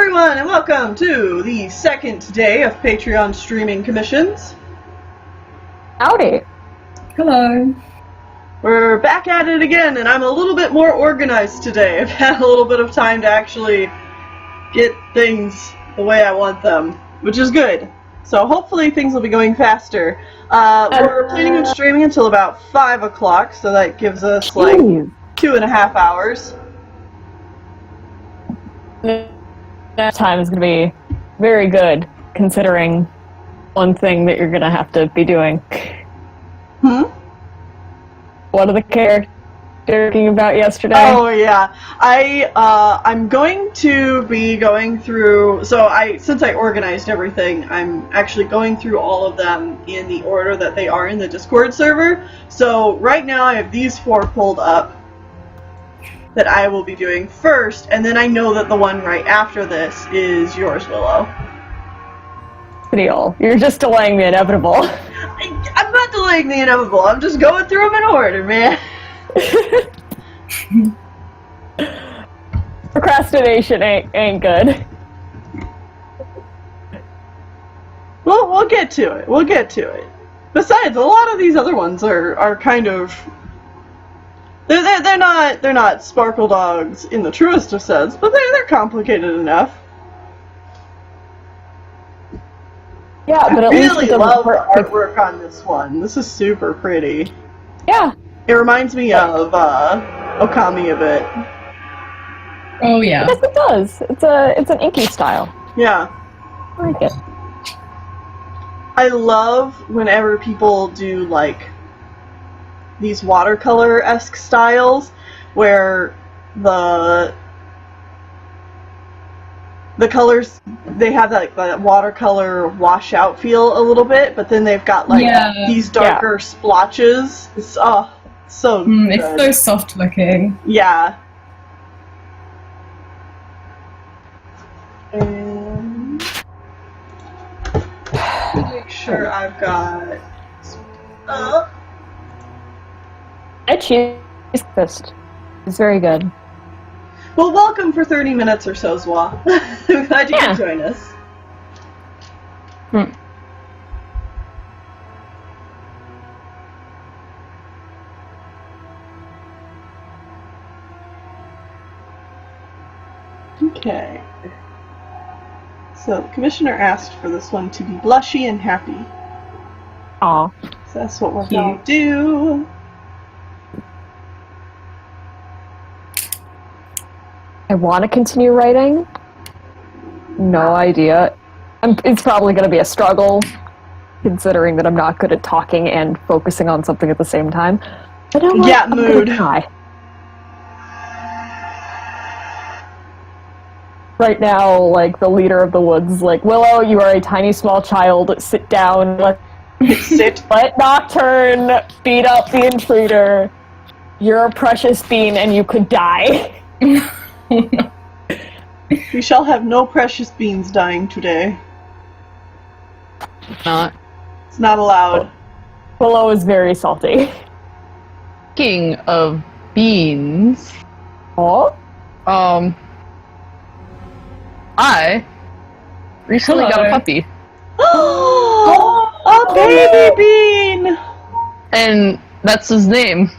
everyone, and welcome to the second day of Patreon streaming commissions. Howdy. Hello. We're back at it again, and I'm a little bit more organized today. I've had a little bit of time to actually get things the way I want them, which is good. So hopefully things will be going faster. We're planning on streaming until about 5 o'clock, so that gives us like 2.5 hours. That time is going to be very good, considering one thing that you're going to have to be doing. What are the characters talking about yesterday? Oh yeah, I'm going to be going through. Since I organized everything, I'm actually going through all of them in the order that they are in the Discord server. So right now I have these 4 pulled up that I will be doing first, and then I know that the one right after this is yours, Willow. Deal. You're just delaying the inevitable. I'm not delaying the inevitable. I'm just going through them in order, man. Procrastination ain't good. Well, we'll get to it. We'll get to it. Besides, a lot of these other ones are kind of they're not sparkle dogs in the truest of sense, but they're complicated enough. Yeah, but at least I really love the artwork on this one. This is super pretty. Yeah. It reminds me of Okami a bit. Oh yeah. Yes, it does. It's an inky style. Yeah. I like it. I love whenever people do like these watercolor-esque styles where the colors, they have that watercolor washout feel a little bit, but then they've got like these darker splotches. It's so good. It's so soft looking. Yeah. And make sure I've got Cheesecake. It's very good. Well, welcome for 30 minutes or so, Zwa. I'm glad you could join us. Okay. So, the commissioner asked for this one to be blushy and happy. Aw. So that's what we're gonna do. I want to continue writing. No idea. It's probably going to be a struggle, considering that I'm not good at talking and focusing on something at the same time. But I'm mood. Gonna try. Right now, like, the leader of the woods is like, Willow, you are a tiny small child. Sit down. Let Nocturne beat up the intruder. You're a precious bean and you could die. We shall have no precious beans dying today. Not. It's not allowed. Willow is very salty. Speaking of beans, Oh? I recently got a puppy, A baby bean! and that's his name.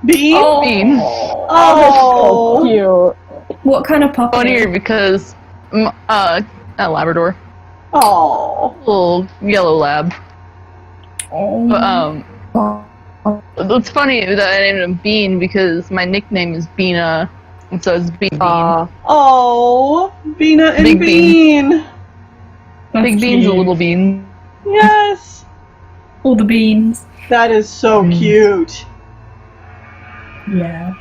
Bean? Oh. Bean. Oh, So cute. What kind of puppy? Funnier because, a Labrador, Oh. little yellow lab. Oh. But it's funny that I named him Bean because my nickname is Beana, and so it's Big Bean. Oh, Beana and Big Bean. That's Big Bean's a cute. little bean. Yes. All the beans. That is so cute. Yeah.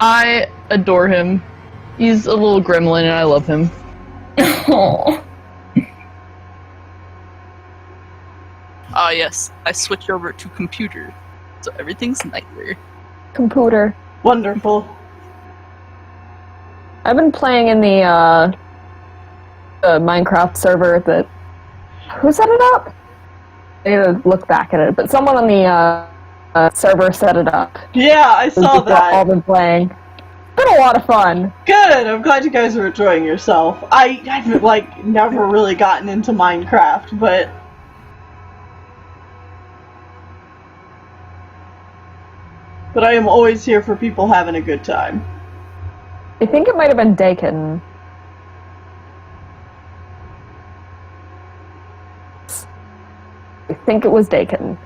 I adore him. He's a little gremlin, and I love him. Oh. Yes, I switched over to computer, so everything's nightmare. Computer. Wonderful. I've been playing in the Minecraft server that... Who set it up? I need to look back at it, but someone on the server set it up. Yeah, I saw We've all that. been playing. Been a a lot of fun. Good. I'm glad you guys are enjoying yourself. I've like never really gotten into Minecraft, but I am always here for people having a good time. I think it might have been Dakin. I think it was Dakin.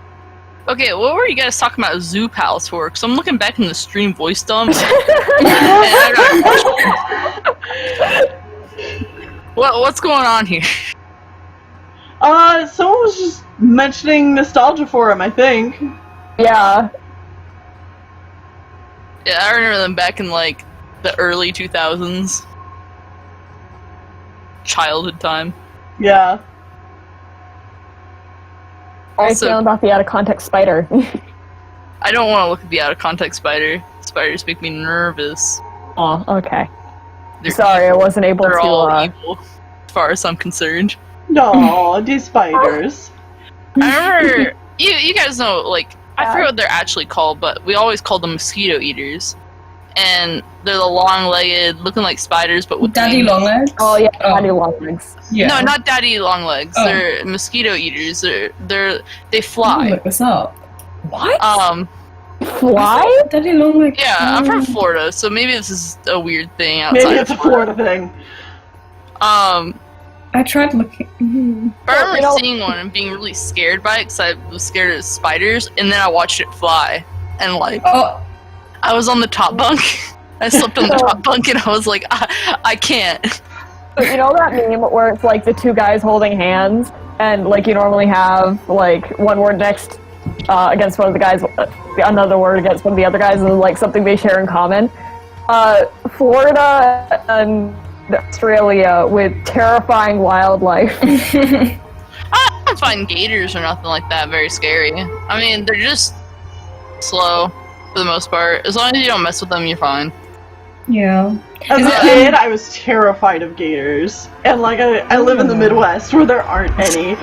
Okay, what were you guys talking about Zoo Pals for? Because I'm looking back in the stream voice dumps. What's going on here? Someone was just mentioning nostalgia for him, I think. Yeah. Yeah, I remember them back in like the early 2000s. Childhood time. Yeah. I feel about the out of context spider. I don't want to look at the out of context spider. Spiders make me nervous. Oh, okay. They're Sorry, evil. I wasn't able They're to. all evil, as far as I'm concerned. No, these spiders. I remember you guys know, like, I forget what they're actually called, but we always called them mosquito eaters. And they're the long-legged, looking like spiders, but with Daddy wings. Longlegs? Oh yeah, daddy longlegs. Yeah. No, not daddy long legs. Oh. They're mosquito eaters. They I'm fly. gonna look this up. What? Fly? Daddy Longlegs. Yeah, I'm from Florida, so maybe this is a weird thing outside Maybe of it's a Florida thing. I tried looking. I remember You know- seeing one and being really scared by it because I was scared of spiders, and then I watched it fly, and like Oh, I was on the top bunk. I slept on the top bunk, and I was like, I can't. But you know that meme where it's like the two guys holding hands, and like you normally have like one word next against one of the guys, another word against one of the other guys, and like something they share in common. Florida and Australia with terrifying wildlife. I don't find gators or nothing like that very scary. I mean, they're just slow for the most part. As long as you don't mess with them, you're fine. yeah. As Is a it, kid, I was terrified of gators. And like, I live in the Midwest where there aren't any.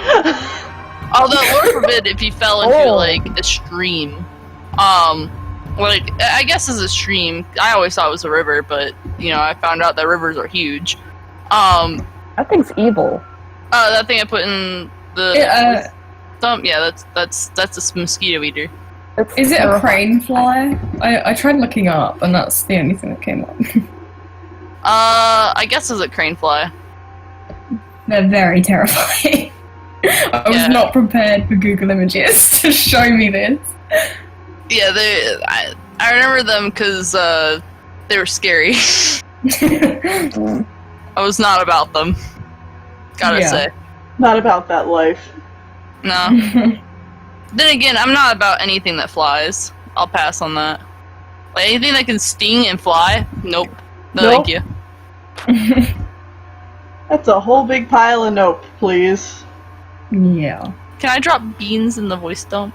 Although, Lord forbid, if you fell into like a stream, like I guess as a stream, I always thought it was a river, but you know, I found out that rivers are huge. That thing's evil. That thing I put in the yeah, that's a mosquito eater. Is it a terrifying. crane fly? I tried looking up, and that's the only thing that came up. I guess it's a crane fly. They're very terrifying. I was Yeah. not prepared for Google Images to show me this. Yeah, I remember them because they were scary. I was not about them. Gotta Yeah. say. Not about that life. No. Then again, I'm not about anything that flies. I'll pass on that. Like anything that can sting and fly? Nope. No, Nope. thank you. That's a whole big pile of nope, please. Yeah. Can I drop beans in the voice dump?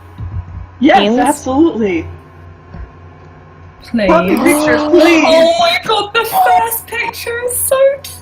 Yes, Beans? absolutely. Please. Puppy pictures, please. Oh my god, the first picture is so cute.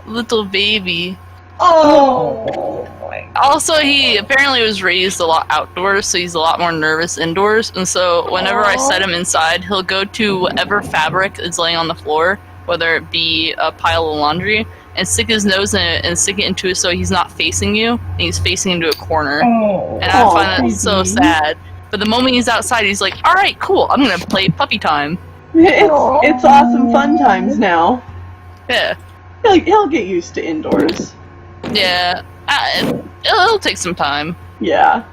Little baby. Oh. my Also, he apparently was raised a lot outdoors, so he's a lot more nervous indoors. And so, whenever I set him inside, he'll go to whatever fabric is laying on the floor, whether it be a pile of laundry, and stick his nose in it and stick it into it so he's not facing you, and he's facing into a corner. Oh. And I Aw, find that so baby. sad. But the moment he's outside, he's like, "Alright, cool, I'm gonna play puppy time." It's awesome fun times now. Yeah. He'll get used to indoors. Yeah. It'll take some time. Yeah.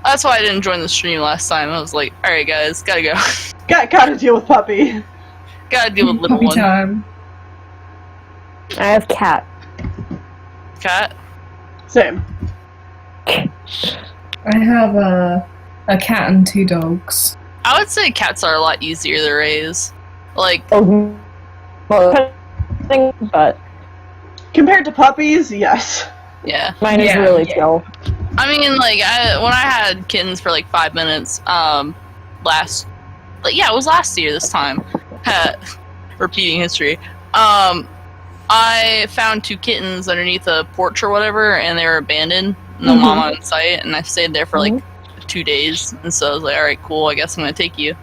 That's why I didn't join the stream last time. I was like, alright guys, gotta go. Gotta deal with puppy. Gotta deal with little Puppy one. time. I have cat. Cat. Same. I have a cat and 2 dogs. I would say cats are a lot easier to raise. Like, Oh, well, but Compared to puppies, yes. yeah. mine is Yeah, really yeah. chill. I mean, like, when I had kittens for like 5 minutes, it was last year this time. Repeating history. I found 2 kittens underneath a porch or whatever, and they were abandoned. No mama in sight, and I stayed there for like 2 days. And so I was like, alright, cool, I guess I'm gonna take you.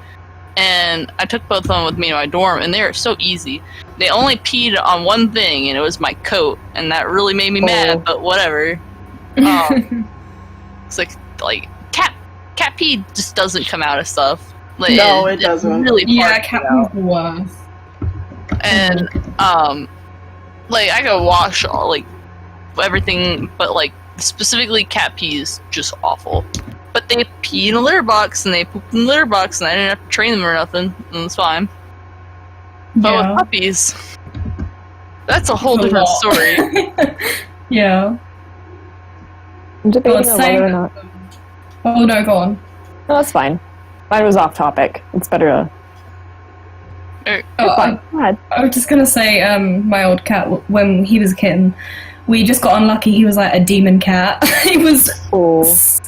and I took both of them with me to my dorm, and they were so easy. They only peed on one thing, and it was my coat, and that really made me mad. But whatever. It's like cat pee just doesn't come out of stuff. Like, No, it doesn't. Really Yeah, parts cat it out. pee's the worst. And like I could wash all like everything, but like specifically cat pee is just awful. But they pee in a litter box and they poop in the litter box, and I didn't have to train them or nothing, and it's fine. But Yeah. with puppies, that's a whole It's a different lot. story. Yeah. I'm debating Well, on same- whether or not. Oh no, go on. No, that's fine. Mine was off topic. It's better to. Oh, Fine. Go ahead. I was just gonna say, my old cat, when he was a kitten, we just got unlucky. He was like a demon cat. He was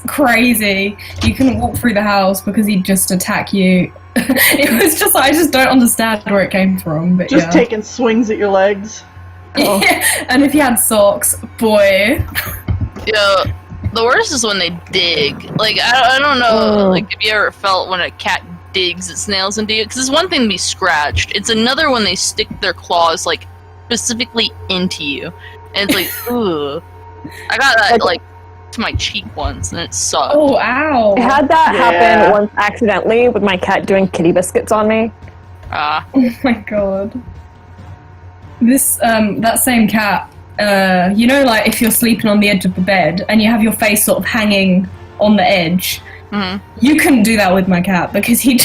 crazy. You couldn't walk through the house because he'd just attack you. It was just, I just don't understand where it came from. But Just yeah. taking swings at your legs. Oh. And if he had socks, boy. Yeah, the worst is when they dig. Like I don't know. Oh. Like, have you ever felt when a cat digs its nails into you? Because it's one thing to be scratched. It's another when they stick their claws like specifically into you, and it's like, ooh. I got that like to my cheek once, and it sucked. Oh, ow. I had that Yeah. happen once accidentally with my cat doing kitty biscuits on me. Oh my god. This, that same cat, you know, like if you're sleeping on the edge of the bed and you have your face sort of hanging on the edge, you couldn't do that with my cat because you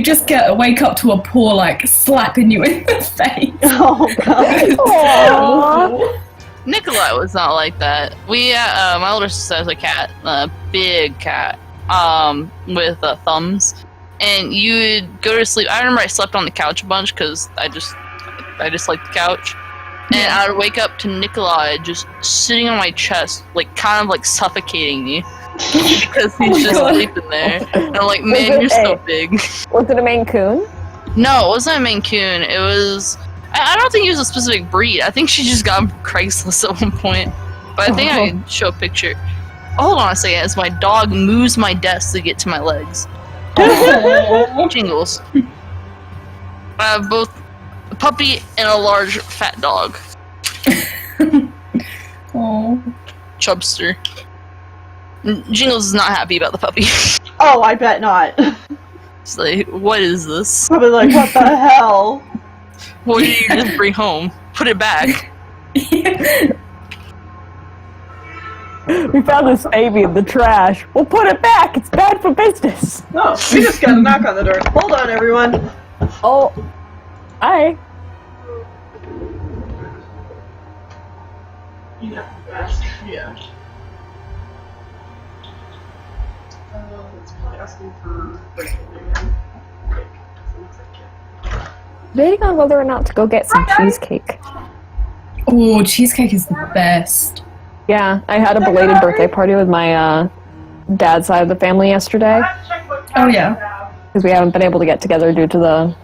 just wake up to a paw like slapping you in the face. Oh god. Aww. Nikolai was not like that. We, my older sister has a cat, a big cat, with thumbs, and you would go to sleep. I remember I slept on the couch a bunch because I just like the couch, and I would wake up to Nikolai just sitting on my chest, like kind of like suffocating me because he's just God. sleeping there. And I'm like, man, you're so big. Was it a Maine Coon? No, it wasn't a Maine Coon. It was. I don't think it was a specific breed. I think she just got on Craigslist at one point. But I think I can show a picture. Hold on a second, as my dog moves my desk to get to my legs. Jingles. I have both a puppy and a large fat dog. Oh. Chubster. Jingles is not happy about the puppy. Oh, I bet not. It's like, what is this? Probably like, what the hell? What did you just bring home? Put it back. We found this baby in the trash. We'll put it back. It's bad for business. Oh, we just got a knock on the door. Hold on, everyone. Oh, hi. Yeah. It's probably asking for Debating on whether or not to go get some cheesecake. Oh, cheesecake is the best. Yeah, I had a belated birthday party with my dad's side of the family yesterday Oh yeah. because we haven't been able to get together due to the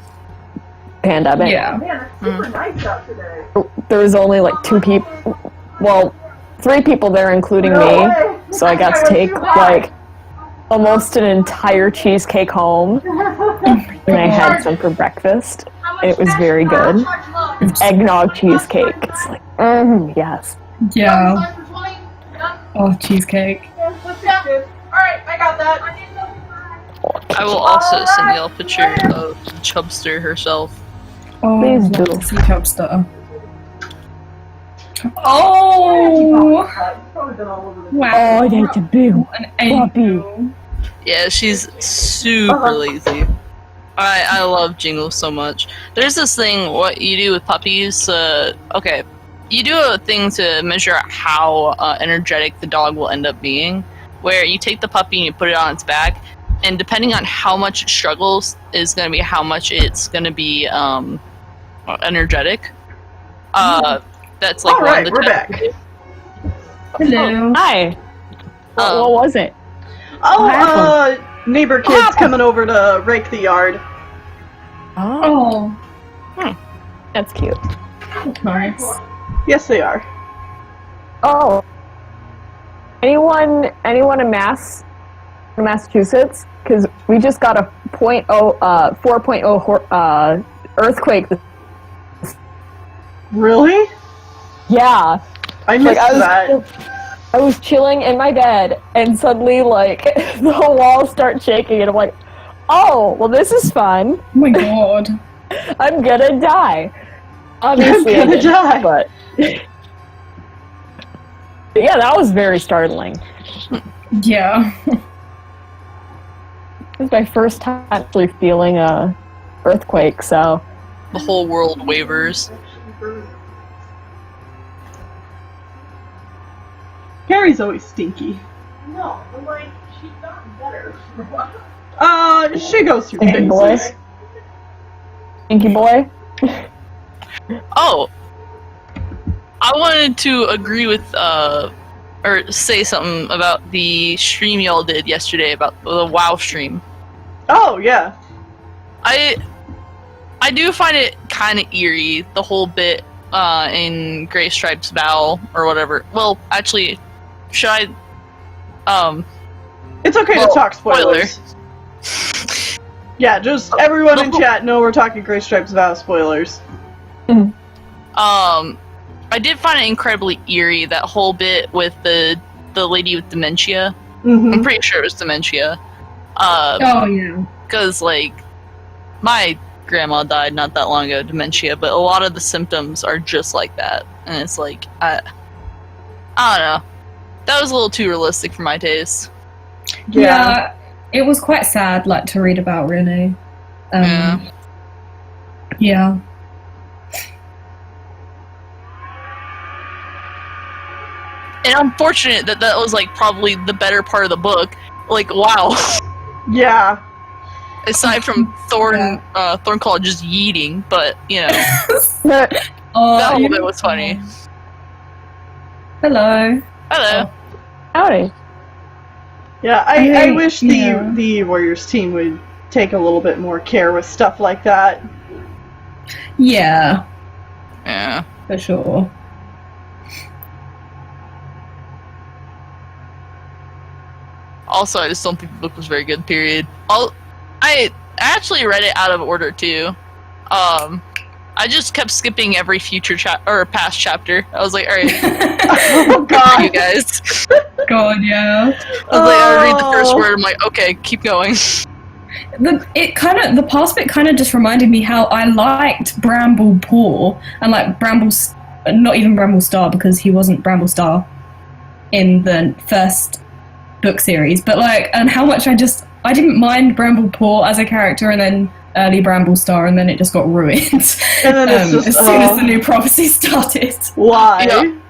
pandemic. Yeah. Man, it's super nice out today. There was only like 2 people. Well, 3 people there, including me. So I got to take like almost an entire cheesecake home, and I had some for breakfast. And it was very good. It's eggnog cheesecake. It's like, yes. Yeah. Oh, cheesecake. Alright, I got that. I will also send you a picture of Chubster herself. Oh, Please do. sea chubster. Oh! Wow. Oh, that's a big An angel. Yeah, she's super lazy. I love Jingles so much. There's this thing, what you do with puppies, okay. You do a thing to measure how energetic the dog will end up being, where you take the puppy and you put it on its back, and depending on how much it struggles is going to be how much it's going to be energetic. That's like Alright, one of the we're tests. back. Hello. Hi. What was it? Oh, neighbor kids coming over to rake the yard. Oh, That's cute. nice. Yes, they are. Oh. Anyone in Massachusetts because we just got a 4.0 earthquake. Really? Yeah. I missed that. I was chilling in my bed, and suddenly, like, the walls start shaking, and I'm like, oh, well, this is fun. Oh my god. I'm gonna die. Obviously, I'm gonna die. But yeah, that was very startling. Yeah. It was my first time actually feeling a earthquake, so... The whole world wavers. Carrie's always stinky. No, but like, she's gotten better. She goes through Stinky boy. phases. Stinky boy? Oh! I wanted to agree with, or say something about the stream y'all did yesterday, about the WoW stream. Oh, yeah. I do find it kind of eerie, the whole bit in Gray Stripe's Vow, or whatever. Well, actually, should I... It's okay to talk spoilers. Yeah, just everyone in chat know we're talking Gray Stripes Vow spoilers. I did find it incredibly eerie, that whole bit with the lady with dementia. Mm-hmm. I'm pretty sure it was dementia. Oh, yeah. Because, like, my grandma died not that long ago, dementia, but a lot of the symptoms are just like that. And it's like, I don't know. That was a little too realistic for my taste. Yeah, it was quite sad, like, to read about, really. Yeah. And unfortunate that that was, like, probably the better part of the book. Like, wow. Yeah. Aside from Thornclaw just yeeting, but, you know. that whole bit was funny. Hello. Hello. Howdy. Yeah, I wish the Warriors team would take a little bit more care with stuff like that. Yeah. Yeah. For sure. Also, I just don't think the book was very good, period. I actually read it out of order, too. I just kept skipping every future past chapter. I was like, alright. Oh, God. You guys. God, yeah. I was like, I read the first word, I'm like, okay, keep going. The past bit kind of just reminded me how I liked Bramble Paw, and like not even Bramble Star, because he wasn't Bramble Star in the first book series, but like, and how much I didn't mind Bramble Paw as a character, and then early Bramble Star, and then it just got ruined. And then it's just, as soon as the new prophecy started. Why? Yeah.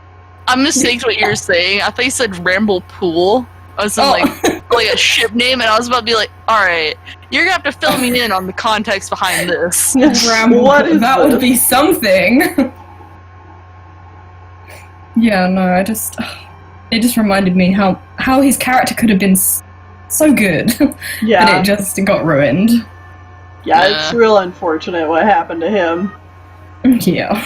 I mistaked what you were saying. I thought you said Ramble Pool. I was like a ship name, and I was about to be like, alright, you're gonna have to fill me in on the context behind this. What is that this? would be something. Yeah, no, it just reminded me how his character could have been so good. Yeah. But it just got ruined. Yeah, it's real unfortunate what happened to him. Yeah.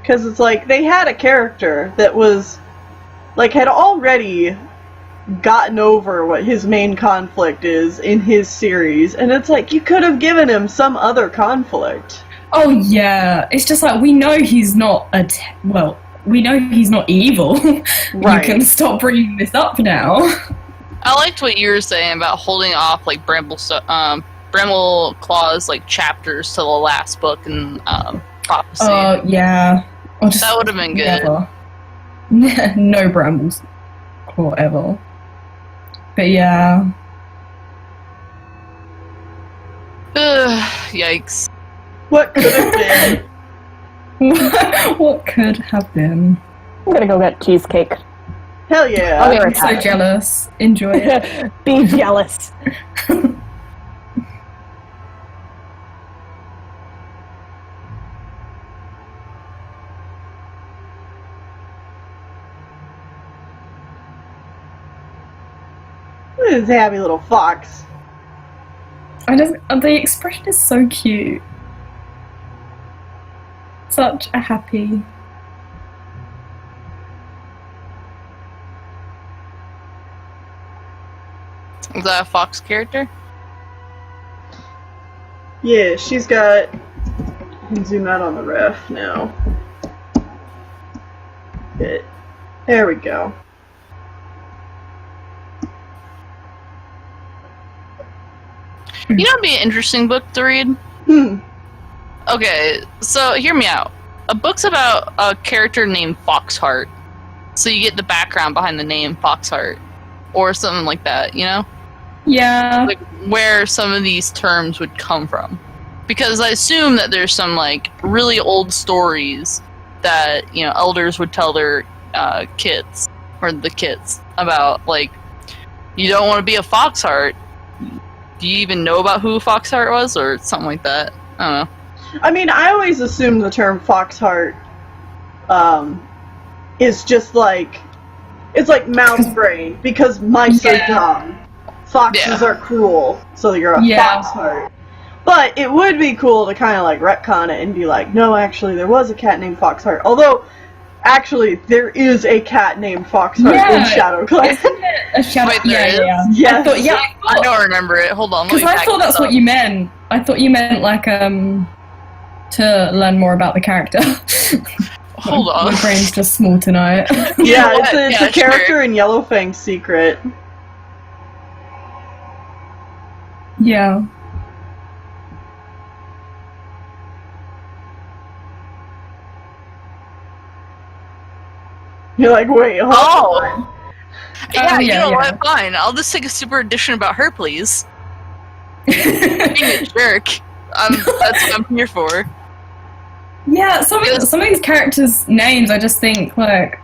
Because it's like, they had a character that was, like, had already gotten over what his main conflict is in his series, and it's like, you could have given him some other conflict. Oh, yeah. It's just like, we know he's not we know he's not evil. Right. You can stop bringing this up now. I liked what you were saying about holding off, like, Bramble Claw's, like, chapters to the last book and Prophecy. Oh, yeah. Or just that would have been good. Never. No Brambles Claw ever. But yeah. Yikes. What could have been? What could have been? I'm gonna go get cheesecake. Hell yeah. I'll be I'm right so back. jealous. Enjoy it. Be jealous. Look at this happy little fox. The expression is so cute. Such a happy Is that a Fox character? Yeah, she's got... I can zoom out on the ref now. Good. There we go. You know, it'd be an interesting book to read. Okay, so hear me out. A book's about a character named Foxheart, so you get the background behind the name Foxheart, or something like that. You know? Yeah. Like where some of these terms would come from, because I assume that there's some like really old stories that elders would tell their kids or the kids about, like, you don't want to be a Foxheart. Do you even know about who Foxheart was, or something like that? I don't know. I mean, I always assumed the term Foxheart is just like, it's like mouse brain, because mice are dumb. Foxes are cruel, so you're a Foxheart. But it would be cool to kind of like retcon it and be like, no, actually, there was a cat named Foxheart. Although, actually, there is a cat named Foxheart in ShadowClan. A shadow. Wait, there is? Yes. I don't remember it. Hold on. Because I thought that's what you meant. I thought you meant like to learn more about the character. Hold on. My brain's just small tonight. Yeah, it's a character in Yellowfang's secret. Yeah. You're like, wait, hold on. Yeah, you know yeah. what? Fine. I'll just take a super edition about her, please. Being a jerk. That's what I'm here for. Yeah, some of these characters' names, I just think, like,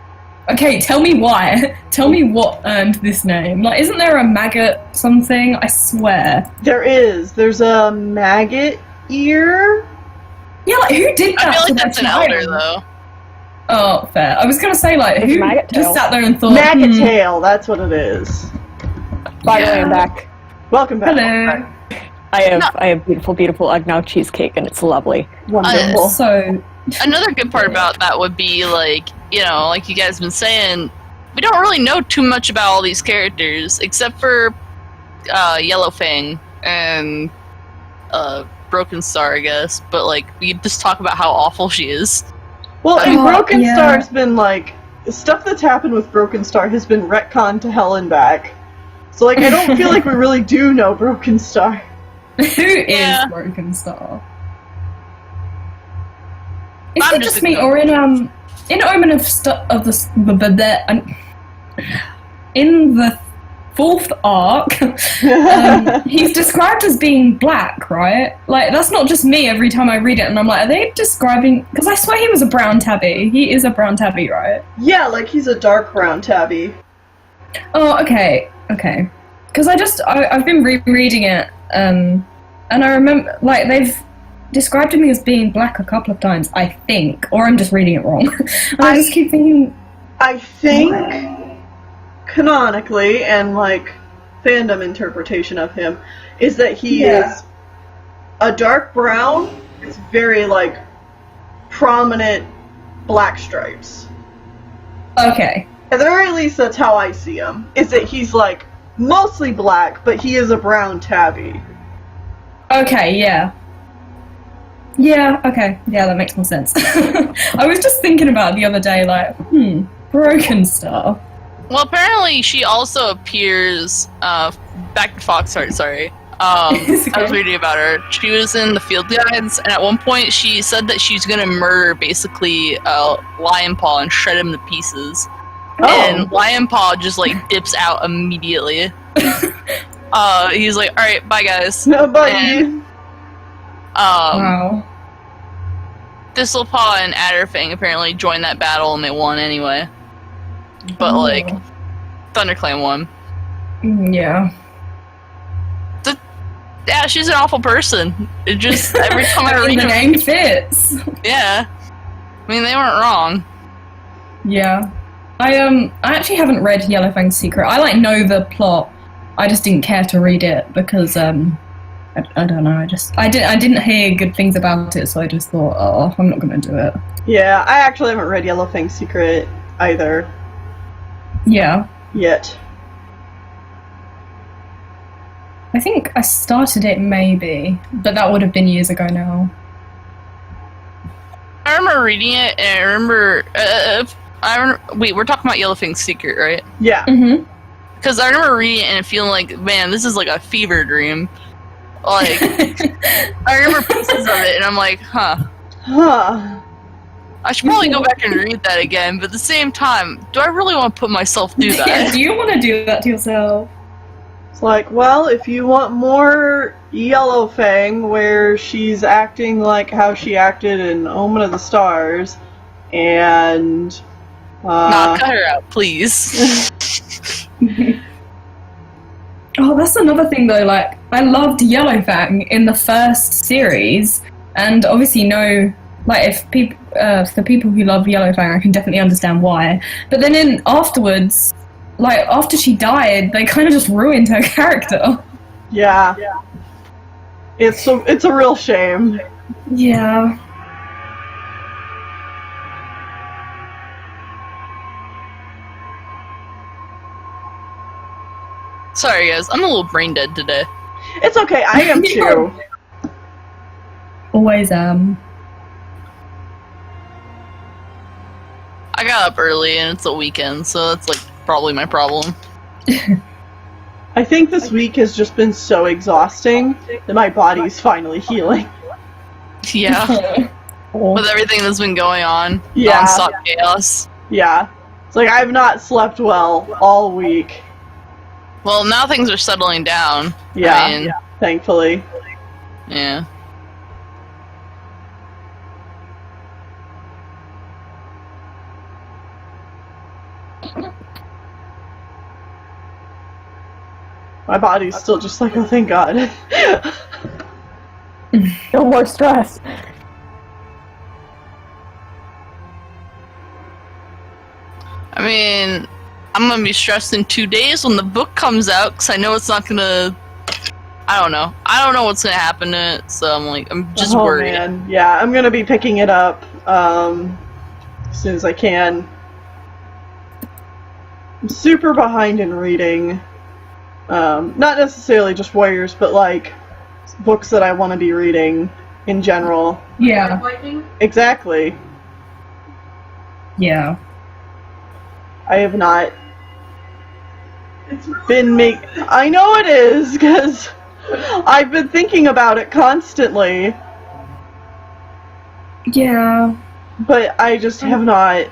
okay, tell me why. Tell me what earned this name. Like, isn't there a maggot something? I swear. There is. There's a maggot ear. Yeah, like, who did that? I feel like to that's an their elder, child? though. Oh, fair. I was gonna say, like, It's who maggot just tail. sat there and thought, Maggot tail, that's what it is. Finally, I'm back. Welcome back. hello. I have beautiful, beautiful Eggnog cheesecake, and it's lovely. Wonderful. So, Another good part about that would be, like, like you guys have been saying, we don't really know too much about all these characters, except for Yellowfang and Broken Star, I guess. But, like, we just talk about how awful she is. Well, and Broken Star's been, like, stuff that's happened with Broken Star has been retconned to hell and back. So, like, I don't feel like we really do know Broken Star. who is Broken Star? Is I'm it just just me, or in Omen in the fourth arc, he's described as being black, right? Like, that's not just me every time I read it, and I'm like, are they describing... Because I swear he was a brown tabby. He is a brown tabby, right? Yeah, like he's a dark brown tabby. Oh, okay. Because I've been rereading it, and I remember, like, they've described him as being black a couple of times, I think, or I'm just reading it wrong. And I just keep thinking... I think, canonically, and, like, fandom interpretation of him, is that he is a dark brown with very, like, prominent black stripes. Okay. At the very least, that's how I see him, is that he's, like, mostly black, but he is a brown tabby. Okay, yeah. Yeah, okay. Yeah, that makes more sense. I was just thinking about it the other day, like, Broken Star. Well, apparently she also appears, back to Foxheart, sorry. I was reading about her. She was in the field guides, and at one point she said that she's gonna murder, basically, Lion Paw and shred him to pieces. And Lion Paw just, like, dips out immediately. He's like, alright, bye guys. No, bye. Wow. Thistlepaw and Adderfang apparently joined that battle and they won anyway. But, like, ThunderClan won. Yeah. Yeah, she's an awful person. It just, every time I read the name fits. Yeah. I mean, they weren't wrong. Yeah. I actually haven't read Yellowfang's Secret. I, like, know the plot. I just didn't care to read it because, I don't know, I didn't hear good things about it, so I just thought, oh, I'm not gonna do it. Yeah, I actually haven't read Yellowfang's Secret either. Yeah. Yet. I think I started it maybe, but that would have been years ago now. I remember reading it, and wait, we're talking about Yellowfing's Secret, right? Yeah. Mm-hmm. Because I remember reading it and feeling like, man, this is like a fever dream. Like, I remember pieces of it, and I'm like, huh. Huh. I should probably go back and read that again, but at the same time, do I really want to put myself through that? Yeah, do you want to do that to yourself? It's like, well, if you want more Yellowfang, where she's acting like how she acted in Omen of the Stars, and Nah, cut her out, please. Oh, that's another thing though, like, I loved Yellowfang in the first series, and obviously like, if people, for people who love Yellowfang, I can definitely understand why. But then afterwards, like, after she died, they kind of just ruined her character. yeah. It's a real shame. Yeah. Sorry, guys, I'm a little brain dead today. It's okay, I am too. Always I got up early and it's a weekend, so that's like probably my problem. I think this week has just been so exhausting that my body's finally healing. Yeah, with everything that's been going on, Yeah. non-stop chaos. Yeah. It's like I've not slept well all week. Well, now things are settling down. Yeah, I mean, thankfully. yeah. My body's still just like, oh, thank God. No more stress. I mean, I'm gonna be stressed in 2 days when the book comes out, because I know it's not gonna... I don't know. I don't know what's gonna happen to it, so I'm just worried. Man. Yeah, I'm gonna be picking it up as soon as I can. I'm super behind in reading. Not necessarily just Warriors, but like books that I want to be reading in general. Yeah. Lightning? Exactly. Yeah. I have not been I know it is, because I've been thinking about it constantly, Yeah. but I just have not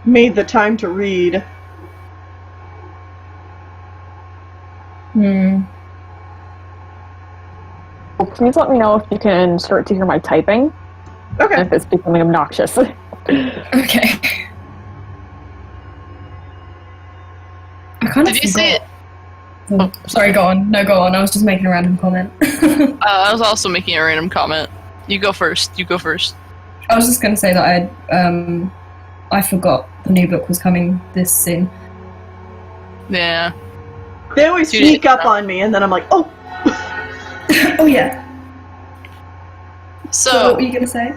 made the time to read. Hmm. Well, please let me know if you can start to hear my typing, Okay. if it's becoming obnoxious. Okay. I kind of Did you see it? Oh, sorry, go on. No, go on. I was just making a random comment. I was also making a random comment. You go first. I was just going to say that I forgot the new book was coming this soon. Yeah. They always Dude, sneak up on me, and then I'm like, oh. Oh yeah. So what So, were you going to say?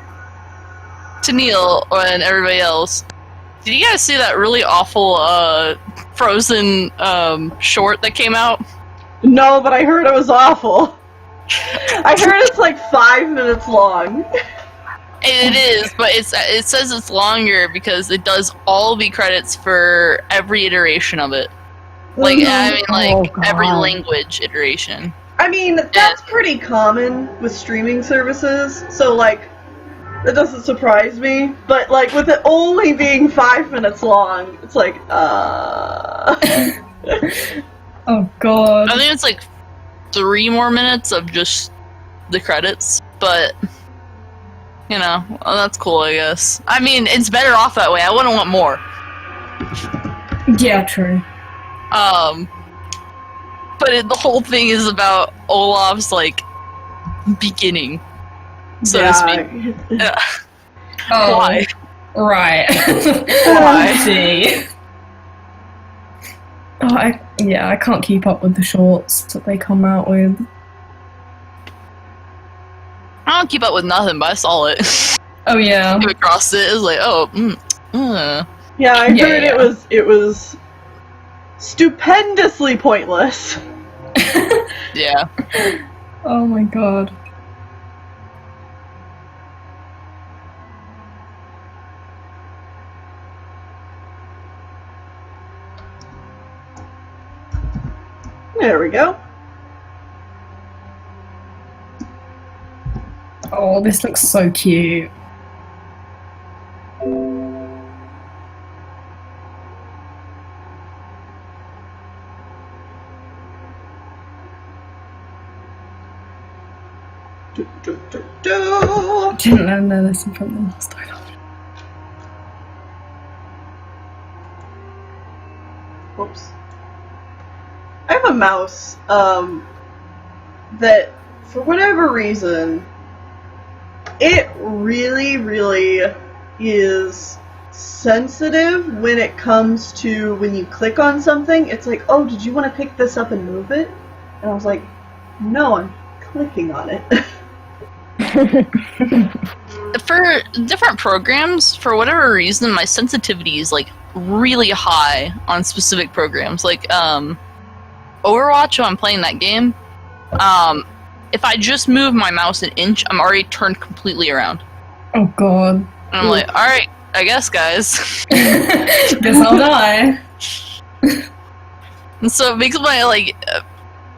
to Neil and everybody else, did you guys see that really awful Frozen short that came out? No, but I heard it was awful. I heard it's like 5 minutes long. It is, but it says it's longer because it does all the credits for every iteration of it. Like, I mean, like, Oh, every God. language iteration. I mean, that's pretty common with streaming services, so like, that doesn't surprise me. But like, with it only being 5 minutes long, it's like, Oh god. I think it's like 3 more minutes of just the credits, but, you know, well, that's cool, I guess. I mean, it's better off that way. I wouldn't want more. Yeah, true. But the whole thing is about Olaf's, like, beginning, so to speak. Yeah. Oh, Why? right. Why? I see. Oh, I can't keep up with the shorts that they come out with. I don't keep up with nothing, but I saw it. Oh yeah. Came across it, it was like, oh, yeah, I Yeah, heard yeah. it was stupendously pointless. Yeah. Oh my god. There we go. Oh, this looks so cute. Didn't learn the lesson from the last time. Whoops. I have a mouse that, for whatever reason, it really, really is sensitive when it comes to when you click on something. It's like, oh, did you want to pick this up and move it? And I was like, no, I'm clicking on it. For different programs, for whatever reason, my sensitivity is like really high on specific programs. Like Overwatch, when I'm playing that game, if I just move my mouse an inch, I'm already turned completely around. Oh god. And I'm like, alright, I guess, guys. Guess I'll die. And so basically, like,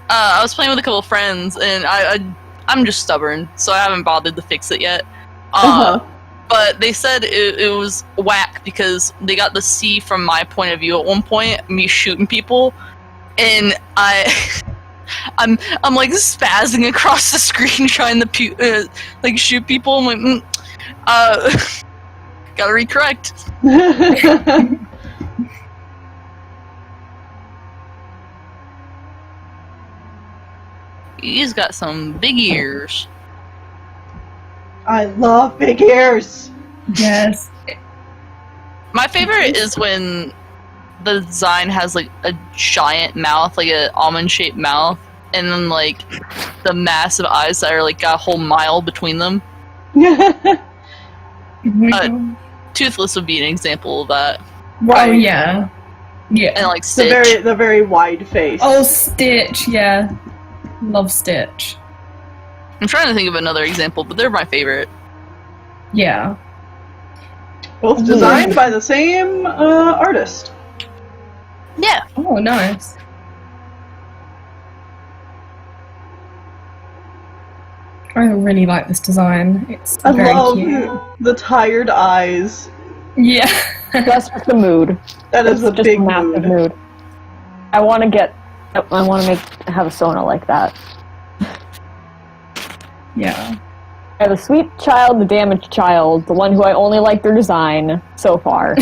I was playing with a couple friends, and I'm just stubborn, so I haven't bothered to fix it yet. But they said it was whack because they got to see from my point of view at one point me shooting people, and I'm like spazzing across the screen trying to like shoot people. I'm like, gotta recorrect. He's got some big ears. I love big ears. Yes. My favorite is when the design has like a giant mouth, like an almond-shaped mouth, and then like the massive eyes that are like got a whole mile between them. Toothless would be an example of that. Oh yeah. Yeah. And like Stitch. The very wide face. Oh, Stitch, yeah. Love Stitch. I'm trying to think of another example, but they're my favorite. Yeah. Both designed by the same artist. Yeah. Oh, nice. I really like this design. It's I very love cute. the tired eyes. Yeah. That's just the mood. That is a Just big massive mood. I want to have a Sona like that. Yeah. I have the sweet child, the damaged child, the one who I only like their design so far.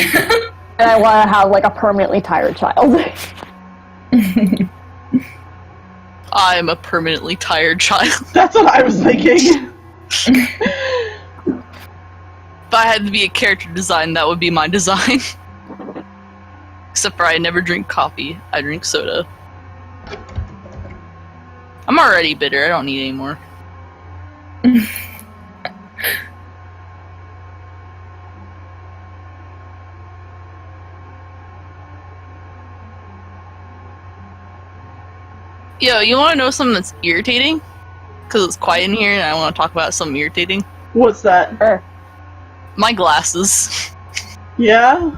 And I want to have like a permanently tired child. I'm a permanently tired child. That's what I was thinking. If I had to be a character design, that would be my design. Except for I never drink coffee, I drink soda. I'm already bitter, I don't need any more. Yo, you want to know something that's irritating? Because it's quiet in here and I want to talk about something irritating. What's that? Sure. My glasses. Yeah?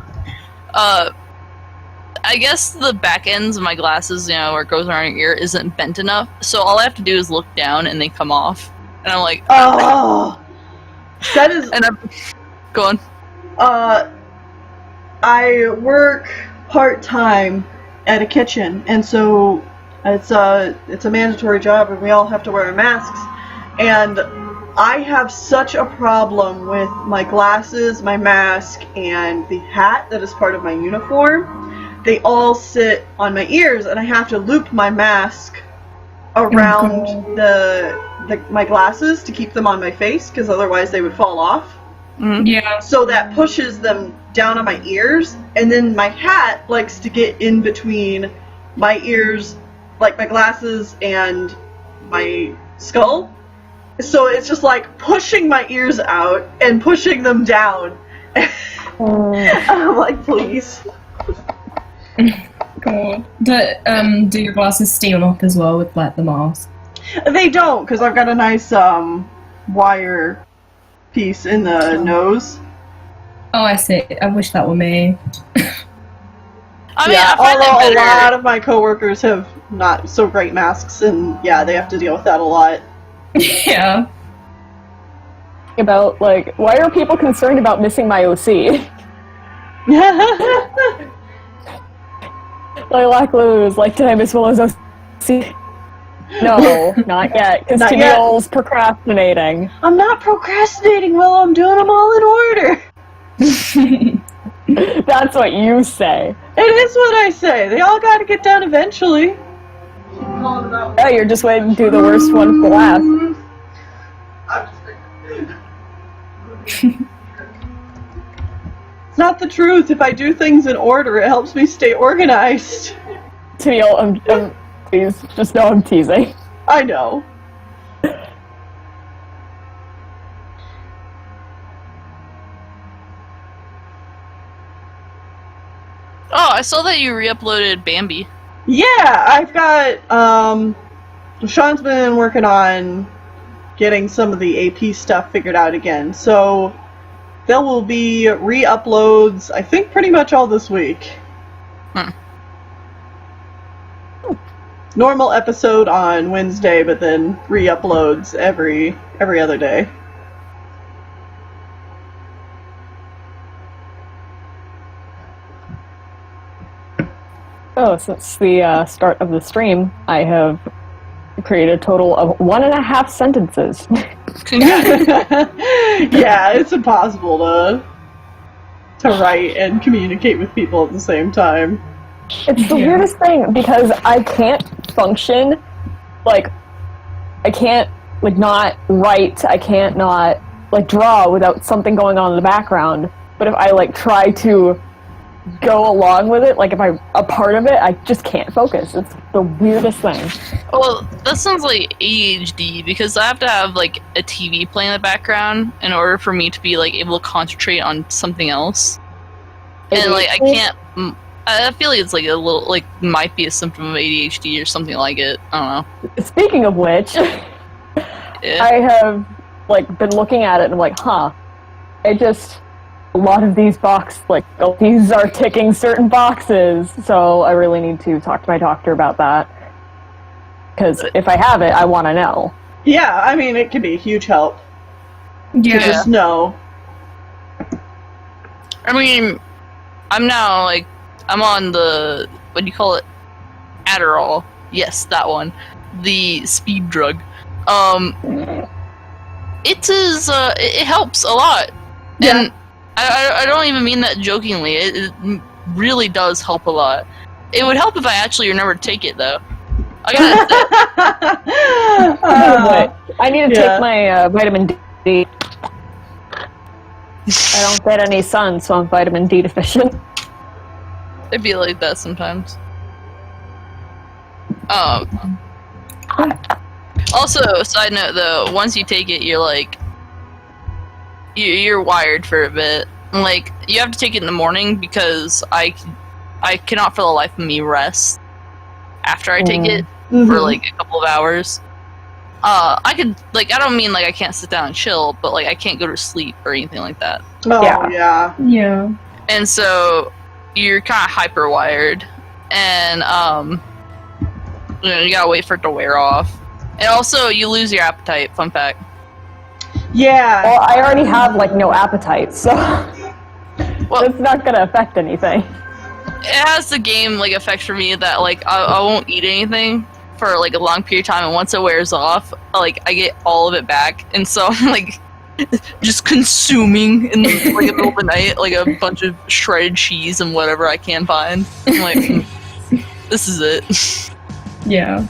I guess the back ends of my glasses, you know, where it goes around your ear, isn't bent enough. So all I have to do is look down and they come off. And I'm like, Oh! That is... and I'm... Go on. I work part-time at a kitchen, and so it's a mandatory job, and we all have to wear masks. And I have such a problem with my glasses, my mask, and the hat that is part of my uniform. They all sit on my ears, and I have to loop my mask around my glasses to keep them on my face, because otherwise they would fall off. Mm-hmm. Yeah. So that pushes them down on my ears, and then my hat likes to get in between my ears, like my glasses and my skull. So it's just like pushing my ears out and pushing them down. I'm like, please. God. Do your glasses steam up as well with like the mask? They don't, because I've got a nice wire piece in the nose. Oh, I see. I wish that were me. I mean, Yeah, I find although it a better. lot of my coworkers have not so great masks, and yeah, they have to deal with that a lot. Yeah. About, like, why are people concerned about missing my OC? Lilac Luz, like, did I miss Willow's OC? No, not yet, because Not yet. Camille's procrastinating. I'm not procrastinating, Willow. I'm doing them all in order. That's what you say. It is what I say. They all got to get done eventually. Oh, you're just waiting to do the worst one for last. It's not the truth. If I do things in order, it helps me stay organized. Camille, please, just know I'm teasing. I know. Oh, I saw that you re-uploaded Bambi. Yeah, I've got, Sean's been working on getting some of the AP stuff figured out again, so there will be re-uploads, I think, pretty much all this week. Normal episode on Wednesday, but then re-uploads every other day. Oh, since the start of the stream, I have created a total of 1.5 sentences. Yeah, it's impossible to write and communicate with people at the same time. It's the weirdest thing, because I can't function, like, I can't, like, not write, I can't not, like, draw without something going on in the background, but if I, like, try to go along with it, like, if I'm a part of it, I just can't focus. It's the weirdest thing. Well, that sounds like ADHD, because I have to have, like, a TV playing in the background in order for me to be, like, able to concentrate on something else. And, like, I can't... I feel like it's, like, a little, like, might be a symptom of ADHD or something like it. I don't know. Speaking of which, Yeah. I have, like, been looking at it and I'm like, a lot of these these are ticking certain boxes, so I really need to talk to my doctor about that. Because if I have it, I want to know. Yeah, I mean, it can be a huge help to Yeah. just know. I mean, I'm now, like, I'm on the, what do you call it? Adderall. Yes, that one. The speed drug. It helps a lot. Yeah. And I don't even mean that jokingly. It really does help a lot. It would help if I actually remember to take it, though. I gotta I need to yeah. take my vitamin D. I don't get any sun, so I'm vitamin D deficient. It'd be like that sometimes. Also, side note though, once you take it, you're like, you're wired for a bit. Like, you have to take it in the morning because I cannot for the life of me rest after I take it for like a couple of hours. I could, like, I don't mean like I can't sit down and chill, but like I can't go to sleep or anything like that. Oh, Yeah. Yeah. And so you're kind of hyper wired, and you gotta wait for it to wear off. And also, you lose your appetite. Fun fact. Yeah. Well, I already have, like, no appetite, so Well, it's not gonna affect anything. it has the game like effect for me that like I won't eat anything for like a long period of time, and once it wears off, like I get all of it back, and so I'm like just consuming in the, like, the middle of the night like a bunch of shredded cheese and whatever I can find. I'm like, this is it. Yeah.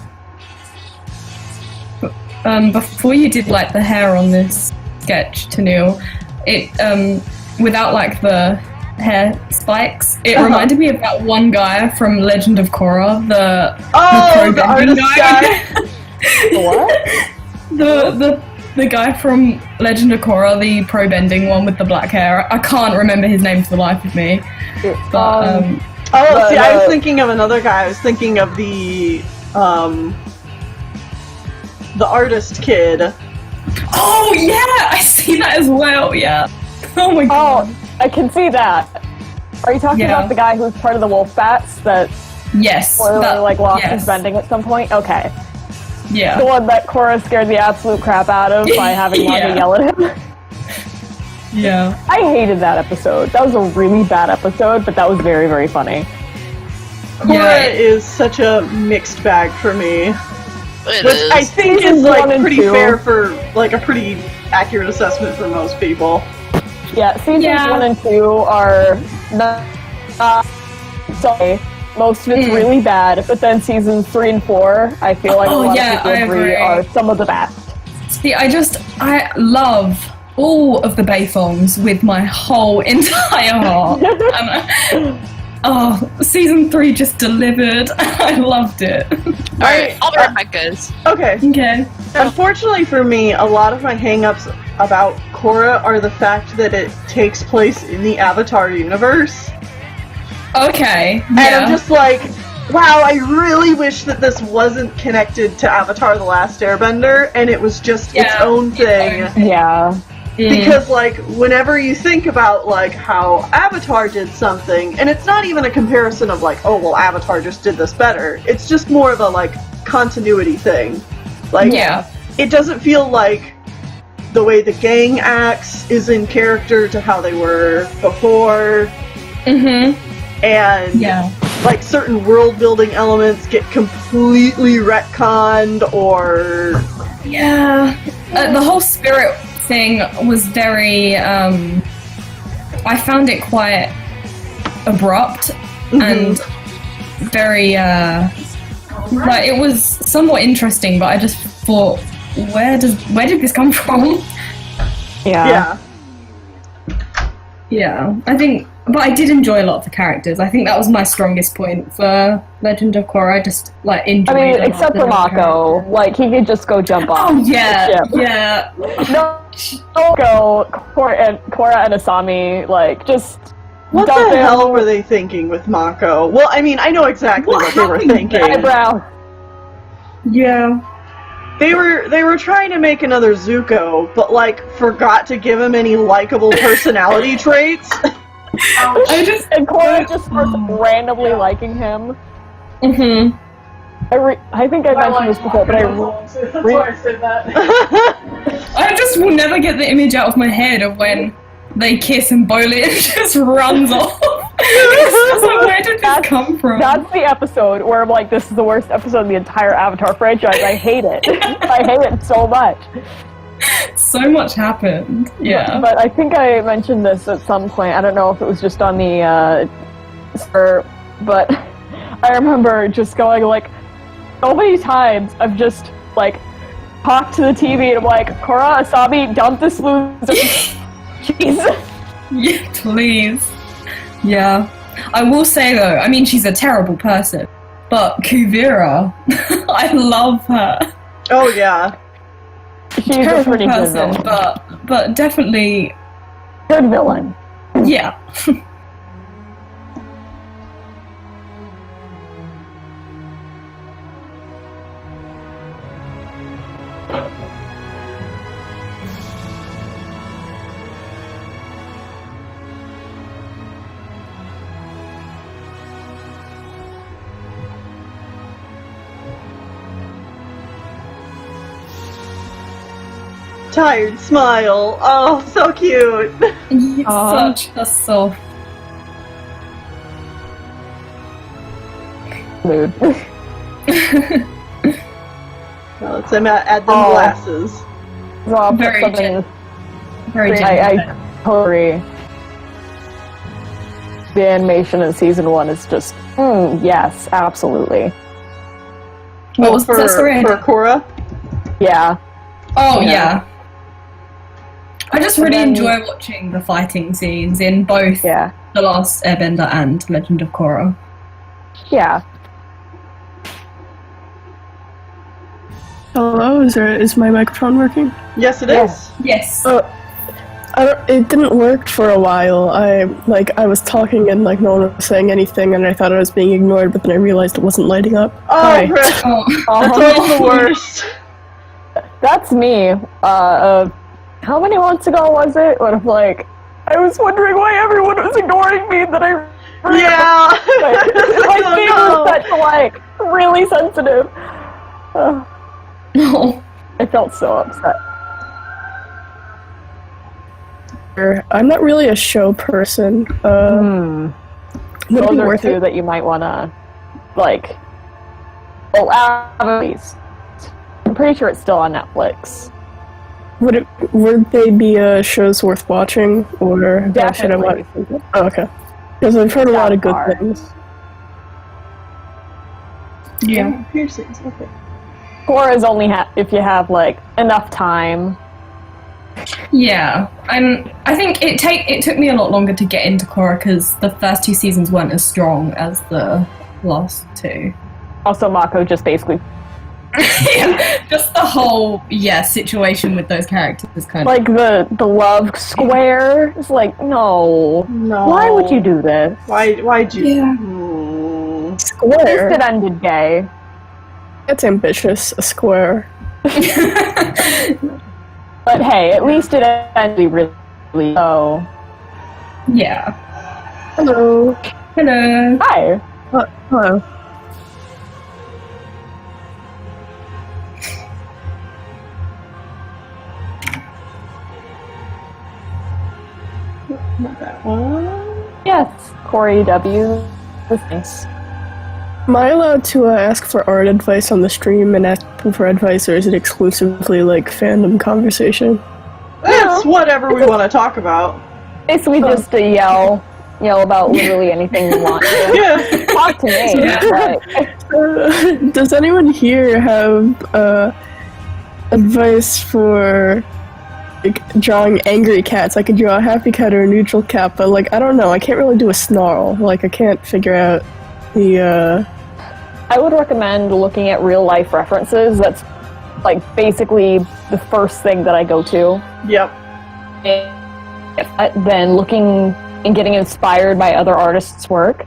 Before you did like the hair on this sketch, Tennille, it without like the hair spikes, it reminded me of that one guy from Legend of Korra, the the pro-bending artist guy. What? the guy from Legend of Korra, the pro bending one with the black hair. I can't remember his name for the life of me. But Oh, see, I was thinking of another guy. I was thinking of the artist kid. Oh yeah, I see that as well. Yeah. Oh my god. Oh, I can see that. Are you talking about the guy who's part of the wolf bats that Yes. lost his bending at some point? Okay. Yeah. The one that Korra scared the absolute crap out of by having Naga yell at him. Yeah. I hated that episode. That was a really bad episode, but that was very, very funny. Korra is such a mixed bag for me. It Which is. I think Seasons is like 1 and pretty 2. fair for like a pretty accurate assessment for most people. Yeah, seasons 1 and 2 are not sorry. Most of it's really bad, but then seasons 3 and 4, I feel like a lot of people agree are some of the best. See, I love all of the Baythongs with my whole entire heart. Season 3 just delivered. I loved it. Alright, I'll be right back, guys. Okay. Okay. Unfortunately for me, a lot of my hang-ups about Korra are the fact that it takes place in the Avatar universe. Okay. And I'm just like, wow, I really wish that this wasn't connected to Avatar The Last Airbender, and it was just its own thing. Yeah. Because, like, whenever you think about, like, how Avatar did something, and it's not even a comparison of, like, oh, well, Avatar just did this better. It's just more of a, like, continuity thing. Like, it doesn't feel like the way the gang acts is in character to how they were before. And, like, certain world-building elements get completely retconned, or... Yeah. The whole spirit thing was very, I found it quite abrupt and very, like, it was somewhat interesting, but I just thought, where did this come from? Yeah. I think, but I did enjoy a lot of the characters. I think that was my strongest point for Legend of Korra. I just, like, enjoyed I mean, a lot except of for the Mako. Like, he could just go jump off Oh, yeah, the ship. yeah. No, go Korra and Asami, like, just... What the hell were they thinking with Mako? Well, I mean, I know exactly what they were thinking. Eyebrow. Yeah. They were trying to make another Zuko, but, like, forgot to give him any likable personality traits. And Korra just starts randomly liking him. I think I mentioned this before, but That's why I said that. I just will never get the image out of my head of when they kiss and Bolin just runs off. It's just like, where did this come from? That's the episode where I'm like, this is the worst episode of the entire Avatar franchise. I hate it. I hate it so much. So much happened. Yeah. But I think I mentioned this at some point. I don't know if it was just on the but I remember just going like, so many times I've just like talked to the TV and I'm like, Korra, Asami, dump this loser. Jeez. Yeah, please. Yeah. I will say though, I mean, she's a terrible person, but Kuvira, I love her. Oh yeah. She's Terrible a pretty person, good villain. but definitely Good villain. yeah. Tired smile. Oh, so cute. Such a soft. Mood. Now let's add them glasses. Rob, Very something Very I genuine. totally agree. The animation in season 1 is just, yes, absolutely. What was for that story? for Korra? Yeah. Oh Yeah. yeah. I just really then- enjoy watching the fighting scenes in both Yeah. The Last Airbender and Legend of Korra. Yeah. Hello, is my microphone working? Yes, it Yeah. is. Yes. It didn't work for a while. I was talking and like no one was saying anything, and I thought I was being ignored, but then I realized it wasn't lighting up. Oh, Hi. Chris, Oh. that's always the worst. That's me. How many months ago was it? When I was wondering why everyone was ignoring me. That I Yeah. my Oh, feet no. were set to really sensitive. No. I felt so upset. I'm not really a show person. Would it Those be are worth two it? that you might want to at least. I'm pretty sure it's still on Netflix. Would they be shows worth watching, or should I watch? Definitely. Oh, okay. Because I've heard a lot of good Far. things. Yeah. Piercings. Okay. Korra is only if you have enough time. Yeah. I think it took me a lot longer to get into Korra because the first 2 seasons weren't as strong as the last 2. Also, Mako just basically Yeah, just the whole situation with those characters kind of the love square. It's no. No. Why would you do this? Why'd you? Yeah. Hmm. At least Square. it ended gay. That's ambitious. A square. But hey, at least it ended really. Oh, Yeah. Hello. Hello. hi. Hello. Not that one. Yes, Corey W. Was nice. Am I allowed to ask for art advice on the stream and ask people for advice, or is it exclusively fandom conversation? It's whatever we want to talk about. Basically, just to yell about literally anything you want. Yeah. Talk to me. Yeah. Does anyone here have advice for drawing angry cats? I could draw a happy cat or a neutral cat, but I don't know. I can't really do a snarl. I can't figure out the. I would recommend looking at real life references. That's basically the first thing that I go to. Yep. Then looking and getting inspired by other artists' work.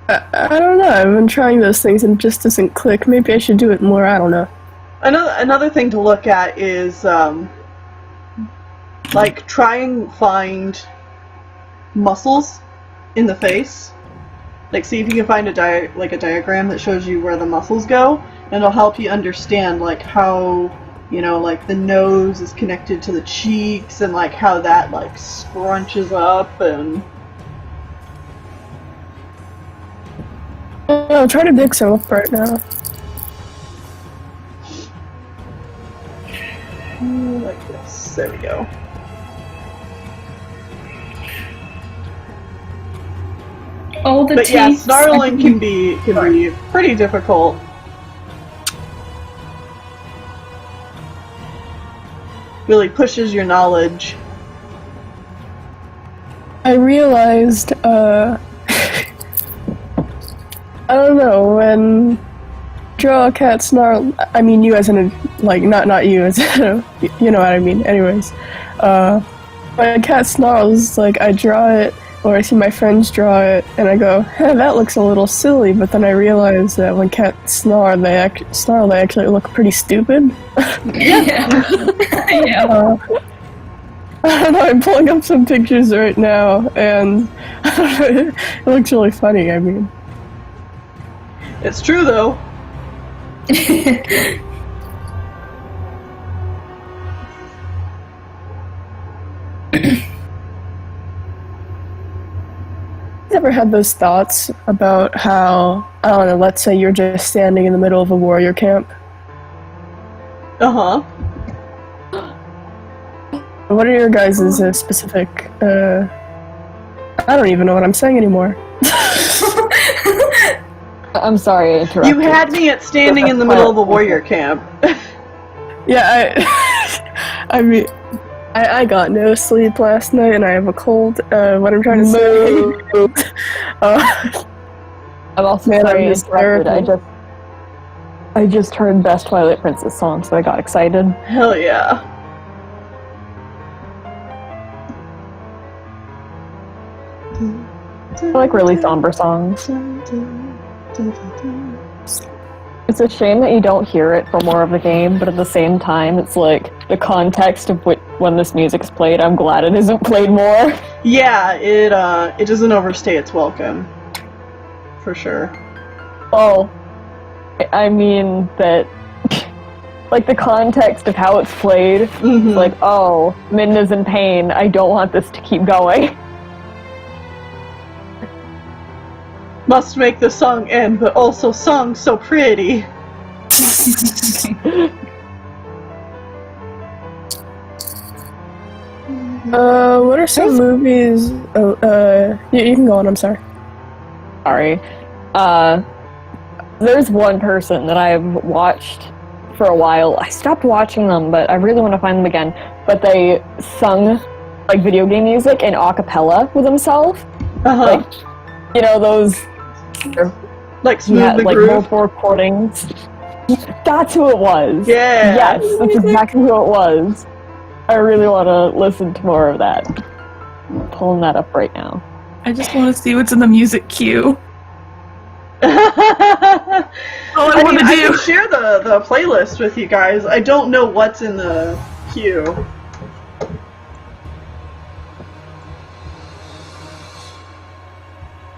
I don't know. I've been trying those things and it just doesn't click. Maybe I should do it more. I don't know. Another thing to look at is try and find muscles in the face. See if you can find a diagram that shows you where the muscles go, and it'll help you understand how the nose is connected to the cheeks, and how that scrunches up and. I'm trying to dig some up right now. Like this. There we go. All the But yeah, teeth. snarling can be pretty difficult. Really pushes your knowledge. I realized, I don't know, when draw a cat snarl, I mean you as in not you as you know what I mean, anyways. When a cat snarls, I draw it, or I see my friends draw it, and I go, hey, that looks a little silly, but then I realize that when cats snarl, they actually look pretty stupid. Yeah. Yeah. I don't know, I'm pulling up some pictures right now, and it looks really funny, I mean. It's true though. Ever had those thoughts about how, I don't know, let's say you're just standing in the middle of a warrior camp? Uh-huh. What are your guys' specific, I don't even know what I'm saying anymore. I'm sorry I interrupted. You had me at standing in the middle of a warrior camp. Yeah, I mean, I got no sleep last night and I have a cold. What I'm trying to say. I'm also Man, sorry I I'm interrupted. I just heard Best Twilight Princess song, so I got excited. Hell yeah. like really somber songs. It's a shame that you don't hear it for more of the game, but at the same time, it's like the context of when this music's played. I'm glad it isn't played more. Yeah, it doesn't overstay its welcome, for sure. Oh, I mean that, like the context of how it's played. Mhm. Like, oh, Midna's in pain. I don't want this to keep going. Must make the song end, but also song so pretty. What are some movies? You can go on. I'm sorry. Sorry. There's one person that I've watched for a while. I stopped watching them, but I really want to find them again. But they sung like video game music in a cappella with themselves. Uh-huh. Like, you know, those Like Smooth the like Groove. multiple recordings. That's who it was. Yeah. Yes, that's exactly who it was. I really want to listen to more of that. I'm pulling that up right now. I just want to see what's in the music queue. All I want to I do. can share the playlist with you guys. I don't know what's in the queue.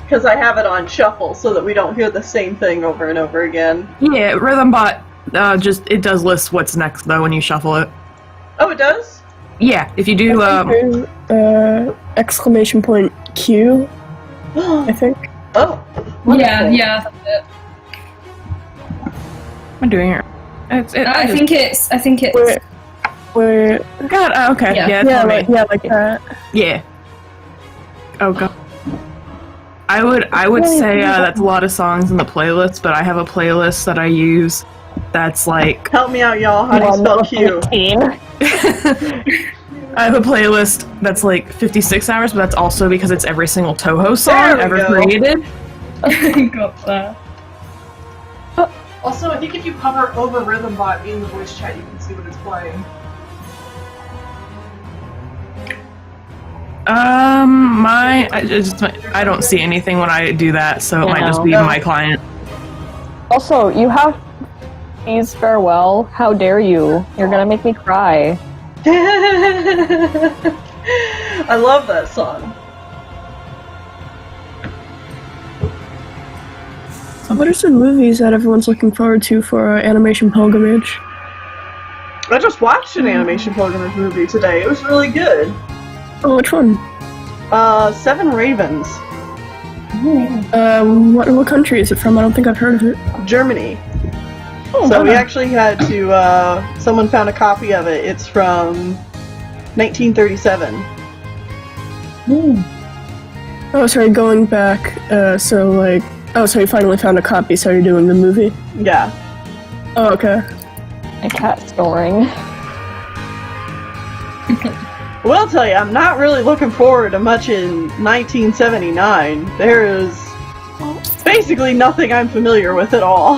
Because I have it on shuffle so that we don't hear the same thing over and over again. Yeah, Rhythmbot it does list what's next though when you shuffle it. Oh, it does? Yeah, if you do Exclamation point Q, I think. Oh. Yeah, that's it. I'm doing it. I think it's. Wait. God, okay. Yeah. Yeah, it's Like that. Yeah. Oh god. I would say that's a lot of songs in the playlist, but I have a playlist that I use that's like Help me out, y'all. How do you spell Q? 15. I have a playlist that's like 56 hours, but that's also because it's every single Toho song There we ever go. created. Got that. Also, I think if you hover over Rhythmbot in the voice chat, you can see what it's playing. I don't see anything when I do that, so it might just be No. my client. Also, you have Please Farewell. How dare you? You're gonna make me cry. I love that song. What are some movies that everyone's looking forward to for Animation Pilgrimage? I just watched an animation pilgrimage movie today. It was really good. Oh, which one? Seven Ravens, What country is it from? I don't think I've heard of it. Germany. Oh, So we wow. actually had to, someone found a copy of it. It's from 1937. Oh, sorry, going back, so you finally found a copy, so you're doing the movie? Yeah. Oh, okay. My cat's snoring. Well, I'll tell you, I'm not really looking forward to much in 1979. There is basically nothing I'm familiar with at all.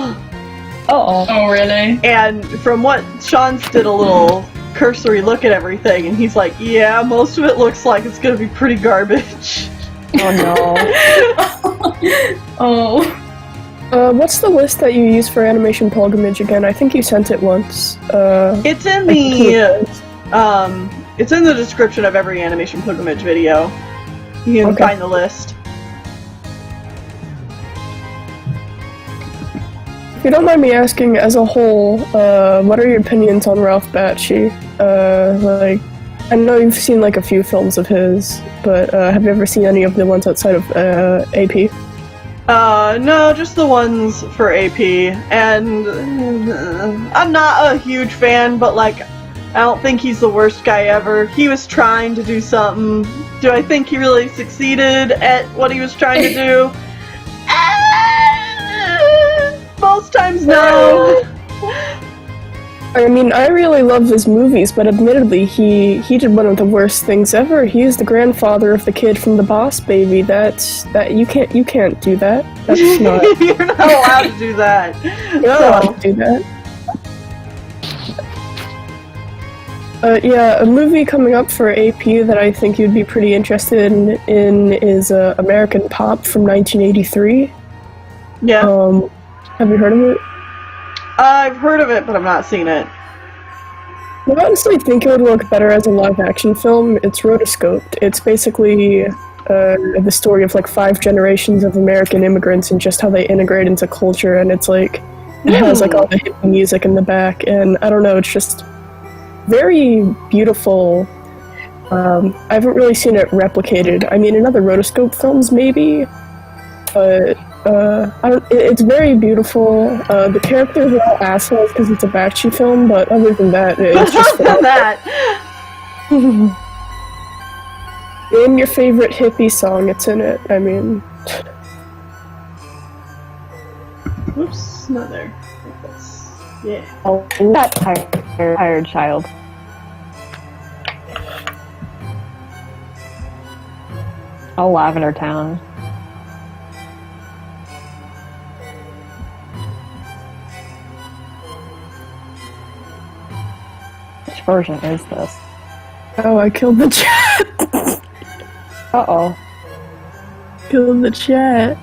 Uh-oh. Oh, really? And from what Sean's did a little cursory look at everything, and he's like, yeah, most of it looks like it's gonna be pretty garbage. Oh no. Oh. What's the list that you use for Animation Pilgrimage again? I think you sent it once. It's in it's in the description of every animation pilgrimage video. You can Okay. find the list. If you don't mind me asking, as a whole, what are your opinions on Ralph Bakshi? I know you've seen like a few films of his, but have you ever seen any of the ones outside of AP? No, just the ones for AP. And I'm not a huge fan, but like, I don't think he's the worst guy ever. He was trying to do something. Do I think he really succeeded at what he was trying to do? Most times, no. I mean, I really love his movies, but admittedly, he did one of the worst things ever. He is the grandfather of the kid from The Boss Baby. That you can't do that. That's not. You're not allowed to do that. You're not allowed to do that. Yeah, a movie coming up for AP that I think you'd be pretty interested in is American Pop from 1983. Yeah. Have you heard of it? I've heard of it, but I've not seen it. I honestly think it would work better as a live-action film. It's rotoscoped. It's basically the story of like 5 generations of American immigrants and just how they integrate into culture, and it's like it has like all the hippie music in the back, and I don't know, it's just very beautiful. I haven't really seen it replicated. I mean, in other rotoscope films maybe, but it's very beautiful. The characters are all assholes because it's a Bakshi film, but other than that, it's just Other than that. Name your favorite hippie song, it's in it. I mean... Oops, not there. Yeah. Oh, that tired child. Oh, Lavender Town. Which version is this? Oh, I killed the chat! Uh-oh. Killed the chat.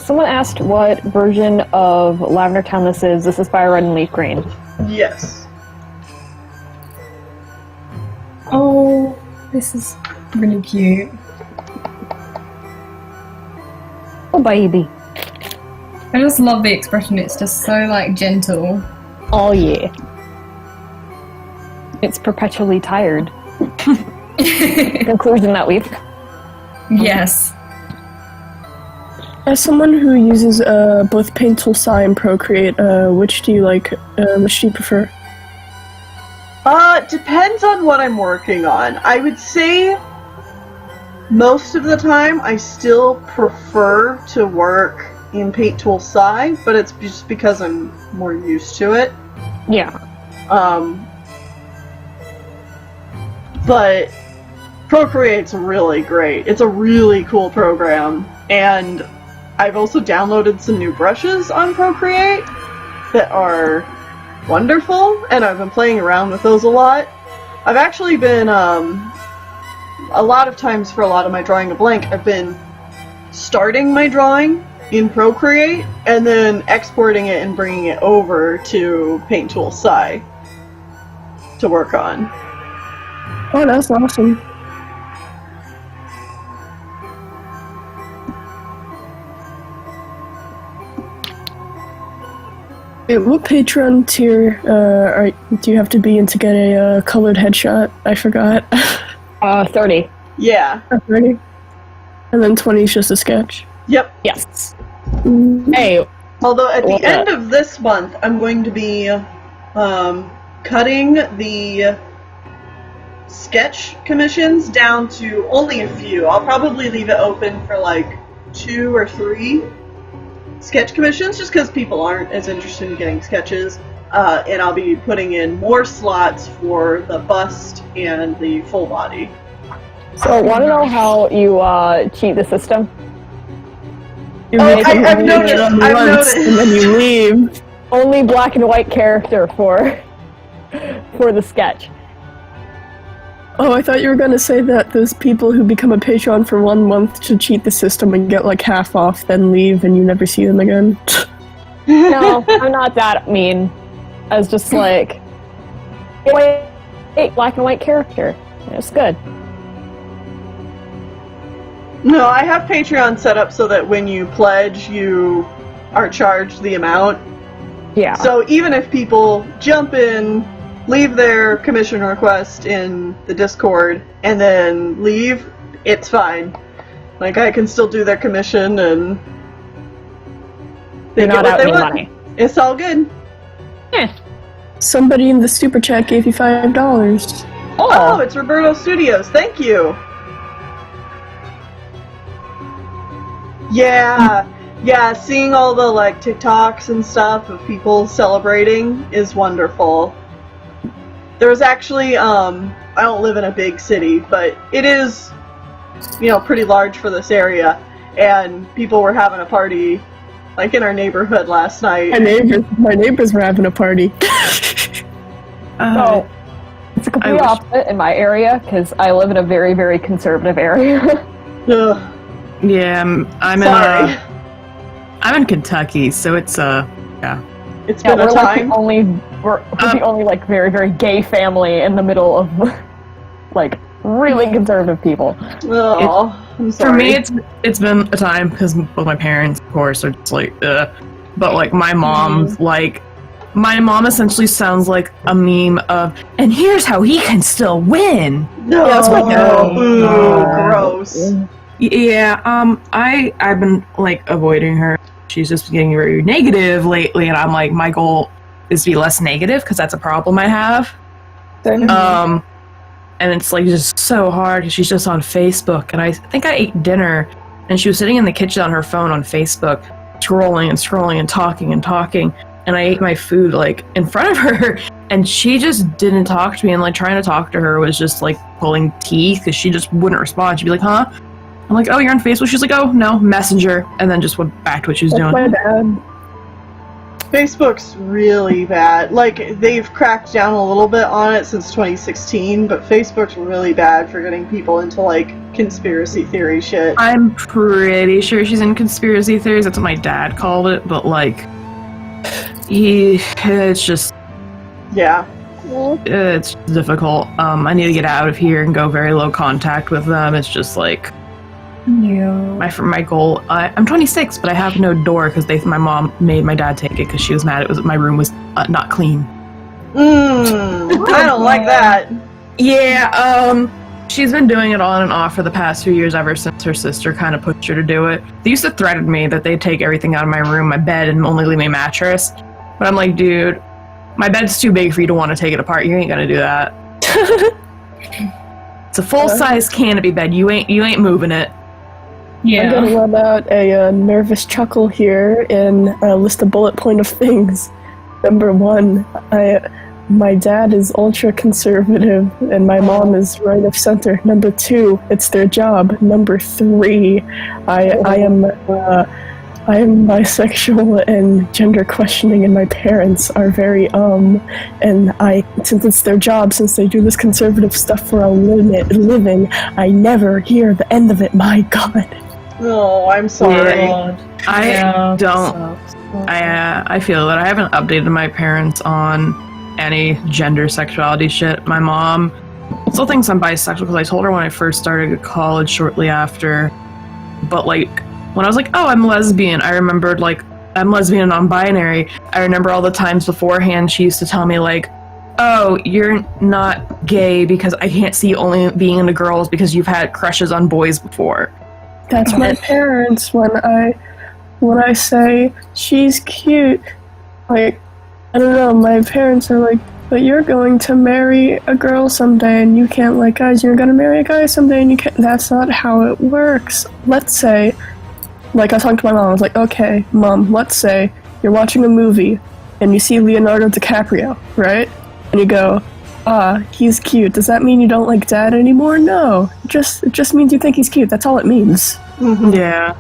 Someone asked what version of Lavender Town this is. This is Fire Red and Leaf Green. Yes. Oh, this is really cute. Oh, baby. I just love the expression. It's just so like gentle. Oh, yeah. It's perpetually tired. Conclusion that week. Yes. As someone who uses both Paint Tool Sai and Procreate, which do you like? Which do you prefer? Depends on what I'm working on. I would say most of the time I still prefer to work in Paint Tool Sai, but it's just because I'm more used to it. Yeah. But Procreate's really great. It's a really cool program, and I've also downloaded some new brushes on Procreate that are wonderful, and I've been playing around with those a lot. I've actually been, a lot of times for a lot of my drawing a blank, I've been starting my drawing in Procreate and then exporting it and bringing it over to Paint Tool Sai to work on. Oh, that's awesome. Wait, what Patreon tier do you have to be in to get a colored headshot? I forgot. 30. Yeah. 30. And then 20 is just a sketch. Yep. Yes. Mm. Hey. Although at the end of this month, I'm going to be cutting the sketch commissions down to only a few. I'll probably leave it open for like 2 or 3 sketch commissions, just because people aren't as interested in getting sketches. And I'll be putting in more slots for the bust and the full body. So, want to know how you cheat the system? I've noticed. And then you leave. Only black and white character for the sketch. Oh, I thought you were going to say that those people who become a Patreon for 1 month to cheat the system and get like half off, then leave and you never see them again. No, I'm not that mean. I was just like, wait, black and white character. It's good. No, I have Patreon set up so that when you pledge, you are charged the amount. Yeah. So even if people jump in, leave their commission request in the Discord, and then leave, it's fine. Like, I can still do their commission, and they You're get not what out they any want. money. It's all good. Somebody in the super chat gave you $5. Oh, it's Roberto Studios. Thank you. Yeah, seeing all the like TikToks and stuff of people celebrating is wonderful. There was actually, I don't live in a big city, but it is, pretty large for this area, and people were having a party, like in our neighborhood last night. My neighbors were having a party. So, it's a complete opposite in my area, because I live in a very, very conservative area. Ugh. Yeah, Sorry. I'm in Kentucky, so it's yeah. It's been we're a like time. we're the only like very, very gay family in the middle of like really conservative people. Oh, I'm sorry. For me, it's been a time because both my parents, of course, are just like, but like my mom's like, my mom essentially sounds like a meme of, and here's how he can still win. No, Yeah, that's my dad. Ooh, gross. Yeah, I've been like avoiding her. She's just getting very negative lately, and I'm like, my goal is to be less negative because that's a problem I have. And it's like just so hard because she's just on Facebook, and I think I ate dinner, and she was sitting in the kitchen on her phone on Facebook, scrolling and scrolling and talking, and I ate my food like in front of her, and she just didn't talk to me, and like trying to talk to her was just like pulling teeth because she just wouldn't respond. She'd be like, huh? I'm like, oh, you're on Facebook? She's like, oh, no, Messenger. And then just went back to what she was doing. My dad. Facebook's really bad. Like, they've cracked down a little bit on it since 2016, but Facebook's really bad for getting people into, like, conspiracy theory shit. I'm pretty sure she's in conspiracy theories. That's what my dad called it. But, like, it's just... Yeah. It's difficult. I need to get out of here and go very low contact with them. It's just, like... Yeah. My goal. I'm 26, but I have no door because my mom made my dad take it because she was mad. My room was not clean. I don't like that. Yeah. She's been doing it on and off for the past few years, ever since her sister kind of pushed her to do it. They used to threaten me that they'd take everything out of my room, my bed, and only leave my mattress. But I'm like, dude, my bed's too big for you to want to take it apart. You ain't gonna do that. It's a full-size canopy bed. You ain't moving it. I'm gonna let out a nervous chuckle here and list a bullet point of things. Number 1, my dad is ultra conservative and my mom is right of center. Number 2, it's their job. Number 3, I am bisexual and gender questioning, and my parents are very and since it's their job, since they do this conservative stuff for a living, I never hear the end of it. My God. Oh, I'm sorry. I feel that I haven't updated my parents on any gender sexuality shit. My mom still thinks I'm bisexual because I told her when I first started college shortly after. But like when I was like, oh, I'm lesbian, I remembered like I'm lesbian and non-binary. I remember all the times beforehand she used to tell me like, oh, you're not gay because I can't see you only being into girls because you've had crushes on boys before. That's my parents when I say she's cute. Like, I don't know, my parents are like, but you're going to marry a girl someday and you can't like guys, you're gonna marry a guy someday and you can't. That's not how it works. Let's say, like I was talking to my mom, I was like, okay, Mom, let's say you're watching a movie and you see Leonardo DiCaprio, right? And you go, he's cute. Does that mean you don't like Dad anymore? No. It just means you think he's cute. That's all it means. Mm-hmm. Yeah.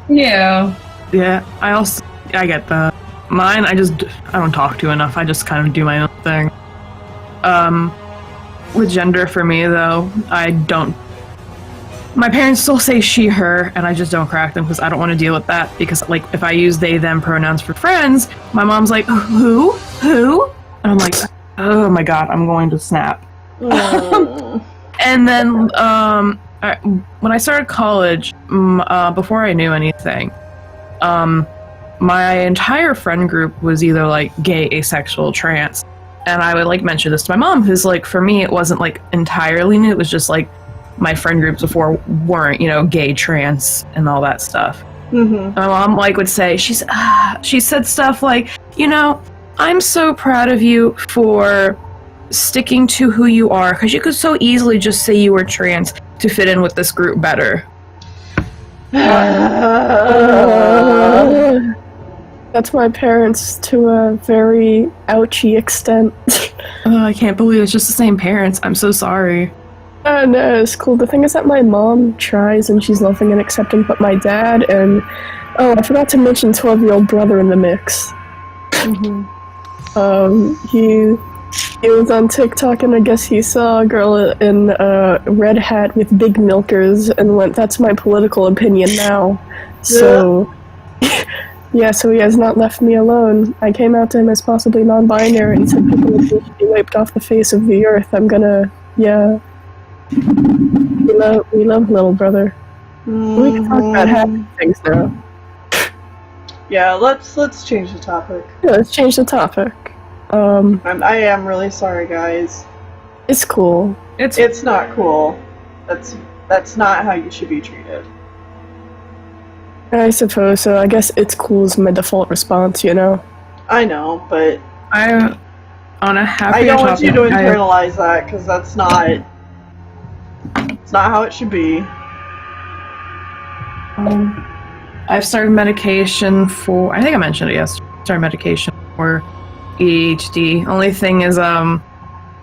I get that. Mine, I don't talk to enough. I just kind of do my own thing. With gender for me though, my parents still say she, her, and I just don't crack them because I don't want to deal with that because like if I use they, them pronouns for friends, my mom's like, who? And I'm like, oh my God, I'm going to snap. And then when I started college, before I knew anything, my entire friend group was either like gay, asexual, trans. And I would like mention this to my mom, who's like, for me, it wasn't like entirely new. It was just like my friend groups before weren't, gay, trans, and all that stuff. Mm-hmm. My mom like would say, she said stuff like, I'm so proud of you for sticking to who you are, because you could so easily just say you were trans to fit in with this group better. That's my parents to a very ouchy extent. I can't believe it's just the same parents. I'm so sorry. No, it's cool. The thing is that my mom tries and she's loving and accepting, but my dad and... Oh, I forgot to mention 12-year-old brother in the mix. Mm-hmm. He was on TikTok, and I guess he saw a girl in a red hat with big milkers and went, "That's my political opinion now." So, yeah, so he has not left me alone. I came out to him as possibly non-binary and said people should be wiped off the face of the earth. I'm gonna, yeah. We love little brother. We can talk about happy things now. Yeah, let's change the topic. Yeah, let's change the topic. I am really sorry, guys. It's cool. It's not cool. That's not how you should be treated. I suppose so. I guess it's cool is my default response, you know? I know, but I'm on a happy I don't want you to topic. internalize that, because it's not how it should be. I've started medication for, I think I mentioned it yesterday, started medication for ADHD. Only thing is,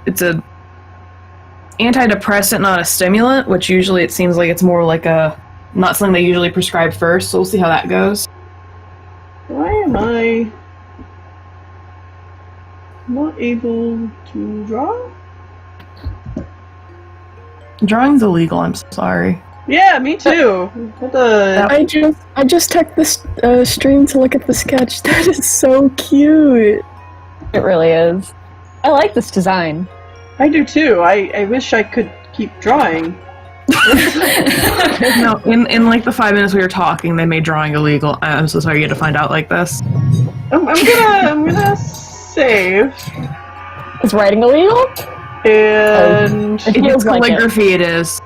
it's a antidepressant, not a stimulant, which usually it seems like it's more like not something they usually prescribe first, so we'll see how that goes. Why am I not able to draw? Drawing's illegal, I'm so sorry. Yeah, me too. What the... I just checked this stream to look at the sketch. That is so cute. It really is. I like this design. I do too. I wish I could keep drawing. No, in like the 5 minutes we were talking, they made drawing illegal. I'm so sorry you had to find out like this. I'm gonna save. Is writing illegal? And It If feels it's like calligraphy, it is.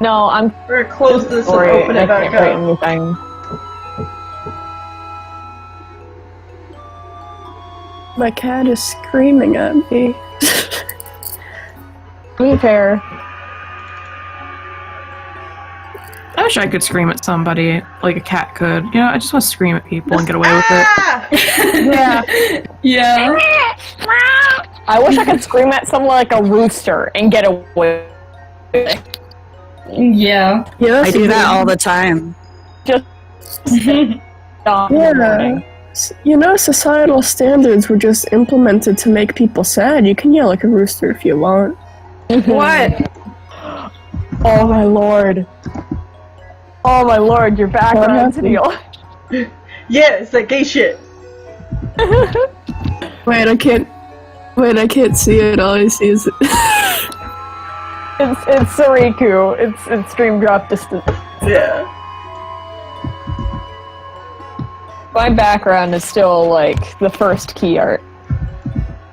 No, I'm we're gonna close this and sorry. open I it back can't write up. anything. My cat is screaming at me. To be fair, I wish I could scream at somebody like a cat could. You know, I just want to scream at people and get away with it. Ah! yeah. Yeah. I wish I could scream at someone like a rooster and get away with it. Yeah. Yeah, I do that all the time. Just stop in the morning. You know, societal standards were just implemented to make people sad. You can yell like a rooster if you want. What? Oh my lord. Oh my lord, your background's Neil. Yeah, it's that gay shit. Wait, I can't see it. All I see is It's Sariku. It's stream drop distance. Yeah. My background is still like the first key art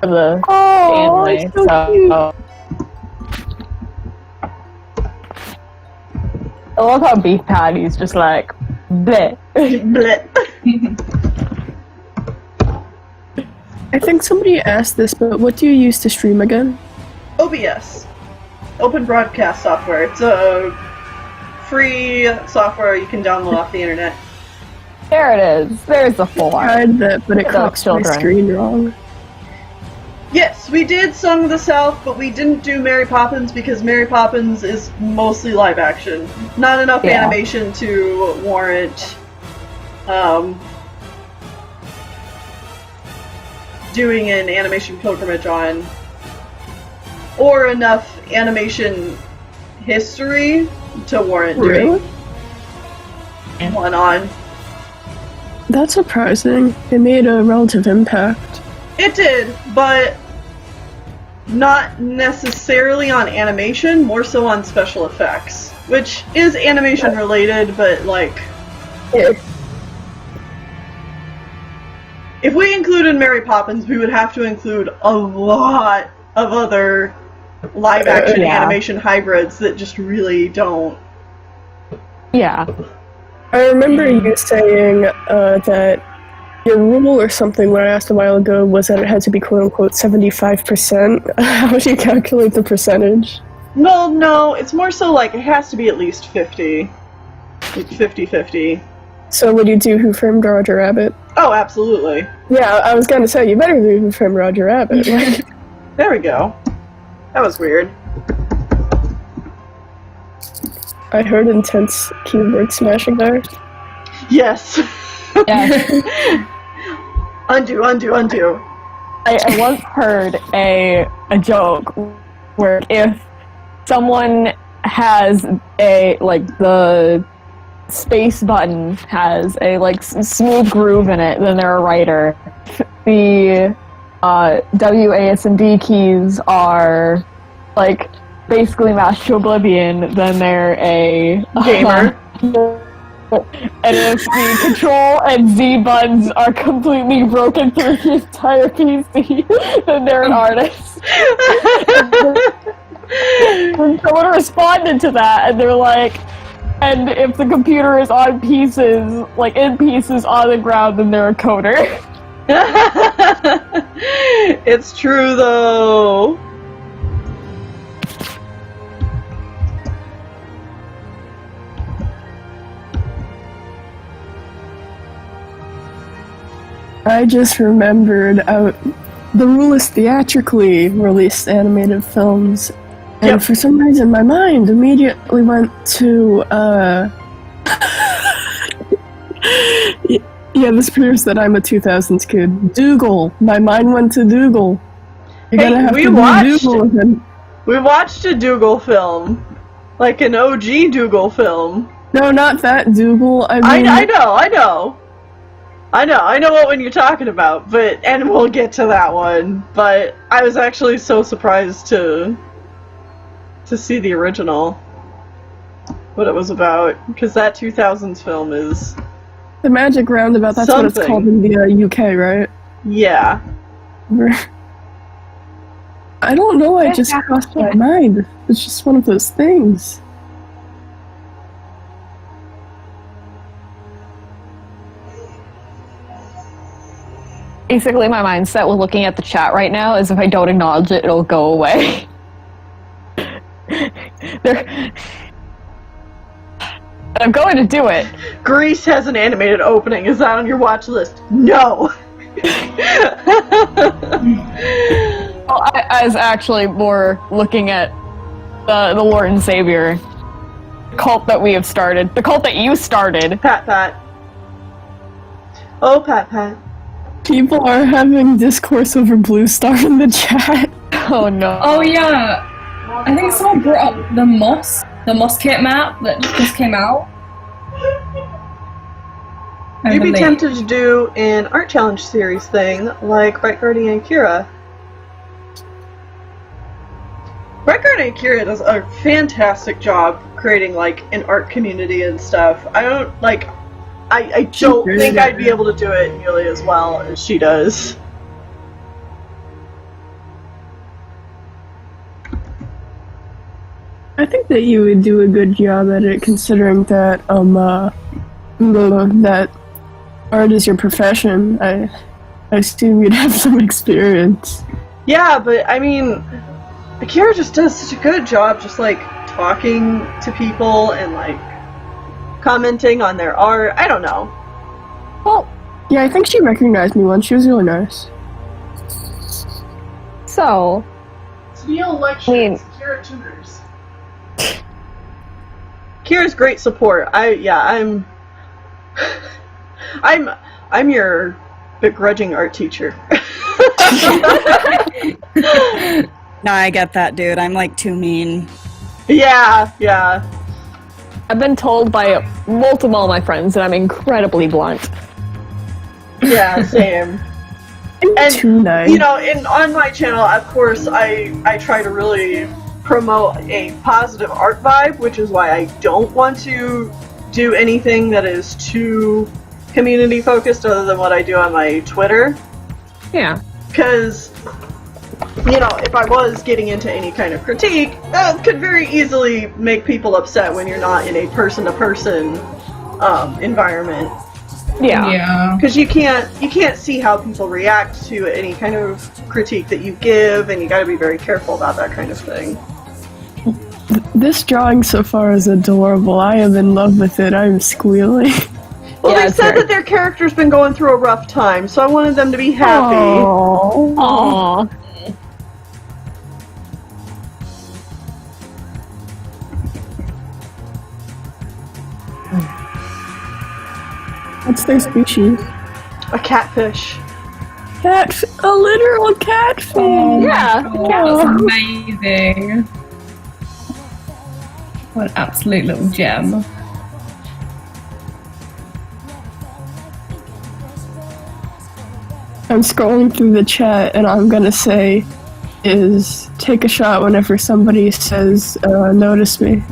for the oh, anime. it's so cute. I love how Beef Patty's just like bleh. Blech. I think somebody asked this, but what do you use to stream again? OBS. Open Broadcast Software. It's a free software you can download off the internet. There it is. There's the full art. Tried that, but it Good luck, clicks my children. screen wrong. Yes, we did Song of the South, but we didn't do Mary Poppins because Mary Poppins is mostly live action. Not enough Yeah. animation to warrant doing an animation pilgrimage on, or enough animation history to warrant doing one on. That's surprising. It made a relative impact. It did, but not necessarily on animation, more so on special effects, which is animation related, but like, if we included Mary Poppins, we would have to include a lot of other live action animation hybrids that just really don't. Yeah. I remember you saying that your rule or something, what I asked a while ago, was that it had to be quote-unquote 75%. How do you calculate the percentage? Well, no, it's more so like it has to be at least 50. Like 50-50. So would you do Who Framed Roger Rabbit? Oh, absolutely. Yeah, I was gonna say, you better do Who Framed Roger Rabbit. Like, There we go. That was weird. I heard intense keyboard smashing there. Yes. Yeah. Undo. I once heard a joke where if someone has the space button has a smooth groove in it, then they're a writer. The W, A, S, and D keys are basically mashed to oblivion, then they're a Gamer. And if the Control and Z buttons are completely broken through the entire PC, then they're an artist. And someone responded to that, and they're like, and if the computer is on pieces, in pieces on the ground, then they're a coder. It's true, though. I just remembered the rule is theatrically released animated films, and Yep. for some reason my mind immediately went to yeah, this proves that I'm a 2000s kid. Dougal. My mind went to Dougal. You're Hey, gonna have we to do watched- Dougal with him. We watched a Dougal film. Like an OG Dougal film. No, not that Dougal. I mean, I know what one you're talking about, and we'll get to that one, but I was actually so surprised to see the original, what it was about, because that 2000s film is, the Magic Roundabout. That's what it's Something. called in the UK, right? yeah. I don't know. I just crossed my mind. It's just one of those things. Basically, my mindset with looking at the chat right now is if I don't acknowledge it, it'll go away. I'm going to do it. Grease has an animated opening. Is that on your watch list? No! Well, I was actually more looking at the Lord and Savior cult that we have started. The cult that you started. Pat. Oh, Pat. People are having discourse over Blue Star in the chat. Oh no. Oh yeah, I think someone brought up the Moss Kit map that just came out. I You'd be believe. tempted to do an art challenge series thing like Bright Guardian and Kira. Bright Guardian and Kira does a fantastic job creating an art community and stuff. I don't think I'd be able to do it nearly as well as she does. I think that you would do a good job at it, considering that that art is your profession. I assume you'd have some experience. Yeah, but I mean, Kira just does such a good job just talking to people and commenting on their art. I don't know. Well, Yeah, I think she recognized me once. She was really nice. so Neil lectures, Kira tutors. Kira's great support. I'm your begrudging art teacher. No, I get that, dude. I'm too mean. Yeah. I've been told by multiple of my friends that I'm incredibly blunt. Yeah, same. I'm too nice. On my channel, of course, I try to really promote a positive art vibe, which is why I don't want to do anything that is too community focused other than what I do on my Twitter. Yeah. Because, if I was getting into any kind of critique, that could very easily make people upset when you're not in a person-to-person environment. Yeah. Yeah. Because you can't see how people react to any kind of critique that you give, and you gotta be very careful about that kind of thing. This drawing so far is adorable. I am in love with it. I'm squealing. Well, Yeah, they it's said fair. that their character's been going through a rough time, so I wanted them to be happy. Aww. What's their species? A catfish. a literal catfish. Oh my Yeah, God, yeah. that's amazing. What an absolute little gem. I'm scrolling through the chat, and I'm gonna say is take a shot whenever somebody says notice me.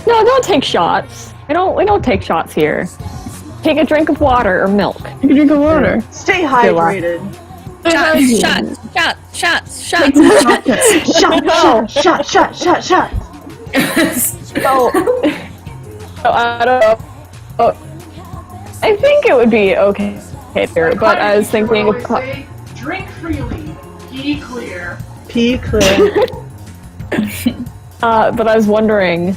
No, don't take shots. We don't take shots here. Take a drink of water or milk. You can drink of water. Stay hydrated. Shots. Shot, shot, shot. So I don't know. Oh, I think it would be okay there, but I was thinking Always say, drink freely, pee clear. Pee clear. but I was wondering,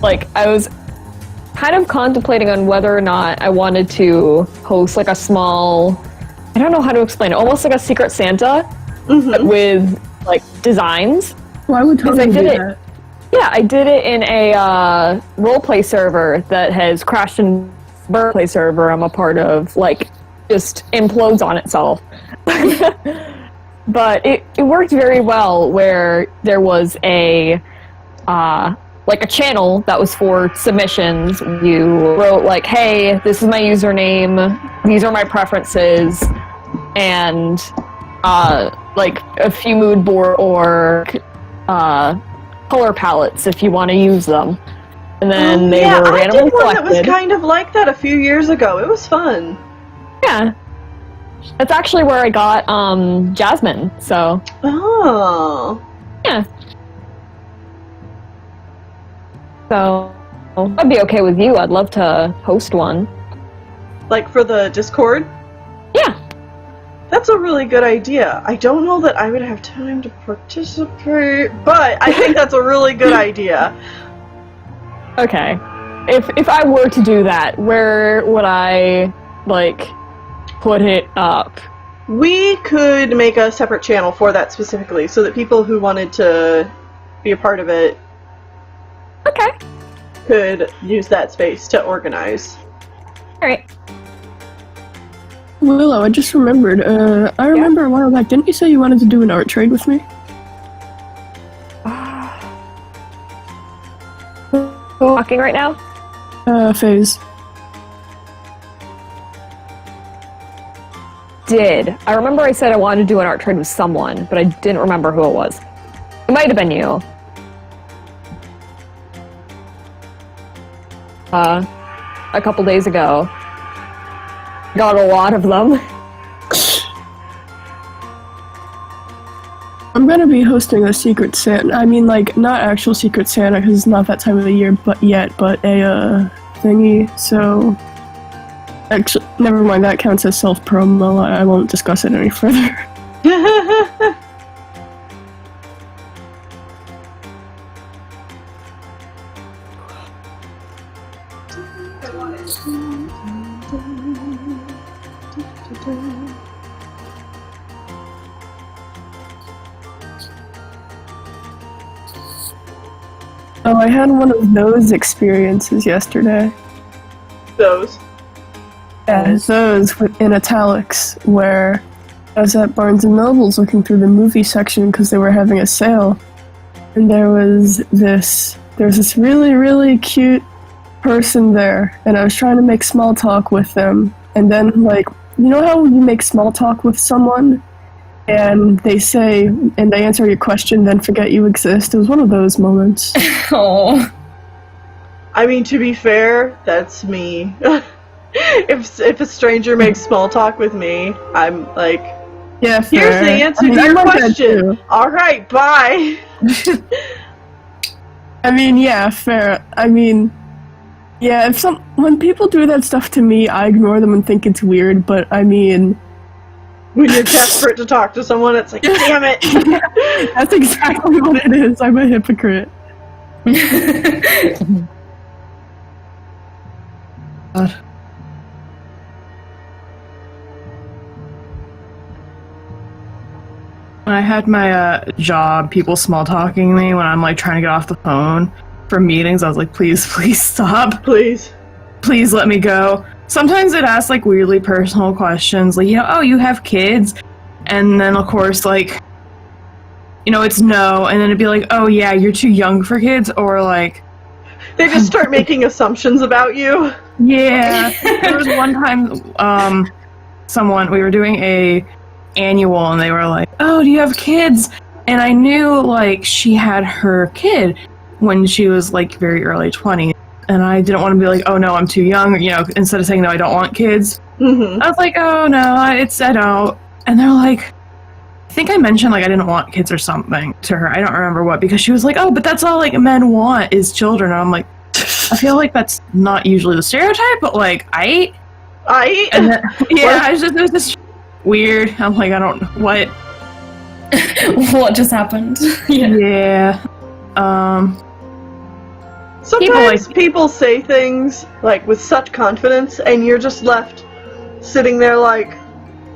like, I was kind of contemplating on whether or not I wanted to host like a small, I don't know how to explain it, almost like a Secret Santa, but with like designs. Well, I would Because totally I did do it. that. Yeah, I did it in a roleplay server that has crashed and burned. Play server I'm a part of, like, just implodes on itself. But it worked very well where there was a like a channel that was for submissions. You wrote like, hey, this is my username, these are my preferences, and like a few mood board or color palettes if you want to use them. And then they were randomly I did one selected. that was kind of like that a few years ago. It was fun. Yeah. That's actually where I got Jasmine, so Oh. yeah. So I'd be okay with you. I'd love to host one. Like for the Discord? Yeah. That's a really good idea. I don't know that I would have time to participate, but I think that's a really good idea. Okay. If I were to do that, where would I like put it up? We could make a separate channel for that specifically, so that people who wanted to be a part of it Okay. could use that space to organize. Alright. Willow, I just remembered. I remember a while back. Didn't you say you wanted to do an art trade with me? Talking right now? Phase. I remember I said I wanted to do an art trade with someone, but I didn't remember who it was. It might have been you. A couple days ago. Got a lot of them. I'm gonna be hosting a Secret Santa. I mean, like, not actual Secret Santa, because it's not that time of the year but a thingy, so... Actually, never mind, that counts as self-promo. I won't discuss it any further. Oh, I had one of those experiences yesterday. Those. Yeah, those in italics, where I was at Barnes & Noble's looking through the movie section because they were having a sale, and there was this really, really cute person there, and I was trying to make small talk with them, and then, like, you know how you make small talk with someone, and they say, and they answer your question, then forget you exist? It was one of those moments. Oh. I mean, to be fair, that's me. If a stranger makes small talk with me, I'm like, Yeah, here's fair. the answer I mean, to I your like that question. too. Alright, bye. I mean, yeah, fair. I mean, yeah, when people do that stuff to me, I ignore them and think it's weird, but I mean... When you're desperate to talk to someone, it's like, damn it. That's exactly what it is. I'm a hypocrite. God. When I had my job, people small talking me when I'm like trying to get off the phone for meetings, I was like, please stop. Please. please let me go. Sometimes it asks like weirdly personal questions, like, oh, you have kids? And then of course, like, it's no, and then it'd be like, oh yeah, you're too young for kids, or like... They just start making assumptions about you. Yeah. There was one time, we were doing a annual, and they were like, oh, do you have kids? And I knew, like, she had her kid when she was, like, very early 20s. And I didn't want to be like, oh, no, I'm too young. Instead of saying, no, I don't want kids. Mm-hmm. I was like, oh, no, I don't. And they're like, I think I mentioned, like, I didn't want kids or something to her. I don't remember what. Because she was like, oh, but that's all, like, men want is children. And I'm like, I feel like that's not usually the stereotype, but, like, And then, yeah, it was just weird. I'm like, I don't know. What? What just happened? Yeah. Sometimes people say things like with such confidence, and you're just left sitting there like,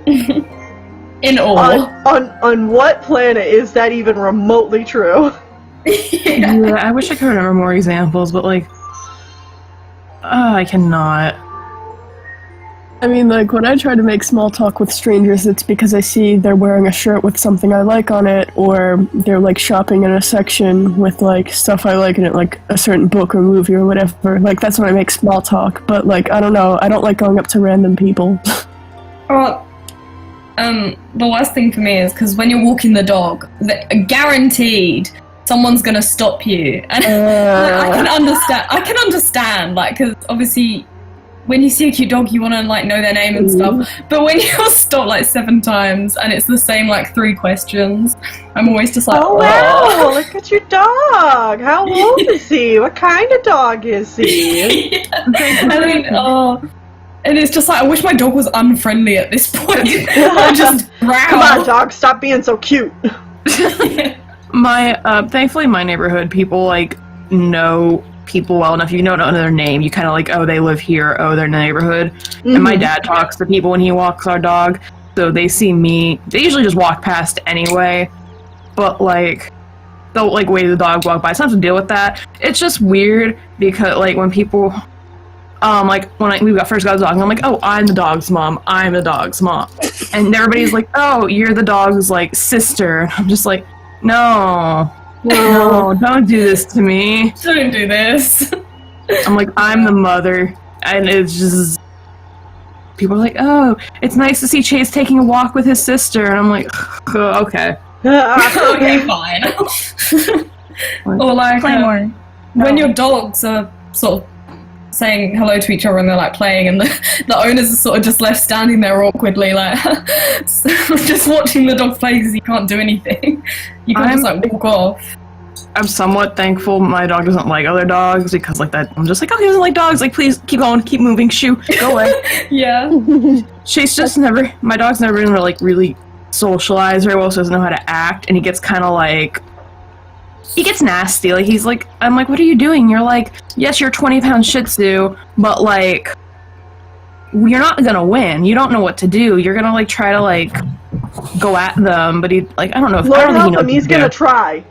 in awe. On what planet is that even remotely true? Yeah, I wish I could remember more examples, but like, I cannot. I mean, like, when I try to make small talk with strangers, it's because I see they're wearing a shirt with something I like on it, or they're, like, shopping in a section with, like, stuff I like in it, like a certain book or movie or whatever. Like, that's when I make small talk. But, like, I don't know. I don't like going up to random people. Well, the worst thing for me is because when you're walking the dog, guaranteed someone's gonna stop you. And I can understand, like, because obviously... when you see a cute dog, you want to, like, know their name and stuff. But when you're stopped, like, 7 times, and it's the same, like, 3 questions, I'm always just like, oh, wow, look at your dog. How old is he? What kind of dog is he? Yeah. And it's just like, I wish my dog was unfriendly at this point. I just growl. Come on, dog, stop being so cute. Thankfully, my neighborhood, people, like, know people well enough. You know their name. You kind of like, oh, they live here. Oh, they're in the neighborhood. Mm-hmm. And my dad talks to people when he walks our dog, so they see me. They usually just walk past anyway, but like they'll like wave the dog walk by. So I have to deal with that. It's just weird because like when people, like when we first got the dog, I'm like, oh, I'm the dog's mom. I'm the dog's mom, and everybody's like, oh, you're the dog's like sister. I'm just like, no. No, don't do this to me. Don't do this. I'm like, I'm the mother. And it's just... people are like, oh, it's nice to see Chase taking a walk with his sister. And I'm like, oh, okay. Okay, fine. Or like, when your dogs are sort of saying hello to each other and they're like playing and the owners are sort of just left standing there awkwardly, like, just watching the dog play because he can't do anything. You can't just like walk off. I'm somewhat thankful my dog doesn't like other dogs because like that, I'm just like, oh, he doesn't like dogs, like please keep going, keep moving, shoo, go away. Yeah. She's just my dog's never been really socialized very well, so doesn't know how to act, and he gets kind of like, he gets nasty. Like, he's like, I'm like, what are you doing? You're like, yes, you're 20-pound Shih Tzu, but like, you're not gonna win. You don't know what to do. You're gonna like try to like go at them, but he like, I don't know if Lord I don't help think he knows him, he's gonna try.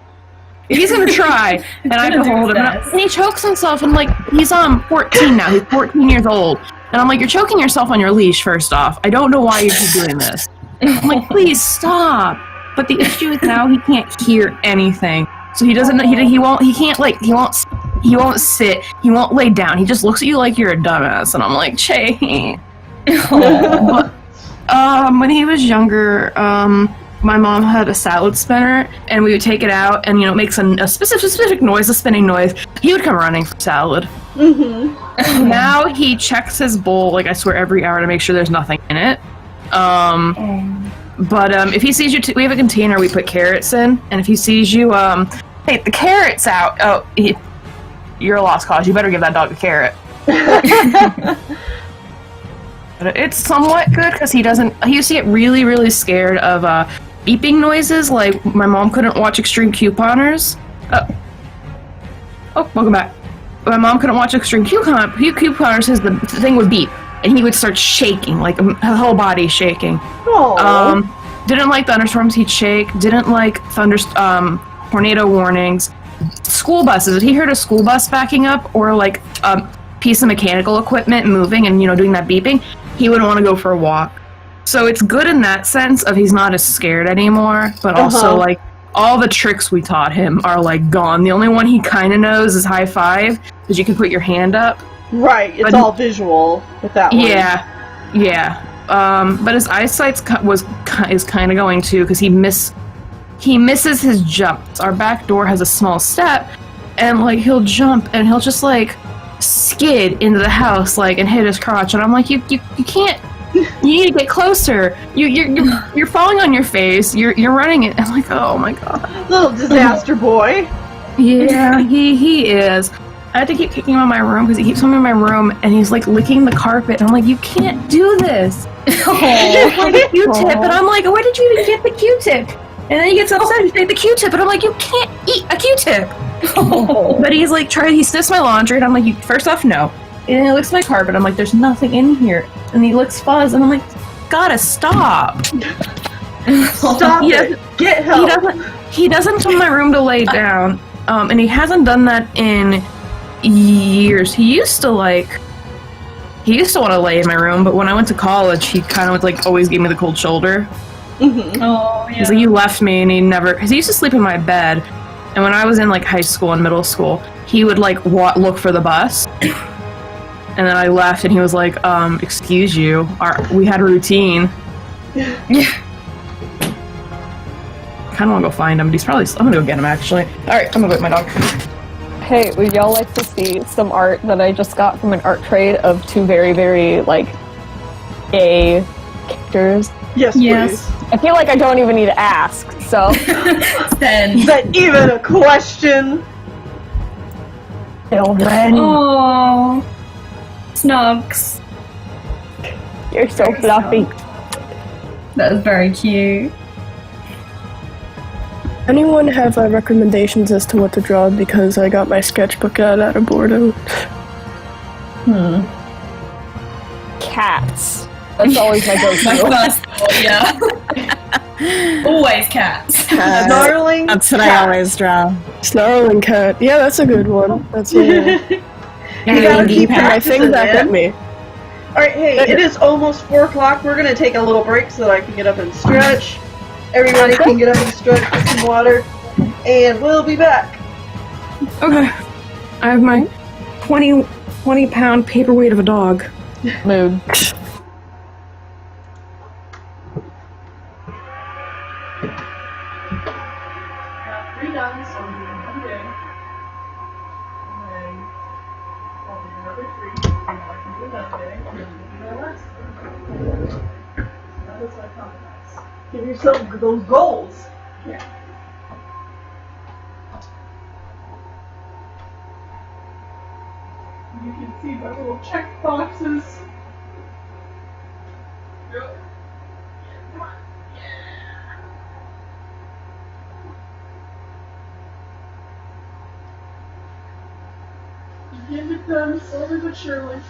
He's gonna try, and I can hold him, and he chokes himself, and like, he's 14 now. He's 14 years old, and I'm like, you're choking yourself on your leash. First off, I don't know why you keep doing this. I'm like, please stop. But the issue is now he can't hear anything. So he doesn't. He won't sit. He won't lay down. He just looks at you like you're a dumbass. And I'm like, Che. When he was younger, my mom had a salad spinner, and we would take it out, and it makes a specific noise, a spinning noise. He would come running for salad. Mm-hmm. Now he checks his bowl, like I swear, every hour to make sure there's nothing in it. But if he sees you, we have a container we put carrots in, and if he sees you, hey, the carrot's out. Oh, you're a lost cause. You better give that dog a carrot. But it's somewhat good because he used to get really, really scared of beeping noises. Like my mom couldn't watch Extreme Couponers. Oh, welcome back. My mom couldn't watch Extreme Couponers because the thing would beep. And he would start shaking, like his whole body shaking. Aww. Didn't like thunderstorms, he'd shake. Didn't like tornado warnings. School buses. If he heard a school bus backing up, or like piece of mechanical equipment moving and, doing that beeping, he would want to go for a walk. So it's good in that sense of he's not as scared anymore, but also, like, all the tricks we taught him are, like, gone. The only one he kind of knows is high five, because you can put your hand up. Right, it's all visual with that one. Yeah. But his eyesight is kind of going too, because he misses his jumps. Our back door has a small step, and like he'll jump and he'll just like skid into the house like and hit his crotch, and I'm like, you can't. You need to get closer. You're falling on your face. You're running it. I'm like, oh my god, little disaster boy. Yeah, he is. I had to keep kicking him out of my room because he keeps coming in my room and he's like licking the carpet. And I'm like, you can't do this. Like a Q-tip, and I'm like, where did you even get the Q-tip? And then he gets upset. He's like, the Q-tip, and I'm like, you can't eat a Q-tip. But he's like, he sniffs my laundry, and I'm like, first off, no. And he licks my carpet. I'm like, there's nothing in here. And he licks fuzz, and I'm like, gotta stop. Stop it. Get help. He doesn't come in my room to lay down, and he hasn't done that in years. He used to want to lay in my room, but when I went to college, he kind of like always gave me the cold shoulder. Mm-hmm. Oh, yeah. He's like, you left me, and because he used to sleep in my bed, and when I was in like high school and middle school, he would like look for the bus, and then I left, and he was like, excuse you, we had a routine. Yeah. Kind of want to go find him, but I'm gonna go get him actually. Alright, I'm gonna go get my dog. Hey, would y'all like to see some art that I just got from an art trade of two very, very, like, gay characters? Yes, please. I feel like I don't even need to ask, so... Then. Is that even a question? Children. Oh, Snugs. You're so fluffy. That was very cute. Anyone have recommendations as to what to draw? Because I got my sketchbook out of boredom. Cats. That's always my go-to. My first thought, yeah. Always cats. Snarling. That's what I always draw. Snarling cat. Yeah, that's a good one. That's a You gotta keep my thing practicing, back man. at me. Alright, hey, it is almost 4 o'clock. We're gonna take a little break so that I can get up and stretch. Everybody can get up and stretch, get some water, and we'll be back. Okay. I have my 20-pound paperweight of a dog. Mood. Got 3 done, so I'm doing 1 day. And then I'll do another 3, and I can do another day, and then we'll do my last day. That is my compromise. Give yourself those goals. Yeah. You can see my little check boxes. Yep. Come on. Yeah. Getting it done slowly but surely.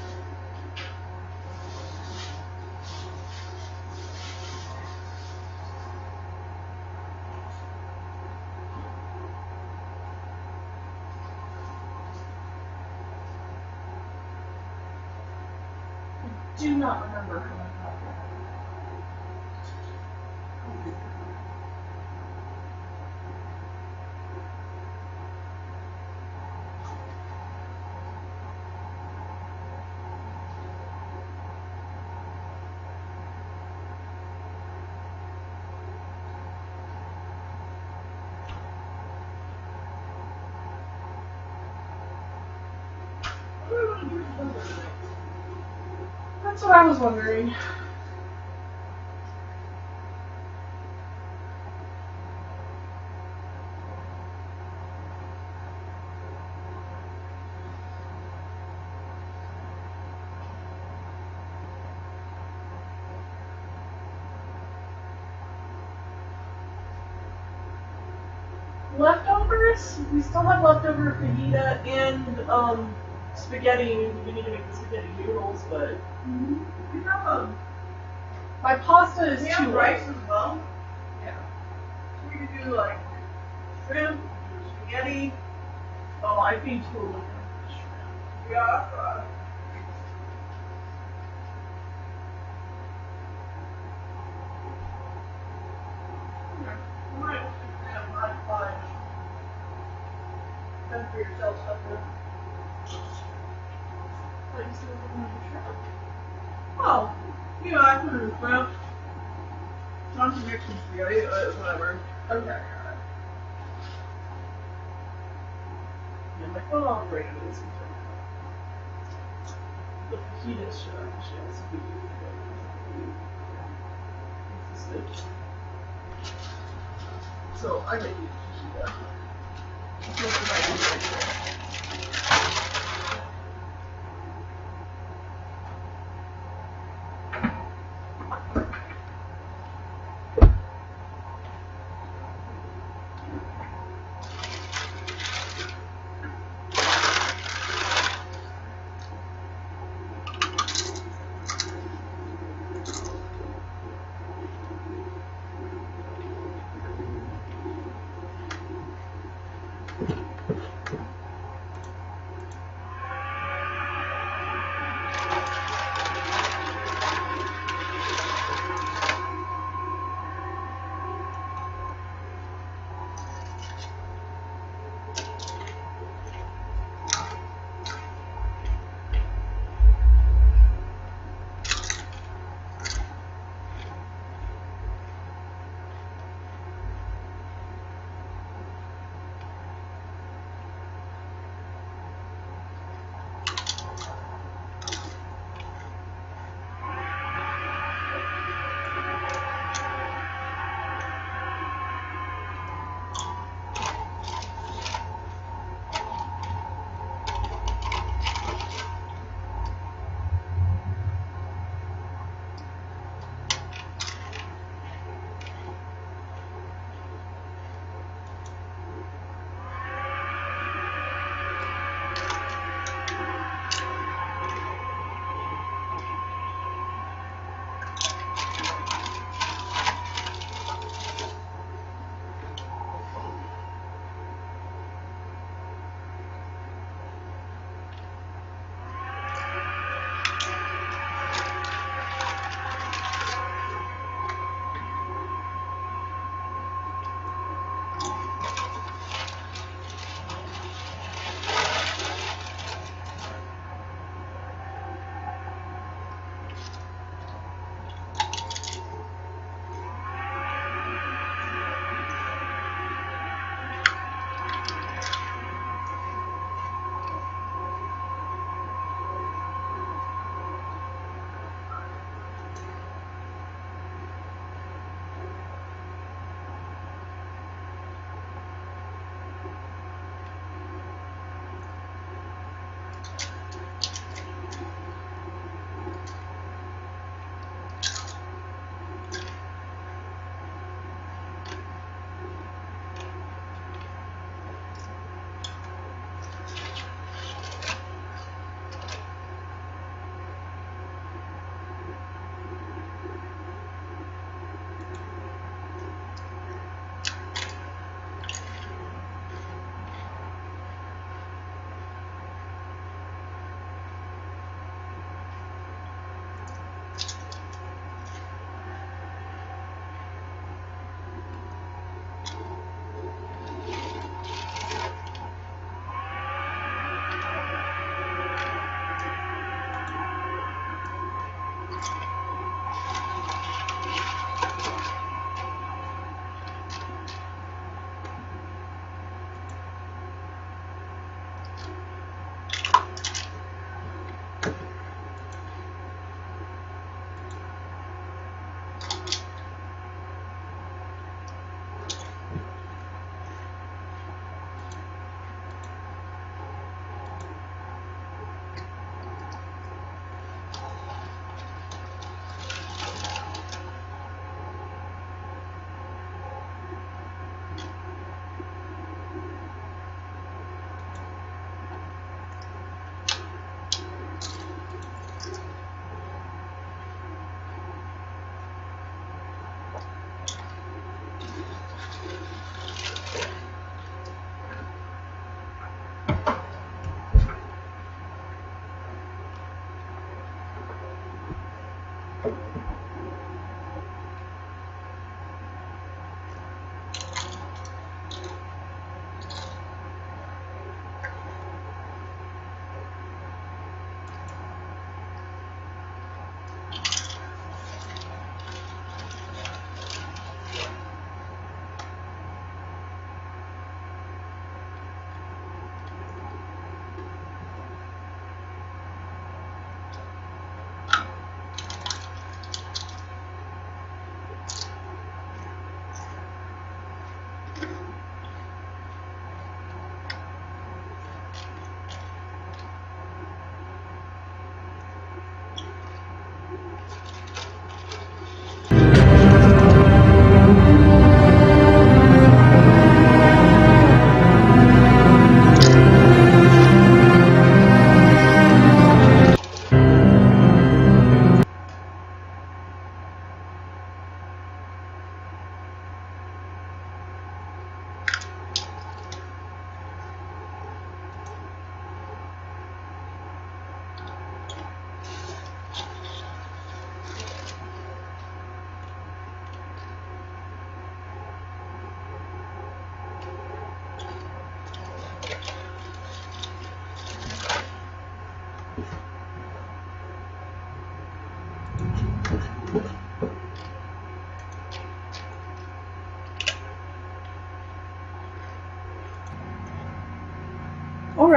Do not remember who I thought. That's what I was wondering. Leftovers? We still have leftover fajita and spaghetti. We need to make the spaghetti noodles, but we have my pasta is too rice as well. Yeah. So we could do like shrimp, spaghetti. Oh, I think too. Shrimp. Yeah. for yourself stuff now. Oh, you know, I put it in front. Contradiction spaghetti, whatever. Okay, got it. And my phone operator is the fajita she has to be. So I make it fajita. That's what I do right there.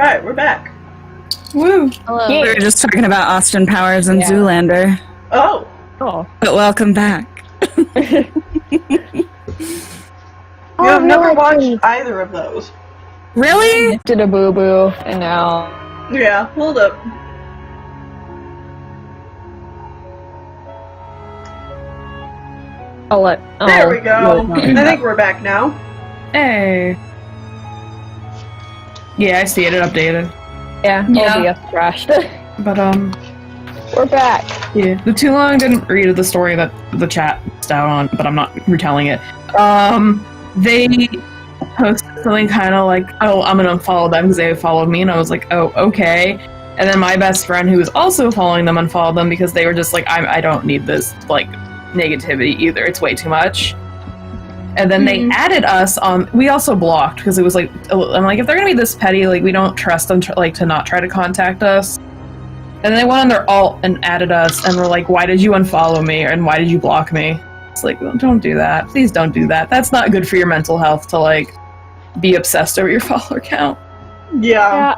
Alright, we're back. Woo! Hello. We were just talking about Austin Powers and Zoolander. Oh. Oh. But welcome back. I've never watched either of those. Really? Did a boo-boo, and now... Yeah, hold up. There we go. I think we're back now. Hey. Yeah, I see it. It updated. Yeah, OBS crashed. But We're back. yeah, the too long didn't read the story that the chat missed out on, but I'm not retelling it. They posted something kind of like, "Oh, I'm gonna unfollow them because they followed me," and I was like, "Oh, okay." And then my best friend, who was also following them, unfollowed them because they were just like, I don't need this like negativity either. It's way too much. And then they added us on. We also blocked because it was like, I'm like, if they're gonna be this petty, like we don't trust them to not try to contact us. And then they went on their alt and added us, and were like, "Why did you unfollow me? And why did you block me?" It's like, well, don't do that. Please don't do that. That's not good for your mental health to like be obsessed over your follower count. Yeah.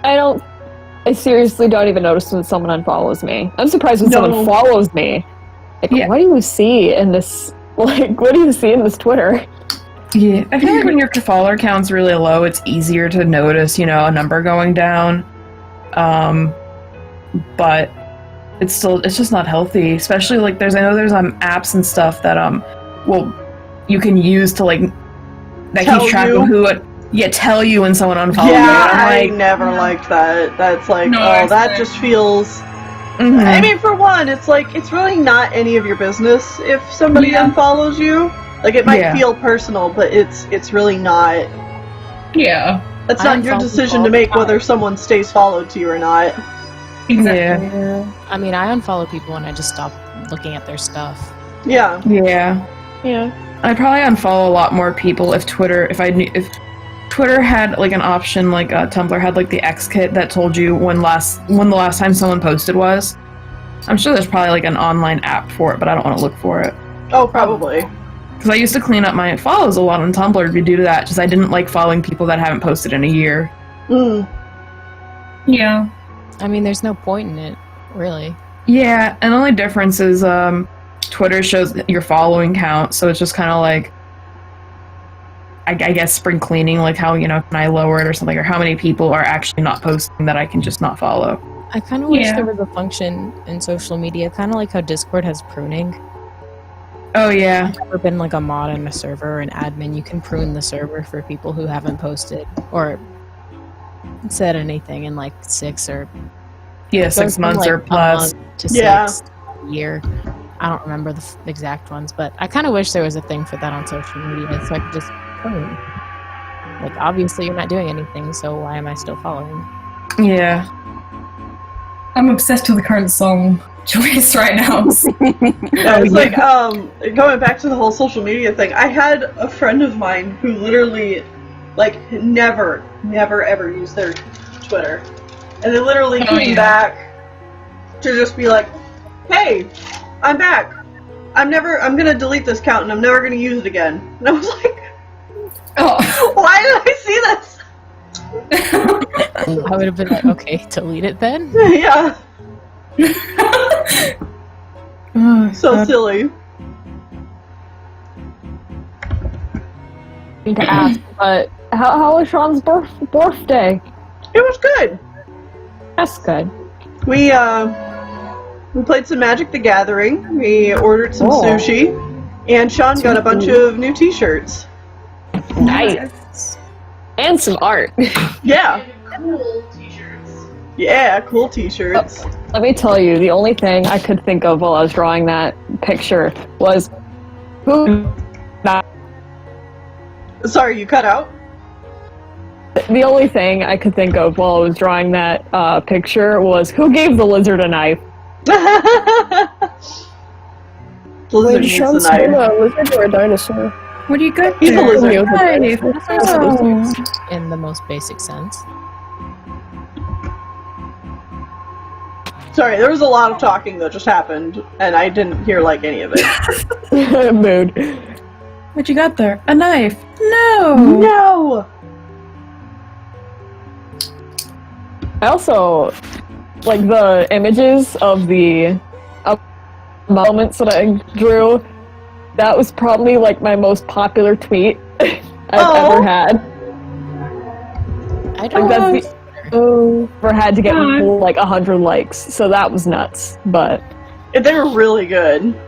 I seriously don't even notice when someone unfollows me. I'm surprised when someone follows me. Like, what do you see in this? Like, what do you see in this Twitter? Yeah, I feel like when your follower count's really low, it's easier to notice, a number going down. But it's just not healthy. Especially like I know there's apps and stuff that you can use to like that keeps track of who it. Yeah, tell you when someone unfollows you. I never liked that. That's like, that just feels... I mean, for one, it's like, it's really not any of your business if somebody unfollows you. Like, it might feel personal, but it's really not... Yeah. That's not your decision to make whether someone stays followed to you or not. Exactly. Yeah. I mean, I unfollow people when I just stop looking at their stuff. Yeah. Yeah. Yeah. I'd probably unfollow a lot more people if Twitter had like an option like Tumblr had like the X kit that told you when the last time someone posted was. I'm sure there's probably like an online app for it, but I don't want to look for it. Oh, probably. Because I used to clean up my follows a lot on Tumblr due to that, because I didn't like following people that haven't posted in a year. Yeah. I mean, there's no point in it, really. Yeah, and the only difference is Twitter shows your following count, so it's just kind of like, I guess spring cleaning, like how, can I lower it or something, or how many people are actually not posting that I can just not follow. I kind of wish there was a function in social media, kind of like how Discord has pruning. Oh, yeah. If you've ever been like a mod in a server or an admin, you can prune the server for people who haven't posted or said anything in like 6 or... Yeah, 6 months like or plus. To 6 a year. I don't remember the exact ones, but I kind of wish there was a thing for that on social media so I could just prune. Like, obviously you're not doing anything, so why am I still following? Yeah. I'm obsessed with the current song choice right now. Yeah, it's like, going back to the whole social media thing, I had a friend of mine who literally, like, never ever used their Twitter. And they literally came back to just be like, hey, I'm back. I'm gonna delete this account and I'm never gonna use it again. And I was like, why did I see this? I would have been like, okay, delete it then? Yeah. So silly. I need to ask, but how was Sean's birthday? It was good. That's good. We played some Magic the Gathering. We ordered some sushi, and Sean got a bunch of new T-shirts. Nice. And some art. Yeah. Cool t-shirts. Yeah, cool T-shirts. Let me tell you, the only thing I could think of while I was drawing that picture was who. Sorry, you cut out? The only thing I could think of while I was drawing that picture was who gave the lizard a knife? Lizard needs Sean's a knife. a lizard or a dinosaur? What do you got? He's a lizard. In the most basic sense. Sorry, there was a lot of talking that just happened, and I didn't hear, like, any of it. Mood. What you got there? A knife? No! No! I also like the images of the moments that I drew. That was probably like my most popular tweet I've ever had. I don't like, ever had to get like 100 likes, so that was nuts. But they were really good.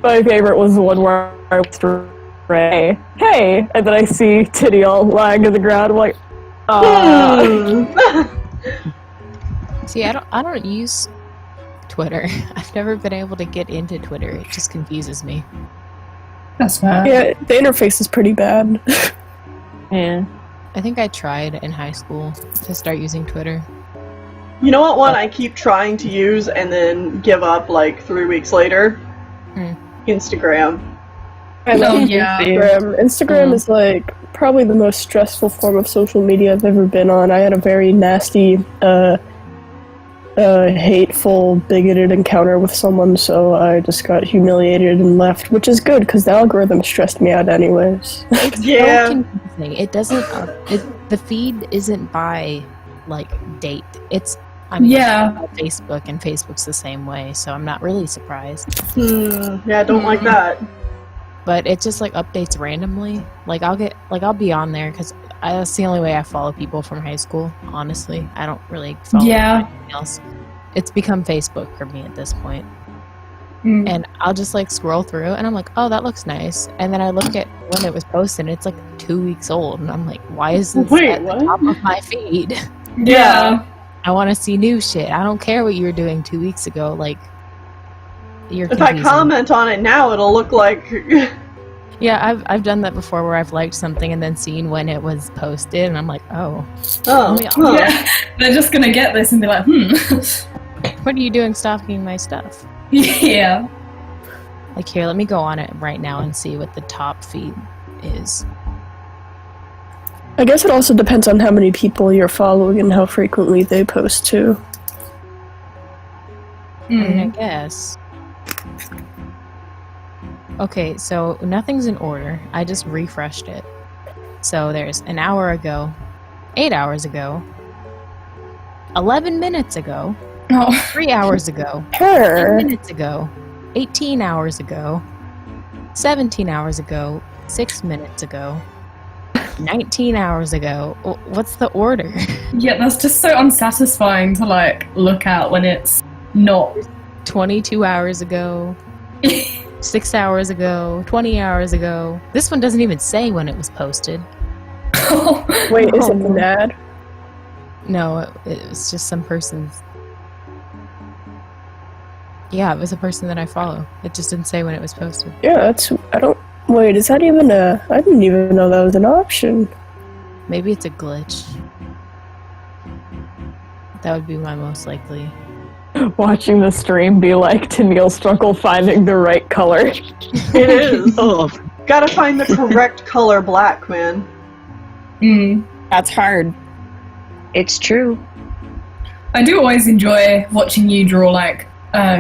My favorite was the one where I was Ray, hey, and then I see Titty all lying on the ground. I'm like, See, I don't use Twitter. I've never been able to get into Twitter. It just confuses me. That's fair. Yeah, the interface is pretty bad. Yeah. I think I tried in high school to start using Twitter. You know what one I keep trying to use and then give up like 3 weeks later? Instagram. I love Instagram. Instagram is like probably the most stressful form of social media I've ever been on. I had a very nasty, hateful, bigoted encounter with someone, so I just got humiliated and left, which is good because the algorithm stressed me out anyways. It's so confusing. It doesn't. The feed isn't by like date. It's Facebook, and Facebook's the same way, so I'm not really surprised. Yeah, I don't like that. But it just like updates randomly. Like I'll be on there because that's the only way I follow people from high school. Honestly, I don't really follow anything else. It's become Facebook for me at this point. And I'll just like scroll through, and I'm like, oh, that looks nice. And then I look at when it was posted, and it's like 2 weeks old, and I'm like, why is this at the top of my feed? Yeah. I want to see new shit. I don't care what you were doing 2 weeks ago. Like, if I comment on it now, it'll look like. Yeah, I've done that before, where I've liked something and then seen when it was posted, and I'm like, oh. Yeah, they're just gonna get this and be like, what are you doing stalking my stuff? Yeah. Like, here, let me go on it right now and see what the top feed is. I guess it also depends on how many people you're following and how frequently they post too. I mean, I guess. Okay, so nothing's in order. I just refreshed it. So there's an hour ago, 8 hours ago, 11 minutes ago, 3 hours ago, 10 minutes ago, 18 hours ago, 17 hours ago, 6 minutes ago, 19 hours ago. What's the order? Yeah, that's just so unsatisfying to like look at when it's not. 22 hours ago, 6 hours ago, 20 hours ago. This one doesn't even say when it was posted. Wait, is it an ad? No, it was just some person's. Yeah, it was a person that I follow. It just didn't say when it was posted. Yeah, wait, is that even I didn't even know that was an option. Maybe it's a glitch. That would be my most likely. Watching the stream be like Tennille's struggle finding the right color. It is. Gotta find the correct color black, man. That's hard. It's true. I do always enjoy watching you draw like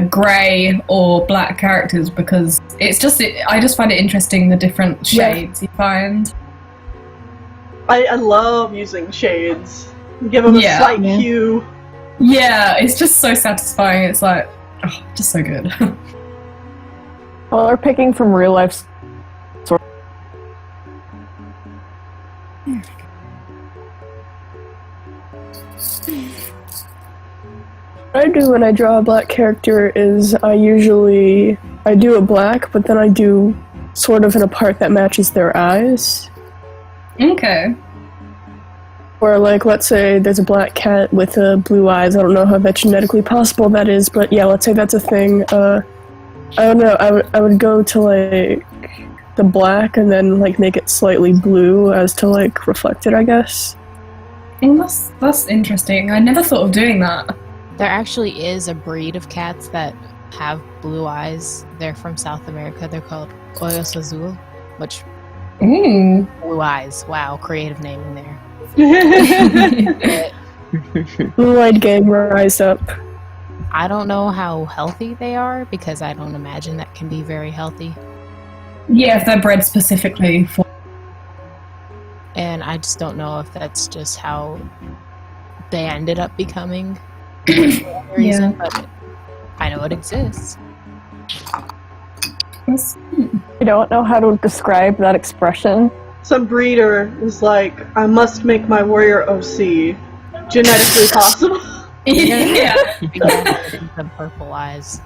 grey or black characters because I just find it interesting the different shades you find. I love using shades. Give them a slight hue. Yeah, it's just so satisfying. It's like, just so good. Well, they're picking from real life. What I do when I draw a black character is I do a black, but then I do sort of in a part that matches their eyes. Okay. Where, like, let's say there's a black cat with blue eyes. I don't know how that genetically possible that is, but yeah, let's say that's a thing. I don't know, I would go to, like, the black and then, like, make it slightly blue as to, like, reflect it, I guess. Well, that's interesting. I never thought of doing that. There actually is a breed of cats that have blue eyes. They're from South America. They're called Ojos Azul, which... Blue eyes. Wow, creative naming there. Blue-eyed gang, rise up. I don't know how healthy they are because I don't imagine that can be very healthy. Yeah, if they're bred specifically for. And I just don't know if that's just how they ended up becoming for whatever reason, but I know it exists. I don't know how to describe that expression. Some breeder was like, I must make my warrior OC genetically possible. Yeah. The purple eyes.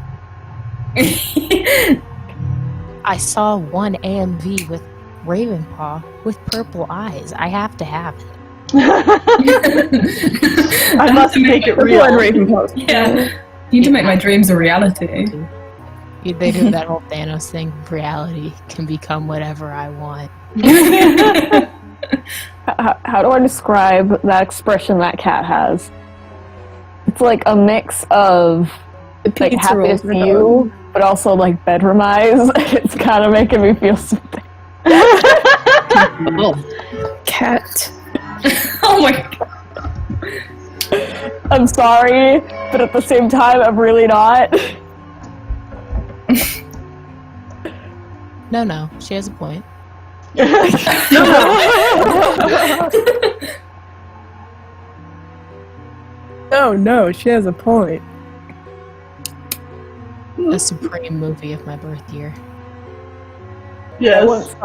I saw one AMV with Ravenpaw with purple eyes. I have to have it. I must make it real. Yeah. You need to make my dreams a reality. They do that whole Thanos thing. Reality can become whatever I want. How do I describe that expression that cat has? It's like a mix of like happy for you, but also like bedroom eyes. It's kind of making me feel something. Cat. Oh my god. I'm sorry, but at the same time, I'm really not. No, she has a point. No, she has a point. The supreme movie of my birth year. Yes.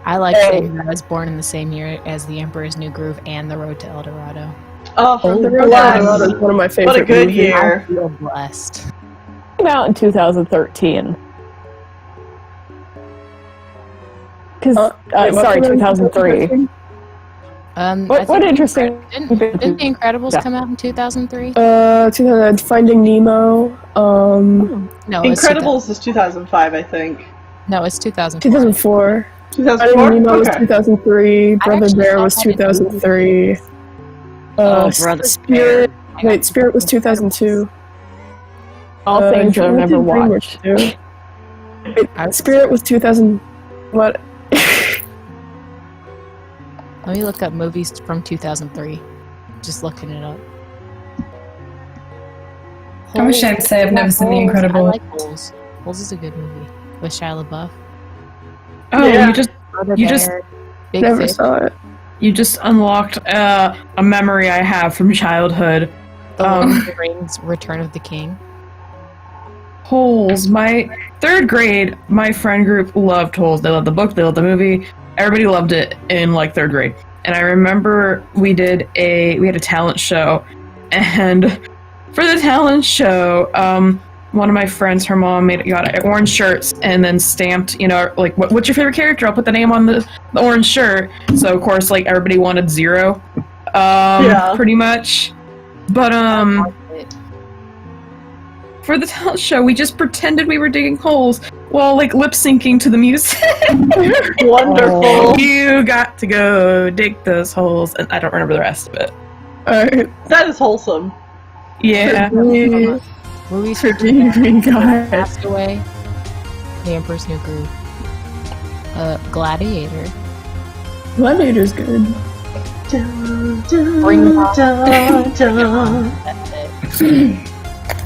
I like saying that I was born in the same year as The Emperor's New Groove and The Road to El Dorado. Oh, The Road to El Dorado is one of my favorite what a good movies. year. I feel blessed. Came out in 2013. Sorry, 2003. What interesting? Didn't The Incredibles come out in 2003? 2000, Finding Nemo. No, it's Incredibles is 2005, I think. No, it's 2004. 2004. 2004? Finding Nemo was Okay. 2003. Brother actually Bear saw was that in 2003. Brother Spirit. Wait, Spirit was 2002. All things I've never watched. Spirit was 2000. What? Let me look up movies from 2003. Just looking it up. I'm ashamed to say I've never seen The Incredibles. I like Holes. Holes is a good movie with Shia LaBeouf. Oh, Yeah. you just Big Never Fish. saw it. you just unlocked a memory I have from childhood. The Lord of the Rings, Return of the King. Holes. My third grade, my friend group loved Holes. They loved the book, they loved the movie. Everybody loved it in like third grade. And I remember we had a talent show, and for the talent show, one of my friends, her mom got orange shirts and then stamped, like what's your favorite character? I'll put the name on the orange shirt. So of course, like everybody wanted Zero, pretty much. But for the talent show, we just pretended we were digging holes while like lip syncing to the music. Wonderful. You got to go dig those holes, and I don't remember the rest of it. That is wholesome. Yeah. Movies For from me, guys. Castaway, The Emperor's New Groove, Gladiator. Gladiator's good. That's it.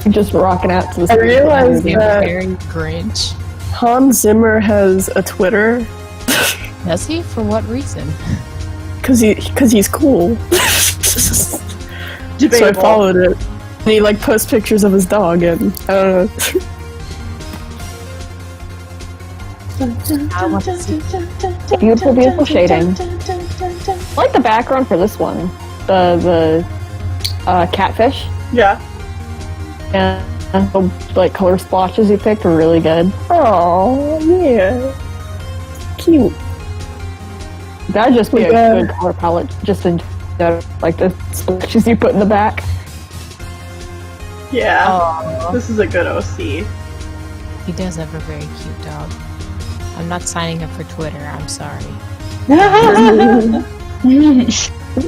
Just rocking out to this. I realized The that Very Grinch. Hans Zimmer has a Twitter Does he? For what reason? because he's cool. So I Debatable. followed it. And he like posts pictures of his dog, and I don't know. I want to see. Beautiful, beautiful shading. I like the background for this one. The catfish Yeah. and the like color splotches you picked were really good. Oh yeah, cute. That'd just be a Yeah. good color palette, just in like the splotches you put in the back. Yeah. Aw. This is a good OC. He does have a very cute dog. I'm not signing up for Twitter, I'm sorry.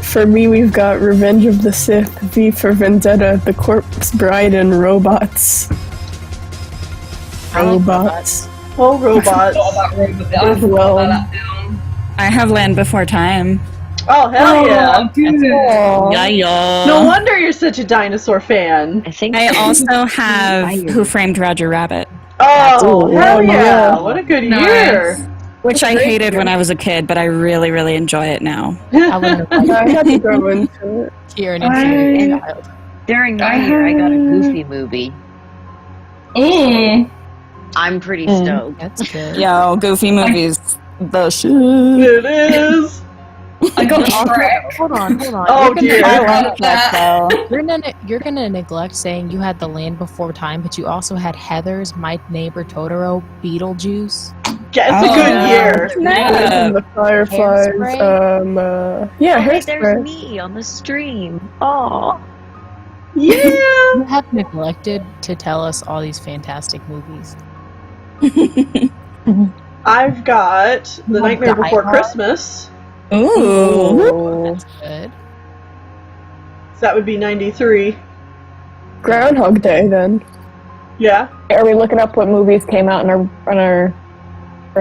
For me, we've got Revenge of the Sith, V for Vendetta, The Corpse Bride, and Robots. I like Robots. Oh, robots. As well. I have Land Before Time. Oh, hell yeah. Yeah. No wonder you're such a dinosaur fan. I think I also have Who Framed Roger Rabbit. Oh, Ooh, hell yeah. yeah. What a good Nice. year. Which I hated when I was a kid, but I really, really enjoy it now. I wouldn't have I had to grow into it. here an inferior child. During my year, I got a Goofy movie. Ooh. I'm pretty stoked. That's good. Yo, Goofy movies, the shit. It is. I got Also, Shrek. hold on. Oh, You're gonna- dear. I like that though. You're gonna neglect saying you had The Land Before Time, but you also had Heather's, My Neighbor Totoro, Beetlejuice. Yeah, it's a good year. Yeah. The Fireflies. Yeah, Hey, there's Hairspray. me on the stream. Oh. Yeah. You have neglected to tell us all these fantastic movies. I've got The Nightmare Die Before Hard. Christmas. Ooh. That's good. So that would be 93. Groundhog Day, then. Yeah. Are we looking up what movies came out in our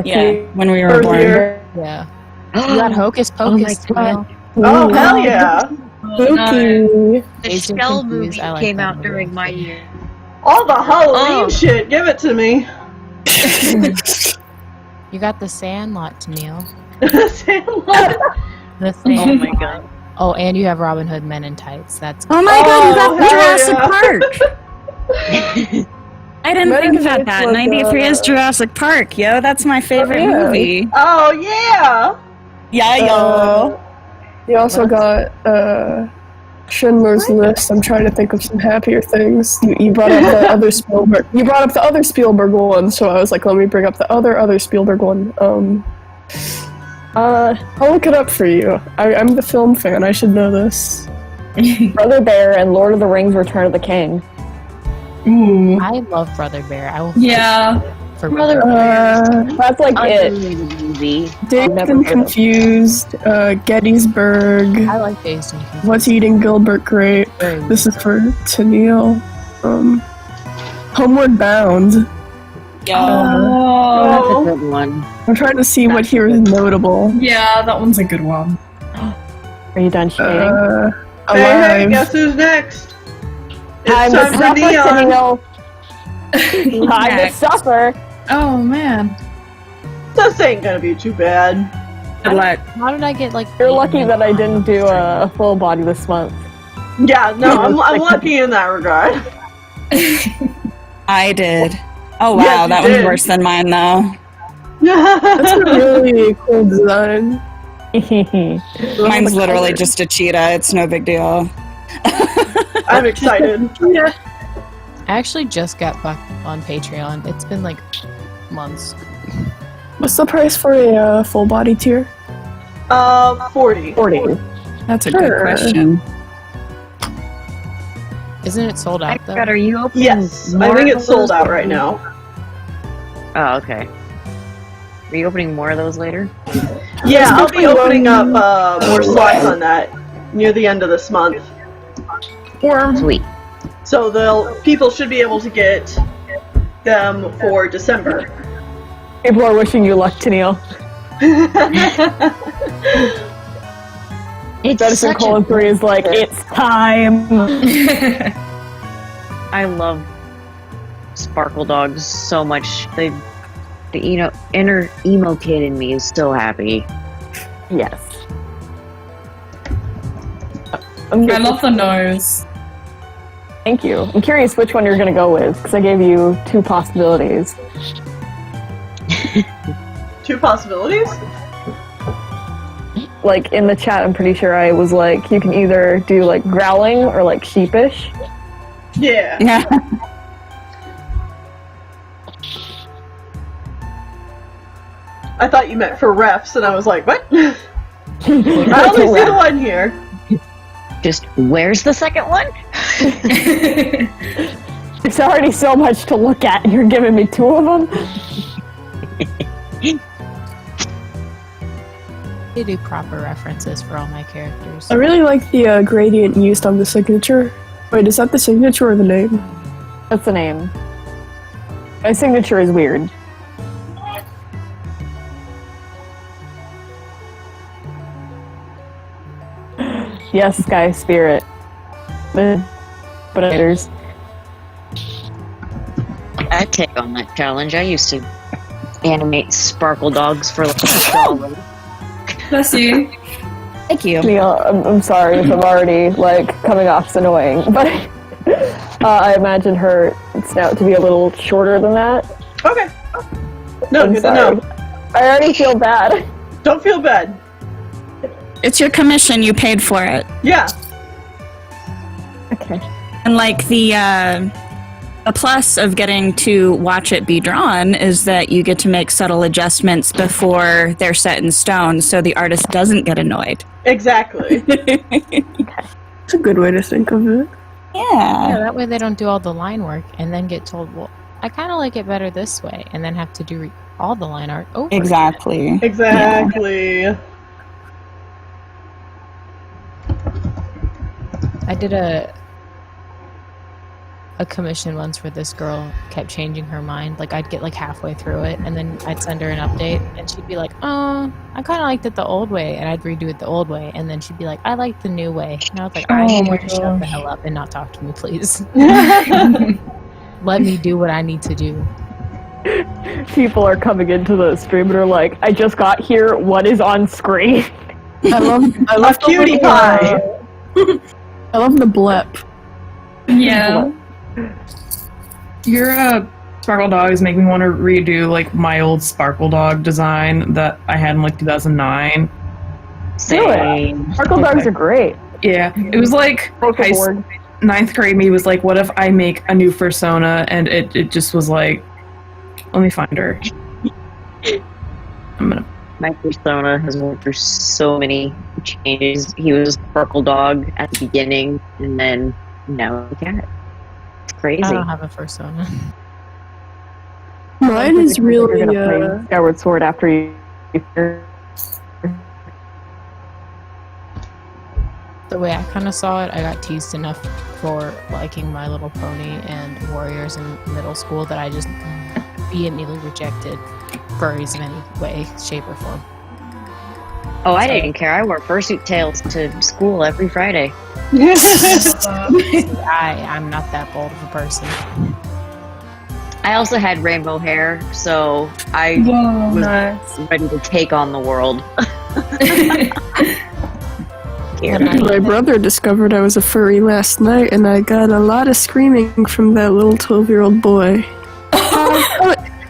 Yeah, when we were Earth born. year. Yeah. You got Hocus Pocus. God. Oh, hell yeah. Spooky. The Dazed and Shell Confused, movie I like came that out movie. during my year. All the Halloween Oh. shit. Give it to me. You got The Sandlot, Tennille. Sandlot. The Oh Sandlot. my god. Oh, and you have Robin Hood Men in Tights. That's Oh my god, you got hell Jurassic yeah. Park! I didn't think about that. 93 is Jurassic Park, yo. That's my favorite yeah. movie. Oh, yeah. Yeah, yo. You also got Schindler's List. I'm trying to think of some happier things. You brought up the other Spielberg. You brought up the other Spielberg one, so I was like, let me bring up the other Spielberg one. I'll look it up for you. I'm the film fan. I should know this. Brother Bear and Lord of the Rings: Return of the King. Ooh. I love Brother Bear. I will Yeah. for Brother Bear. That's like it. Underrated movie. Dazed never and heard of it. Confused, Gettysburg, I like Dazed and Confused. What's Eating Gilbert Grape. Very good. This is for Tennille. Homeward Bound. Yo. That's Oh. a good one. I'm trying to see what here is notable. Yeah, that one's a good one. Are you done shading? Hey, hey, Alive. guess who's next? It's I'm the time for suffer, Neon. Tennille. I'm the suffer. Oh man. This ain't gonna be too bad. Good luck. How did I get like? You're 8 lucky minutes that I on didn't the do stream? a full body this month. Yeah, no, I'm lucky in that regard. I did. Oh wow, Yes, you that was did. worse than mine though. That's a really cool design. Mine's literally just a cheetah. It's no big deal. I'm excited. I actually just got back on Patreon. It's been like months. What's the price for a full body tier? 40. 40. That's a Sure. good question. Isn't it sold out though? God, are you opening Yes, I more think of it's sold those out later? right now. Oh, okay. Are you opening more of those later? Yeah, I'll be opening up more slots on that near the end of this month. Sweet. So people should be able to get them for December. People are wishing you luck, Tennille. It's Medicine such Colon 3 is like, it's time. I love Sparkle Dogs so much. The inner emo kid in me is so happy. Yes. I love the nose. Thank you. I'm curious which one you're going to go with, because I gave you 2 possibilities. 2 possibilities? Like, in the chat, I'm pretty sure I was like, you can either do, like, growling or, like, sheepish. Yeah. Yeah. I thought you meant for refs, and I was like, what? I only see the one here. Just, where's the second one? There's already so much to look at, and you're giving me 2 of them? They do proper references for all my characters. I really like the gradient used on the signature. Wait, is that the signature or the name? That's the name. My signature is weird. Yes, Sky Spirit. But I'd take on that challenge. I used to animate sparkle dogs for like $1. Bless you. Thank you. Neil, I'm sorry if I'm already like coming off as annoying, but I imagine her snout to be a little shorter than that. Okay. No, I'm good to sorry. know. I already feel bad. Don't feel bad. It's your commission. You paid for it. Yeah. Okay. And like the plus of getting to watch it be drawn is that you get to make subtle adjustments before they're set in stone, so the artist doesn't get annoyed. Exactly. It's a good way to think of it. Yeah, that way they don't do all the line work and then get told, well, I kind of like it better this way, and then have to do all the line art over. Exactly. Exactly. Yeah. I did a commission once where this girl kept changing her mind. Like, I'd get like halfway through it, and then I'd send her an update, and she'd be like, oh, I kind of liked it the old way, and I'd redo it the old way, and then she'd be like, I like the new way. And I was like, I need you to shut the hell up and not talk to me, please. Let me do what I need to do. People are coming into the stream and are like, I just got here, what is on screen? I love cutie pie. I love the blep. Yeah. Your Sparkle Dogs make me want to redo like my old Sparkle Dog design that I had in like 2009. Same. Sparkle Dogs are great. Yeah, it was like ninth grade me was like, what if I make a new fursona? And it just was like, let me find her. My persona has went through so many changes. He was a Sparkle Dog at the beginning, and then now a cat. It's crazy. I don't have a fursona. Mine is really You're gonna play Skyward Sword after you. The way I kind of saw it, I got teased enough for liking My Little Pony and Warriors in middle school that I just vehemently rejected furries in any way, shape, or form. Oh, I didn't care. I wore fursuit tails to school every Friday. I'm not that bold of a person. I also had rainbow hair, so I was ready to take on the world. My brother discovered I was a furry last night, and I got a lot of screaming from that little 12-year-old boy.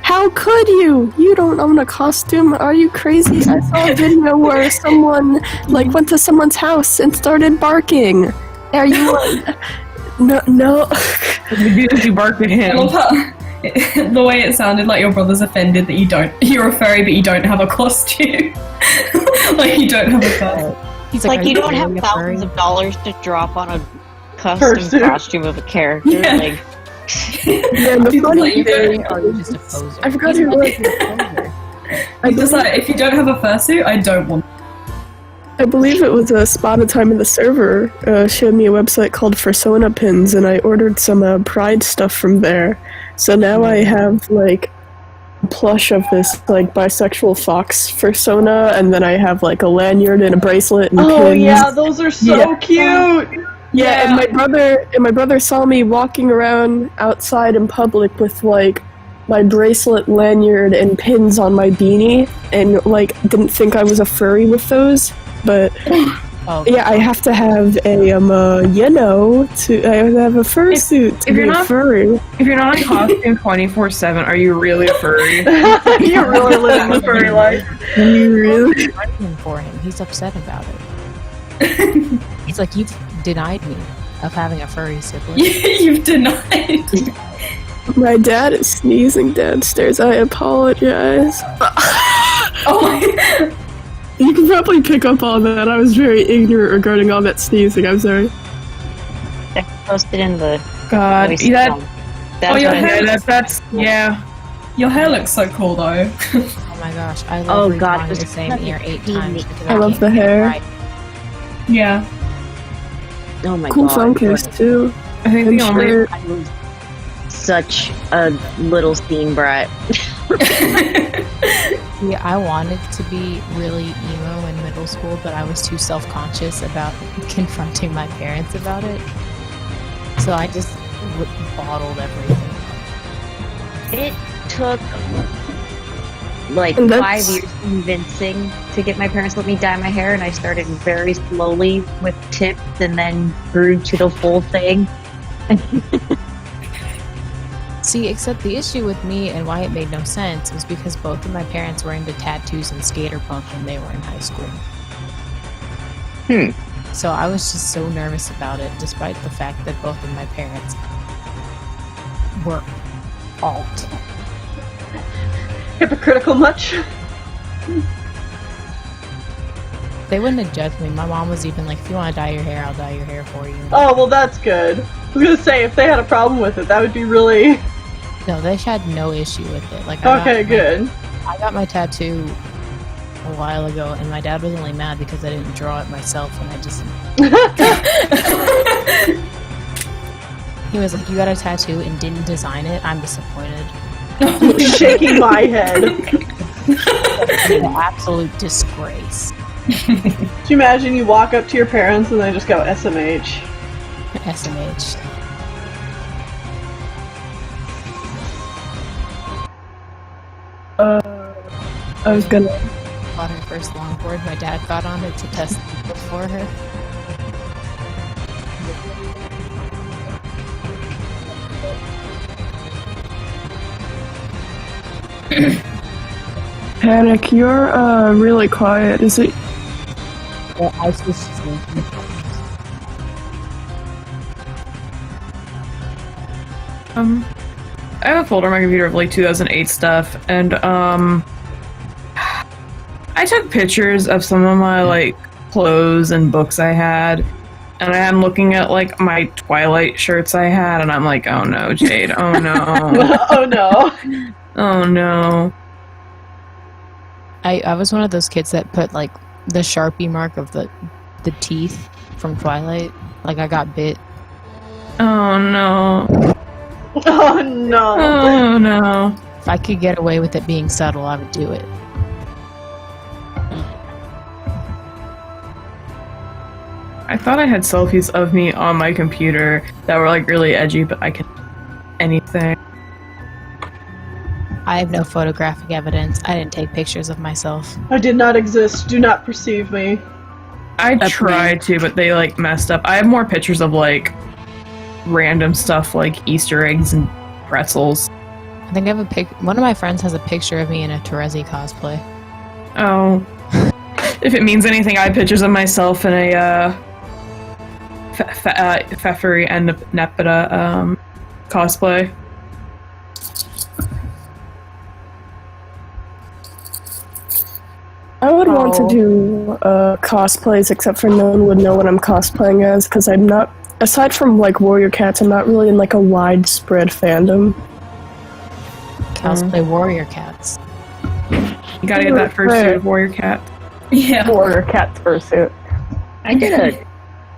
How could you? You don't own a costume? Are you crazy? I saw a video where someone went to someone's house and started barking. Are you? No. You bark at him. The way it sounded like your brother's offended that you're a furry but you don't have a costume. Like you don't have a costume. He's like you don't have really thousands of dollars to drop on a custom costume of a character. Yeah. Like, Yeah, the funny thing, Or are you just a poser? I forgot who it was. Just like, if you don't have a fursuit, I don't want. I believe it was a spot of time in the server showed me a website called Fursona Pins, and I ordered some Pride stuff from there. So now I have like a plush of this like bisexual fox fursona, and then I have like a lanyard and a bracelet and pins. Yeah, those are so cute. Yeah, and my brother saw me walking around outside in public with like my bracelet, lanyard, and pins on my beanie, and like didn't think I was a furry with those. But yeah, I have to have a I have a fursuit to be a furry. If you're not in costume 24/7, are you really a furry? You're really living the furry life. You really? Fighting for him. He's upset about it. He's like, you've denied me of having a furry sibling. You've denied. My dad is sneezing downstairs. I apologize. Oh my. You can probably pick up on that. I was very ignorant regarding all that sneezing. I'm sorry. I posted in the God, voice that. film. Oh, your hair. Yeah. Your hair looks so cool though. Oh my gosh, I love God, the same ear 8 times. Because I love the can't get it hair. right. Yeah. Oh my Cool god. phone case too. I think the only. Sure. I was such a little scene brat. See, I wanted to be really emo in middle school, but I was too self-conscious about confronting my parents about it. So I just bottled everything. It took like And 5 years convincing to get my parents to let me dye my hair, and I started very slowly with tips and then grew to the full thing. See, except the issue with me and why it made no sense was because both of my parents were into tattoos and skater punk when they were in high school. So I was just so nervous about it, despite the fact that both of my parents were alt. Hypocritical much? They wouldn't have judged me. My mom was even like, if you want to dye your hair, I'll dye your hair for you. Oh, well, that's good. I was gonna say, if they had a problem with it, that would be really... No, they had no issue with it. Like, good. I got my tattoo a while ago, and my dad was only mad because I didn't draw it myself, and I just... He was like, you got a tattoo and didn't design it? I'm disappointed. Shaking my head. An absolute disgrace. Do you imagine you walk up to your parents and they just go SMH? SMH. I was gonna. Bought her first longboard. My dad got on it to test it for her. Panic, you're really quiet. Is it? Yeah, I was just I have a folder on my computer of like 2008 stuff, and I took pictures of some of my like clothes and books I had, and I'm looking at like my Twilight shirts I had, and I'm like, oh no, Jade, oh no, Oh no. oh no. I was one of those kids that put like the Sharpie mark of the teeth from Twilight. Like I got bit. Oh no. Oh no. Oh no. If I could get away with it being subtle, I would do it. I thought I had selfies of me on my computer that were like really edgy, but I could anything. I have no photographic evidence. I didn't take pictures of myself. I did not exist. Do not perceive me. I tried to, but they like messed up. I have more pictures of like random stuff like Easter eggs and pretzels. I think I have one of my friends has a picture of me in a Terezi cosplay. Oh. If it means anything, I have pictures of myself in a Pfeffery and Nepeta cosplay. I would want to do cosplays, except for no one would know what I'm cosplaying as, because I'm not. Aside from like Warrior Cats, I'm not really in like a widespread fandom. Cosplay Warrior Cats. You gotta get that fursuit of Warrior Cat. Yeah. Warrior Cat's fursuit. I did a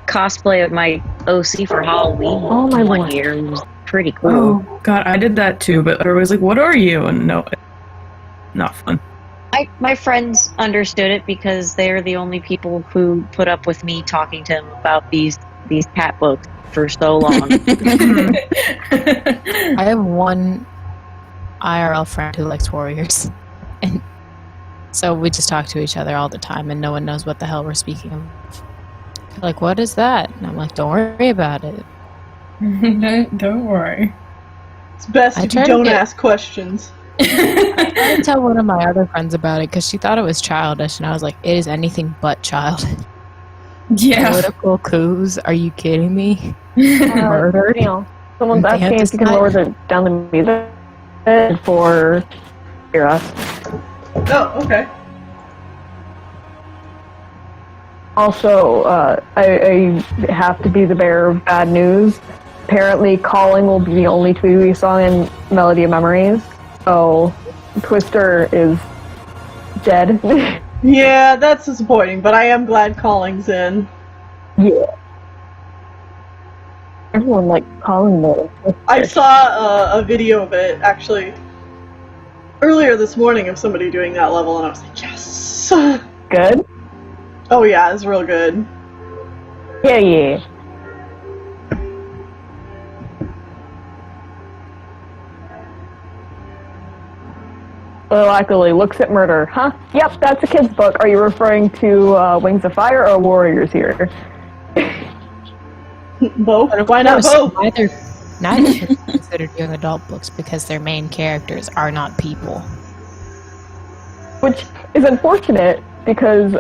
cosplay of my OC for Halloween one year. It was pretty cool. Oh god, I did that too, but everybody's like, what are you? And no, not fun. My friends understood it because they're the only people who put up with me talking to them about these cat books for so long. I have one IRL friend who likes warriors. And so we just talk to each other all the time and no one knows what the hell we're speaking of. They're like, what is that? And I'm like, don't worry about it. Don't worry. It's best if you don't ask questions. I tell one of my other friends about it because she thought it was childish, and I was like, it is anything but child. Yeah. Political coups? Are you kidding me? Murder. You know, someone's asking if you can lower down the music for hear us. Oh, okay. Also, I have to be the bearer of bad news. Apparently, Calling will be the only 2 song in Melody of Memories. So, Twister is dead. Yeah, that's disappointing, but I am glad Calling's in. Yeah. Everyone likes Calling though. I saw a video of it, actually, earlier this morning of somebody doing that level, and I was like, yes! Good? Oh yeah, it's real good. Yeah. luckily looks at murder. Huh? Yep, that's a kid's book. Are you referring to Wings of Fire or Warriors here? Both? Why not both? Neither are considered young adult books because their main characters are not people. Which is unfortunate because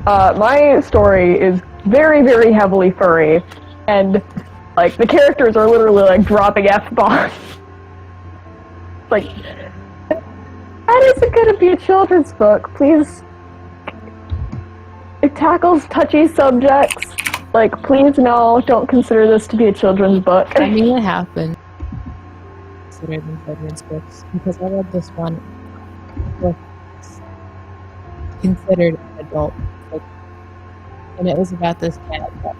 my story is very, very heavily furry, and like the characters are literally like dropping F-bombs. Like, that isn't gonna be a children's book, please. It tackles touchy subjects. Like, please no, don't consider this to be a children's book. I mean, it happened. Considered in children's books because I read this one book considered an adult, like, and it was about this cat that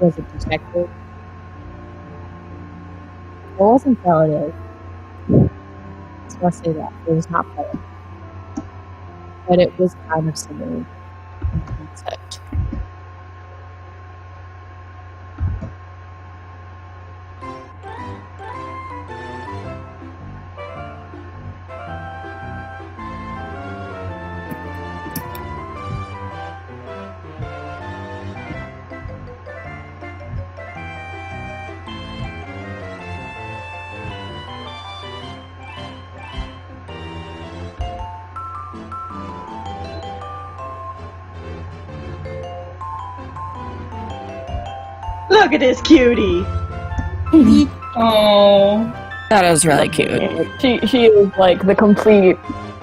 was a detective. It wasn't Faraday. So I'll say that it was not Faraday, but it was kind of similar in concept. Look at this cutie. Oh, That is really cute. She is like the complete,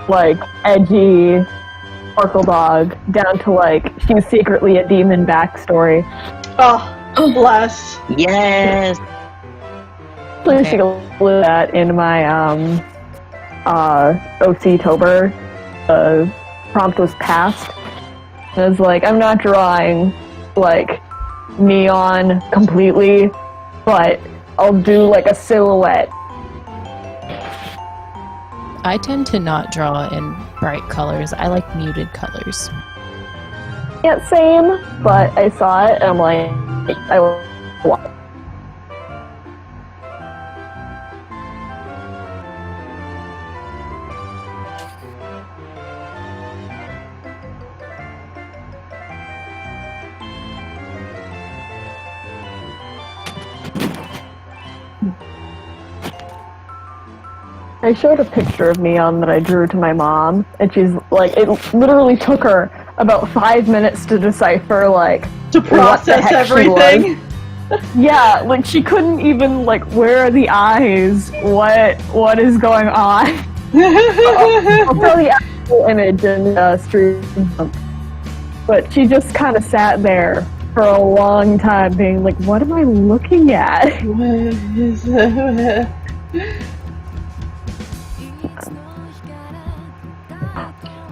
like, edgy sparkle dog, down to like she's secretly a demon backstory. Oh, bless. Yes. Please she include that in my OC-tober. Prompt was passed. It was like, I'm not drawing like neon completely, but I'll do like a silhouette. I tend to not draw in bright colors. I like muted colors. Yeah, same, but I saw it and I'm like, I want. I showed a picture of Neon that I drew to my mom, and she's like, it literally took her about 5 minutes to decipher, like, To process everything. Yeah, like, she couldn't even, like, where are the eyes? What is going on? I'll throw the actual image in stream. But she just kind of sat there for a long time being like, what am I looking at?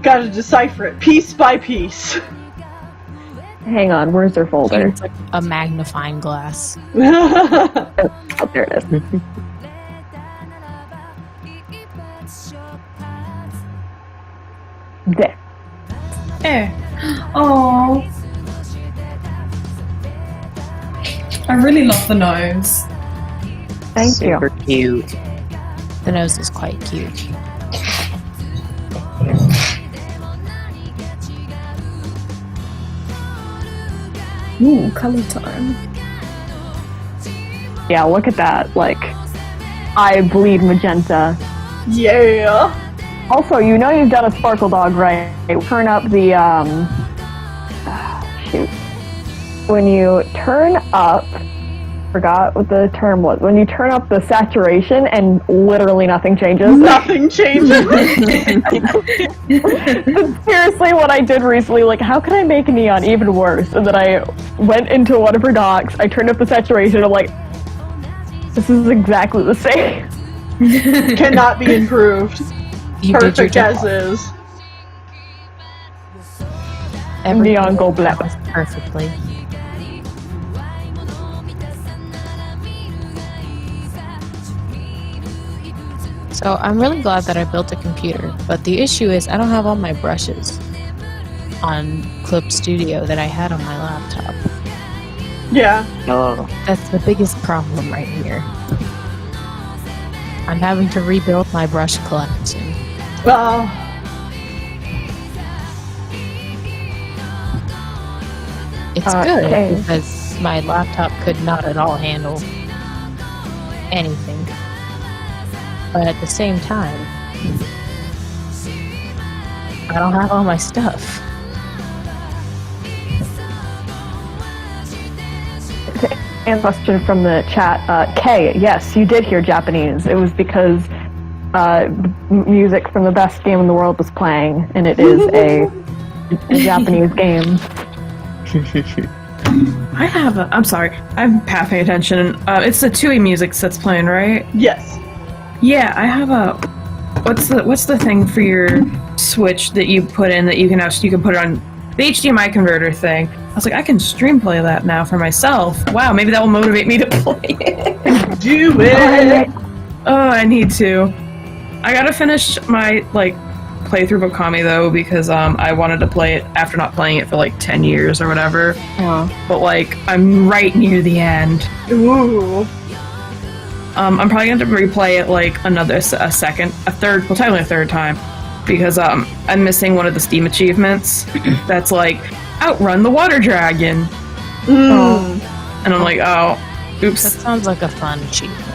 Gotta decipher it piece by piece. Hang on, where's their folder? It's like a magnifying glass. Oh, there it is. There. Oh, I really love the nose. Thank Super you. cute. The nose is quite cute. Ooh, color time. Yeah, look at that. Like, I bleed magenta. Yeah. Also, you know you've done a sparkle dog, right? Turn up the, shoot. When you turn up, forgot what the term was. When you turn up the saturation and literally nothing changes. Nothing changes. Seriously, what I did recently, like, how can I make Neon even worse? And then I went into one of her docs, I turned up the saturation, I'm like, this is exactly the same. Cannot be improved. You did your Perfect job. as is. Every Neon gold black. perfectly. So I'm really glad that I built a computer, but the issue is I don't have all my brushes on Clip Studio that I had on my laptop. Yeah. Oh. That's the biggest problem right here. I'm having to rebuild my brush collection. Well, It's good okay. because my laptop could not at all handle anything. But at the same time, I don't have all my stuff. And question from the chat. Kay, yes, you did hear Japanese. It was because music from the best game in the world was playing, and it is a Japanese game. I'm sorry, I'm half paying attention. It's the TUI music that's playing, right? yes. Yeah, I have a. What's the thing for your Switch that you put in that you can put it on the HDMI converter thing? I was like, I can stream play that now for myself. Wow, maybe that will motivate me to play it. Do it! Oh, I need to. I gotta finish my playthrough of Okami though, because I wanted to play it after not playing it for like 10 years or whatever. Oh. But I'm right near the end. Ooh. I'm probably going to replay it technically a third time, because I'm missing one of the Steam achievements that's outrun the water dragon. And I'm like, oh, oops. That sounds like a fun achievement.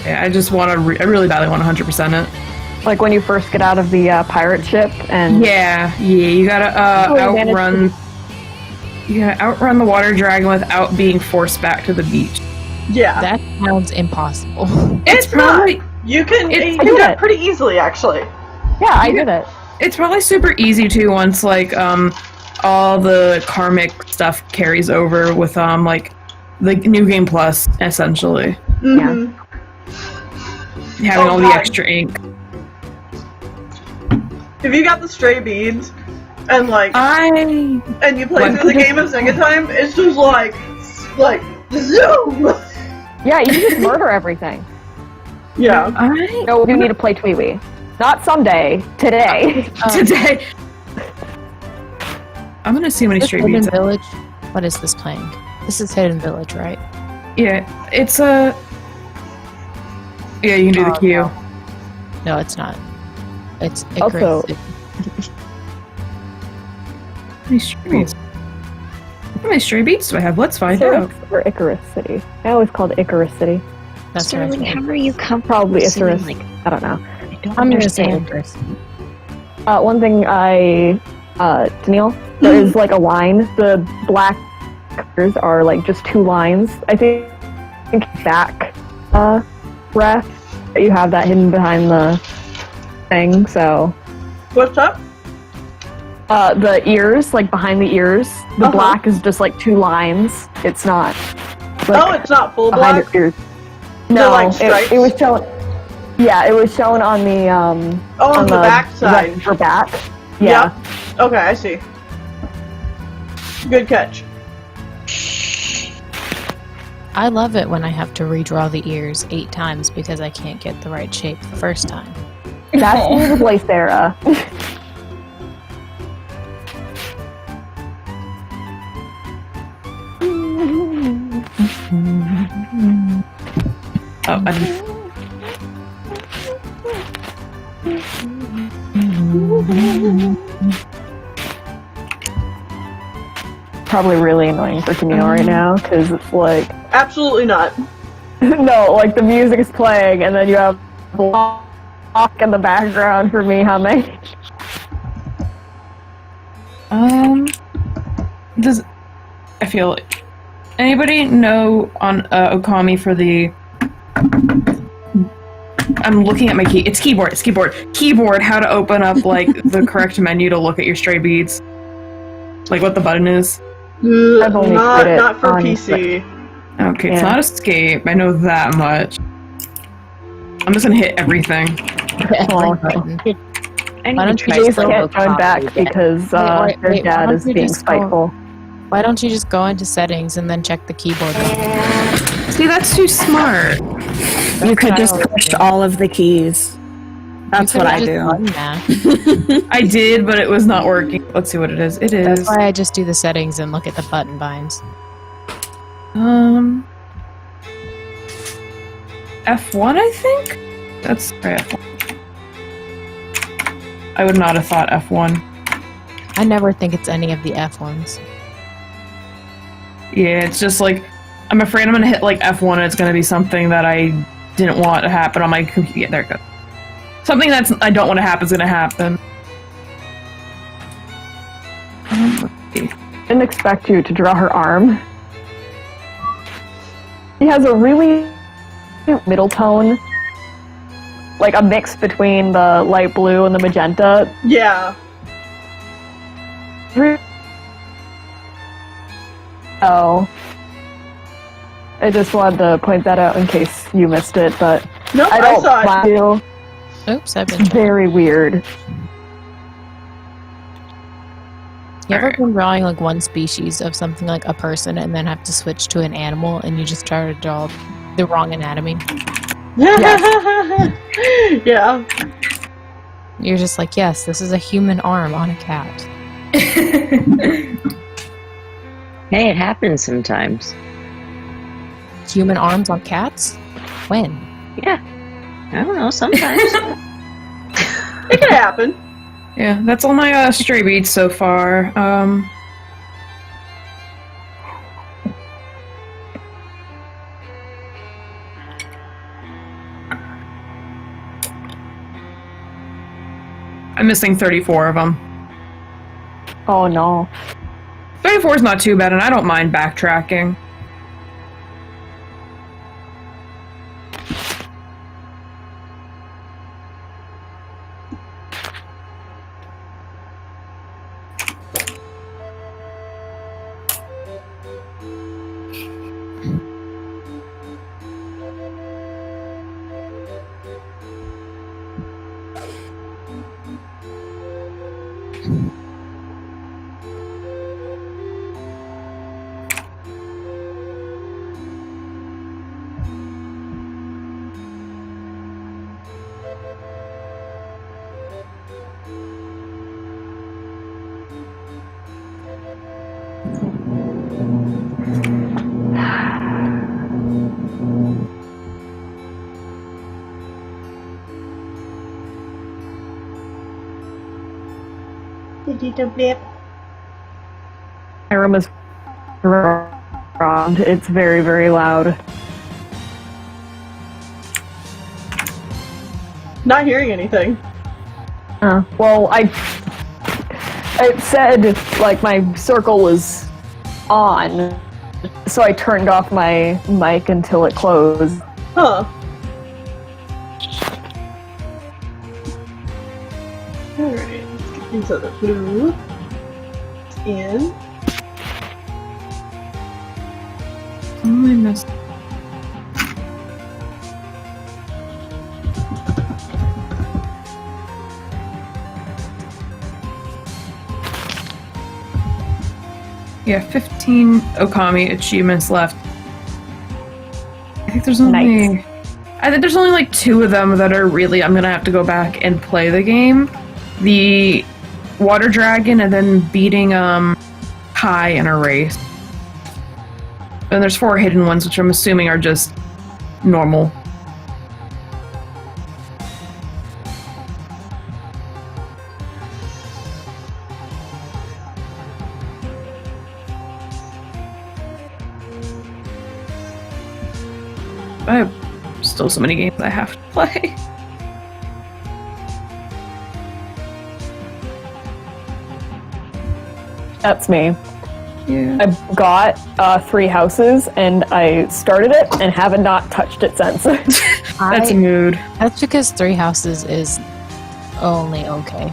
Yeah, I just want to. I really badly want to 100% it. Like when you first get out of the pirate ship, and Yeah, you gotta outrun. You gotta outrun the water dragon without being forced back to the beach. Yeah. That sounds impossible. It's probably You can I do did that it. pretty easily, actually. yeah, I did it. It's probably super easy too once all the karmic stuff carries over with the New Game Plus, essentially. Mm-hmm. Having all the God. extra ink. If you got the stray beads and and you play What? through the game of Sega Time, it's just like zoom. Yeah, you can just murder everything. Yeah. No, you need to play Tweewee. Not someday. Today. Today. I'm gonna see how many stray Hidden beads. Village? What is this playing? This is Hidden Village, right? Yeah, it's a. Yeah, you can do the queue. No, it's not. It's Also- Icarus. How many stray beads? How many stray beads do I have? Let's find out. Or Icarus City. I always called it Icarus City. That's what I Sterling, thought. how are you Probably comfortable Icarus. saying, I don't know. I don't I'm gonna say understand. Icarus. One thing Daniil, there is a line. The black colors are just two lines. I think back ref. You have that hidden behind the thing, so What's up? the ears, behind the ears, the black is just two lines. It's not It's not full behind black. the ears. They're No, stripes? it was shown. Yeah, it was shown on the on the back side. for back. Yeah. Yep. Okay, I see. Good catch. I love it when I have to redraw the ears 8 times because I can't get the right shape the first time. That's me with Lacera. Oh, I didn't. Probably really annoying for Camille right now because it's Absolutely not. no, the music is playing and then you have block in the background for me humming. Does I feel like anybody know on Okami for the? I'm looking at my key. It's keyboard. It's keyboard. Keyboard. How to open up the correct menu to look at your stray beads? What the button is. I've only played it Not for on PC. Okay, it's Yeah. not escape. I know that much. I'm just gonna hit everything. Oh, I need Why to don't you try James slow can't join Okami back again. because Wait, her why dad don't is you being just go- spiteful. Why don't you just go into settings and then check the keyboard? See, that's too smart. You could what I just always push do. all of the keys. That's You what I could've do. just done that. I did, but it was not working. Let's see what it is. It That's is. why I just do the settings and look at the button binds. F1, I think? That's right, F1. I would not have thought F1. I never think it's any of the F ones. Yeah, it's just like, I'm afraid I'm gonna hit like F1 and it's gonna be something that I didn't want to happen on my computer. Yeah, there it goes. Something that's I don't want to happen is gonna happen. Didn't expect you to draw her arm. She has a really middle tone, like a mix between the light blue and the magenta. Yeah. Oh. I just wanted to point that out in case you missed it, but Nope, I don't saw it. mind you. Oops, I've been. Very weird. You ever been drawing like one species of something like a person and then have to switch to an animal and you just try to draw the wrong anatomy? Yeah. You're just like, yes, this is a human arm on a cat. Hey, it happens sometimes. Human arms on cats? When? Yeah. I don't know, sometimes. It can happen. Yeah, that's all my stray beats so far. I'm missing 34 of them. Oh no. 34 is not too bad, and I don't mind backtracking. My room is around. It's very, very loud. Not hearing anything. Well, it said, like, my circle was on, so I turned off my mic until it closed. Huh. Alright, let's get these other blue in. I missed. Yeah, 15 Okami achievements left. I think there's only... Nice. I think there's only like 2 of them that are really... I'm gonna have to go back and play the game. The Water Dragon and then beating Kai in a race. And there's 4 hidden ones, which I'm assuming are just normal. I have still so many games I have to play. That's me. Yeah. I got 3 houses, and I started it and haven't not touched it since. That's a mood. That's because 3 houses is only okay.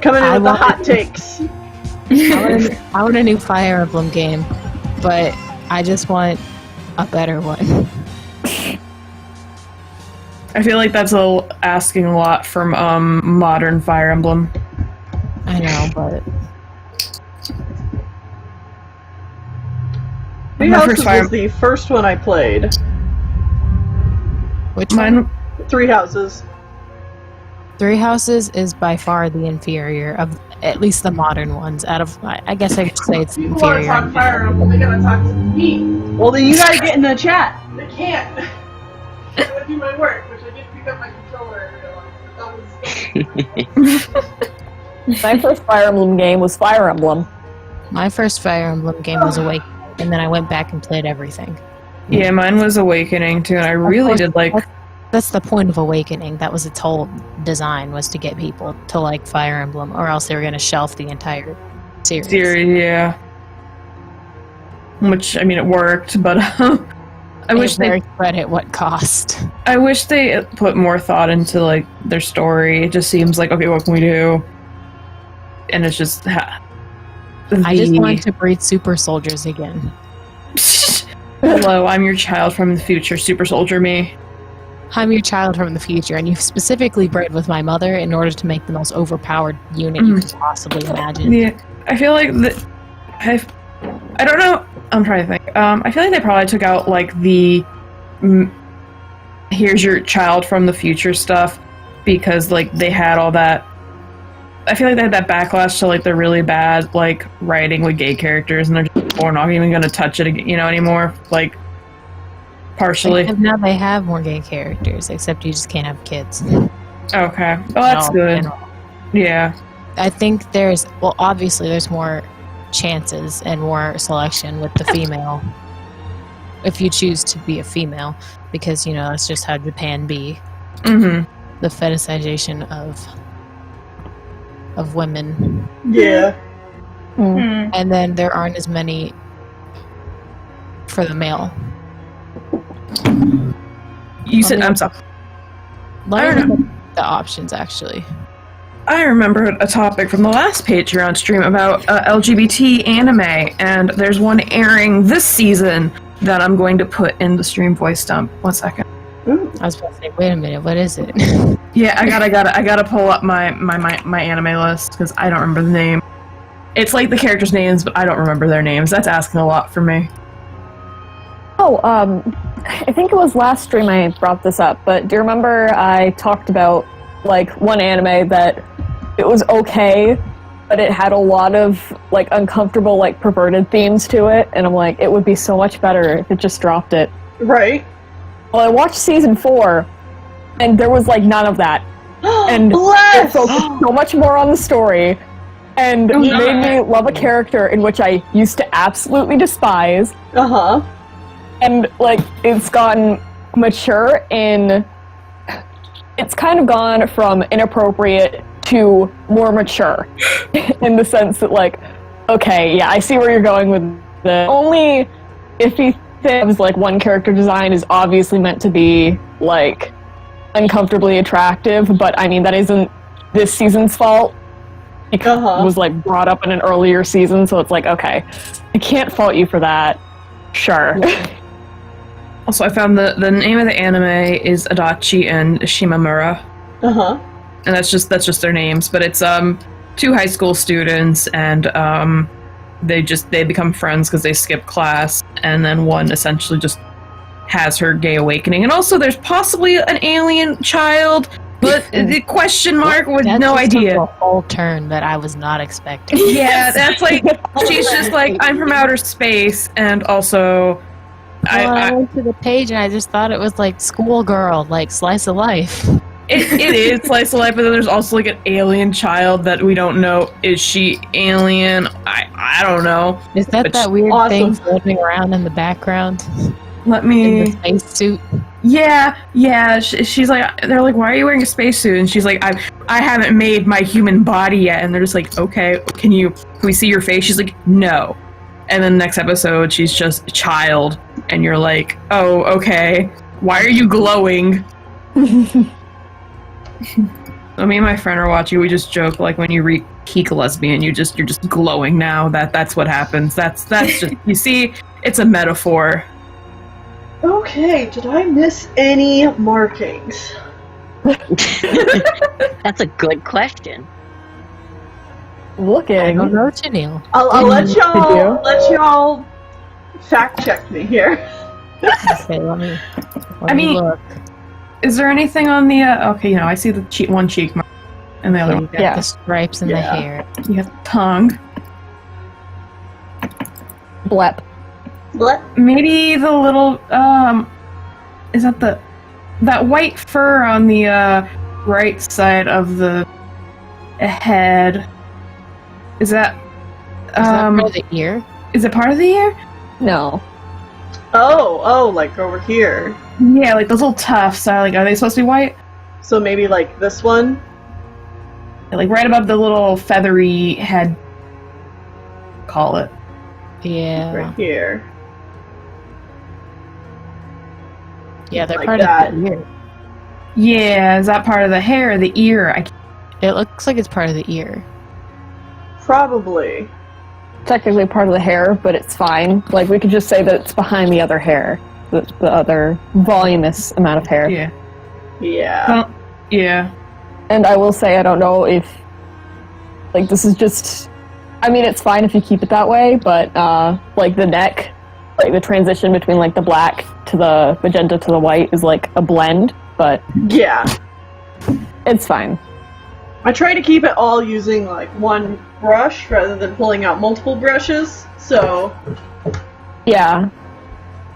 Coming in with the hot takes. I want a new Fire Emblem game, but I just want a better one. I feel like that's asking a lot from modern Fire Emblem. I know, but Three Houses was the first one I played. Which one? 3 Houses. 3 Houses is by far the inferior of at least the modern ones. Out of, I guess I could say it's People want to inferior. talk Fire Emblem, they gotta talk to me. Well, then you gotta get in the chat. They can't. I gotta do my work, which I did pick up my controller. My first Fire Emblem game was Fire Emblem. My first Fire Emblem game was Awakening, and then I went back and played everything. Yeah, mine was Awakening too, and I really did like. That's the point of Awakening. That was its whole design, was to get people to like Fire Emblem, or else they were going to shelf the entire series. Yeah. Which, I mean, it worked, but I wish they spread at what cost. I wish they put more thought into like their story. It just seems like, okay, what can we do? And it's just I just want to breed super soldiers again. Hello, I'm your child from the future, super soldier me. I'm your child from the future, and you've specifically bred with my mother in order to make the most overpowered unit you could possibly imagine. Yeah, I feel like I don't know. I'm trying to think. I feel like they probably took out like the here's your child from the future stuff because like they had all that. I feel like they had that backlash to like the really bad like writing with gay characters, and they're just, we're not even gonna touch it, anymore. Like partially. Except now they have more gay characters, except you just can't have kids. Okay, well that's good. Yeah, I think obviously there's more chances and more selection with the female if you choose to be a female, because that's just how Japan be. Mm-hmm. The fetishization of women. Yeah. And then there aren't as many for the male. You said I'm sorry. The options actually. I remember a topic from the last Patreon stream about LGBT anime, and there's one airing this season that I'm going to put in the stream voice dump. 1 second. Ooh. I was about to say, wait a minute, what is it? Yeah, I gotta pull up my anime list because I don't remember the name. It's like the characters' names, but I don't remember their names. That's asking a lot for me. Oh, I think it was last stream I brought this up, but do you remember I talked about like one anime that it was okay, but it had a lot of like uncomfortable, like perverted themes to it, and I'm like, it would be so much better if it just dropped it. Right. Well, I watched season 4, and there was like none of that, and it focused so much more on the story, and made me love a character in which I used to absolutely despise. And like it's gotten mature it's kind of gone from inappropriate to more mature in the sense that like, okay, yeah, I see where you're going with the only iffy thing is like one character design is obviously meant to be like uncomfortably attractive, but I mean that isn't this season's fault because it was like brought up in an earlier season, so it's like, okay, I can't fault you for that. Sure. Also, I found the name of the anime is Adachi and Shimamura. And that's just their names, but it's 2 high school students, and they become friends because they skip class, and then one essentially just has her gay awakening. And also there's possibly an alien child, but the question mark with no idea. A whole turn that I was not expecting. Yeah, that's like she's just like, I'm from outer space, and also I went to the page and I just thought it was like schoolgirl, like slice of life. It is slice of life, but then there's also like an alien child that we don't know. Is she alien? I don't know. Is that weird thing floating around in the background? Let me. In the spacesuit. Yeah. She's like, they're like, why are you wearing a spacesuit? And she's like, I haven't made my human body yet. And they're just like, okay, can we see your face? She's like, no. And then next episode, she's just a child, and you're like, oh, okay. Why are you glowing? So me and my friend are watching. We just joke like when you read Geek Lesbian, you're just glowing now. That's what happens. That's just you see. It's a metaphor. Okay, did I miss any markings? That's a good question. Looking. I don't know, Janelle. I'll let y'all fact check me here. Okay, let me look. Is there anything on the? Okay, I see the one cheek mark, and the other one. The stripes in the hair. You have the tongue. Blep. Maybe the little. Is that that white fur on the right side of the head. Is that part of the ear? Is it part of the ear? No. Oh, like over here. Yeah, like those little tufts are they supposed to be white? So maybe like this one? Yeah, like right above the little feathery head. Call it. Yeah. Right here. Yeah, they're Like part that. of the ear. Yeah, is that part of the hair or the ear? It looks like it's part of the ear. Probably. Technically part of the hair, but it's fine. Like, we could just say that it's behind the other hair. The other voluminous amount of hair. Yeah. Yeah. Well, yeah. And I will say, I don't know if... Like, this is just... I mean, it's fine if you keep it that way, but, like, the neck, like, the transition between, like, the black to the magenta to the white is, like, a blend, but... Yeah. It's fine. I try to keep it all using, like, one brush rather than pulling out multiple brushes, so... Yeah.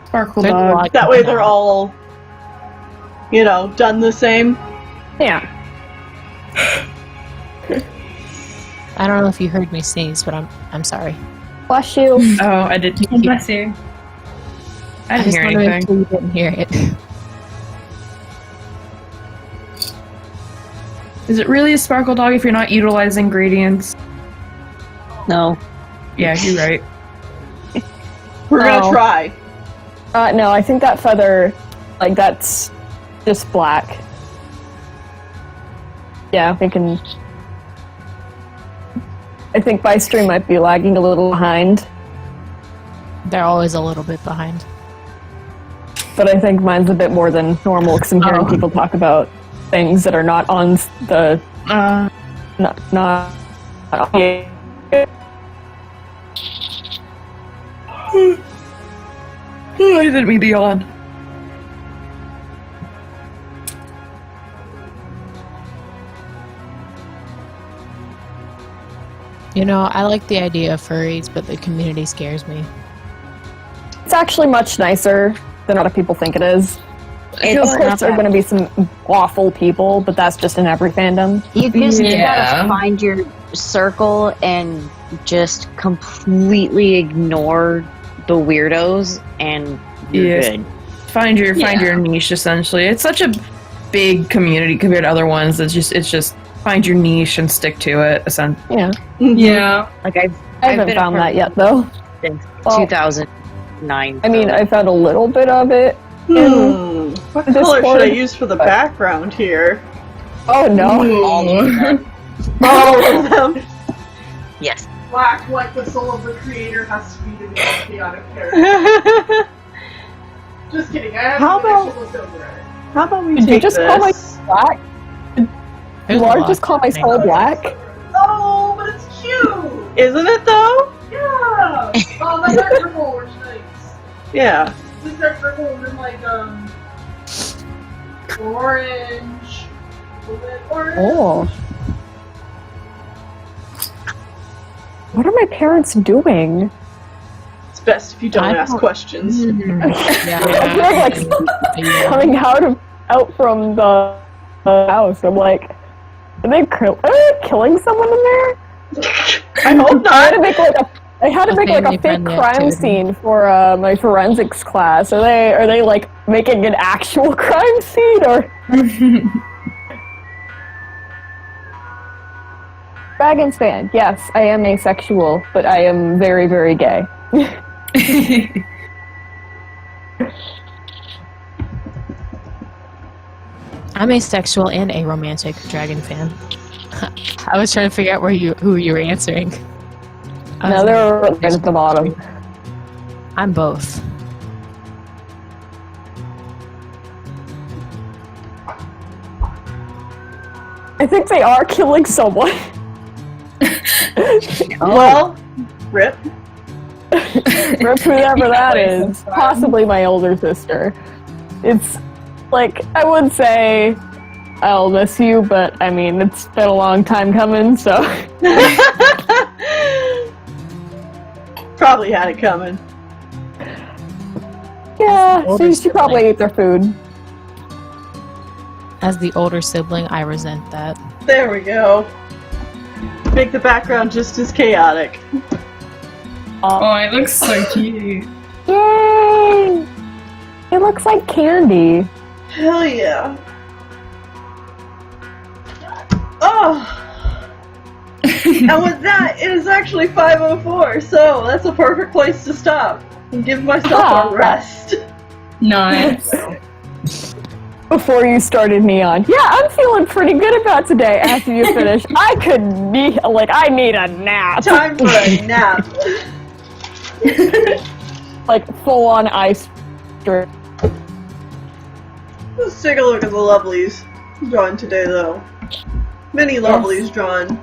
Sparkle There's a dog. lot That way going they're on. all, you know, done the same. Yeah. I don't know if you heard me sneeze, but I'm sorry. Bless you. Oh, I did. Oh, bless you. I didn't just hear wanted to make anything. sure you didn't hear it. Is it really a sparkle dog if you're not utilizing gradients? No. Yeah, you're right. We're Oh. gonna try. No, I think that feather, like, that's just black. Yeah, we can... I think my stream might be lagging a little behind, They're always a little bit behind. but I think mine's a bit more than normal because I'm hearing people talk about things that are not on the... not I didn't mean to yawn. You know, I like the idea of furries, but the community scares me. It's actually much nicer than a lot of people think it is. Of It's course, not there are going to be some awful people, but that's just in every fandom. You just Yeah. gotta find your circle and just completely ignore the weirdos, and you're Yes. good. Find your niche essentially. It's such a big community compared to other ones. It's just find your niche and stick to it. Yeah. Yeah. Like I haven't been a found part that yet, though. since Well, 2009. I mean, so- I found a little bit of it. What color Discord. should I use for the background here? Oh, no. All of them. yes. Black, like the soul of the creator, has to be the chaotic character. Just kidding. I haven't How about- actually looked over at it. How about we Did you take just this? call my black? There's You a are lot just call my happening. soul black? Oh, but it's cute! Isn't it though? Yeah! Oh, that's that purple, which is nice. Yeah. This is that purple and then like, orange. A little bit orange. Oh. What are my parents doing? It's best if you don't I ask don't- questions. Yeah. I feel like coming out from the house. I'm like, are they killing someone in there? I hope I had not. to make like a fake Family-friendly crime activity. scene for my forensics class. Are they like making an actual crime scene or? Dragons fan, yes, I am asexual, but I am very, very gay. I'm asexual and a romantic dragon fan. I was trying to figure out who you were answering. No, they're right at the bottom. I'm both. I think they are killing someone. Well, rip. Rip whoever that is. Possibly my older sister. It's like, I would say I'll miss you, but I mean, it's been a long time coming, so. Probably had it coming. Yeah, she probably ate their food. As the older sibling, I resent that. There we go. Make the background just as chaotic. Oh, it looks so cute. Yay! It looks like candy. Hell yeah. Oh! And with that, it is actually 5:04, so that's a perfect place to stop and give myself a rest. Nice. Before you started Neon, yeah, I'm feeling pretty good about today. After you finish, I need a nap. Time for a nap. Like full on ice drip. Let's take a look at the lovelies drawn today, though. Many lovelies drawn.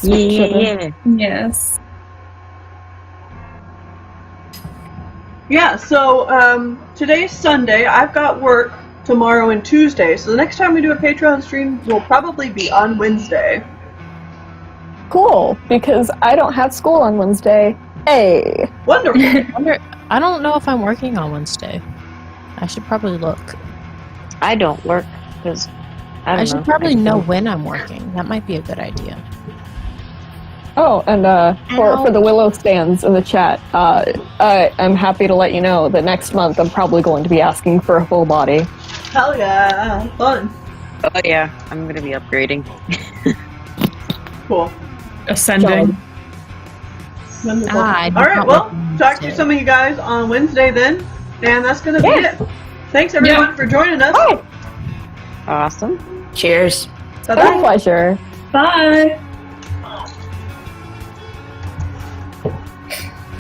Yeah. Yes. Yeah, so today's Sunday. I've got work tomorrow and Tuesday, so the next time we do a Patreon stream will probably be on Wednesday. Cool, because I don't have school on Wednesday. Hey. Wonderful. I don't know if I'm working on Wednesday. I should probably look. I don't work because I should probably know when I'm working. That might be a good idea. Oh, and for the Willow stands in the chat, I'm happy to let you know that next month I'm probably going to be asking for a full body. Hell yeah, fun. Oh yeah, I'm gonna be upgrading. Cool. Ascending. Wonderful. I do Alright, not well, work talk to Wednesday. some of you guys on Wednesday then, and that's gonna be it. Thanks everyone for joining us. Bye. Awesome. Cheers. My pleasure. Bye.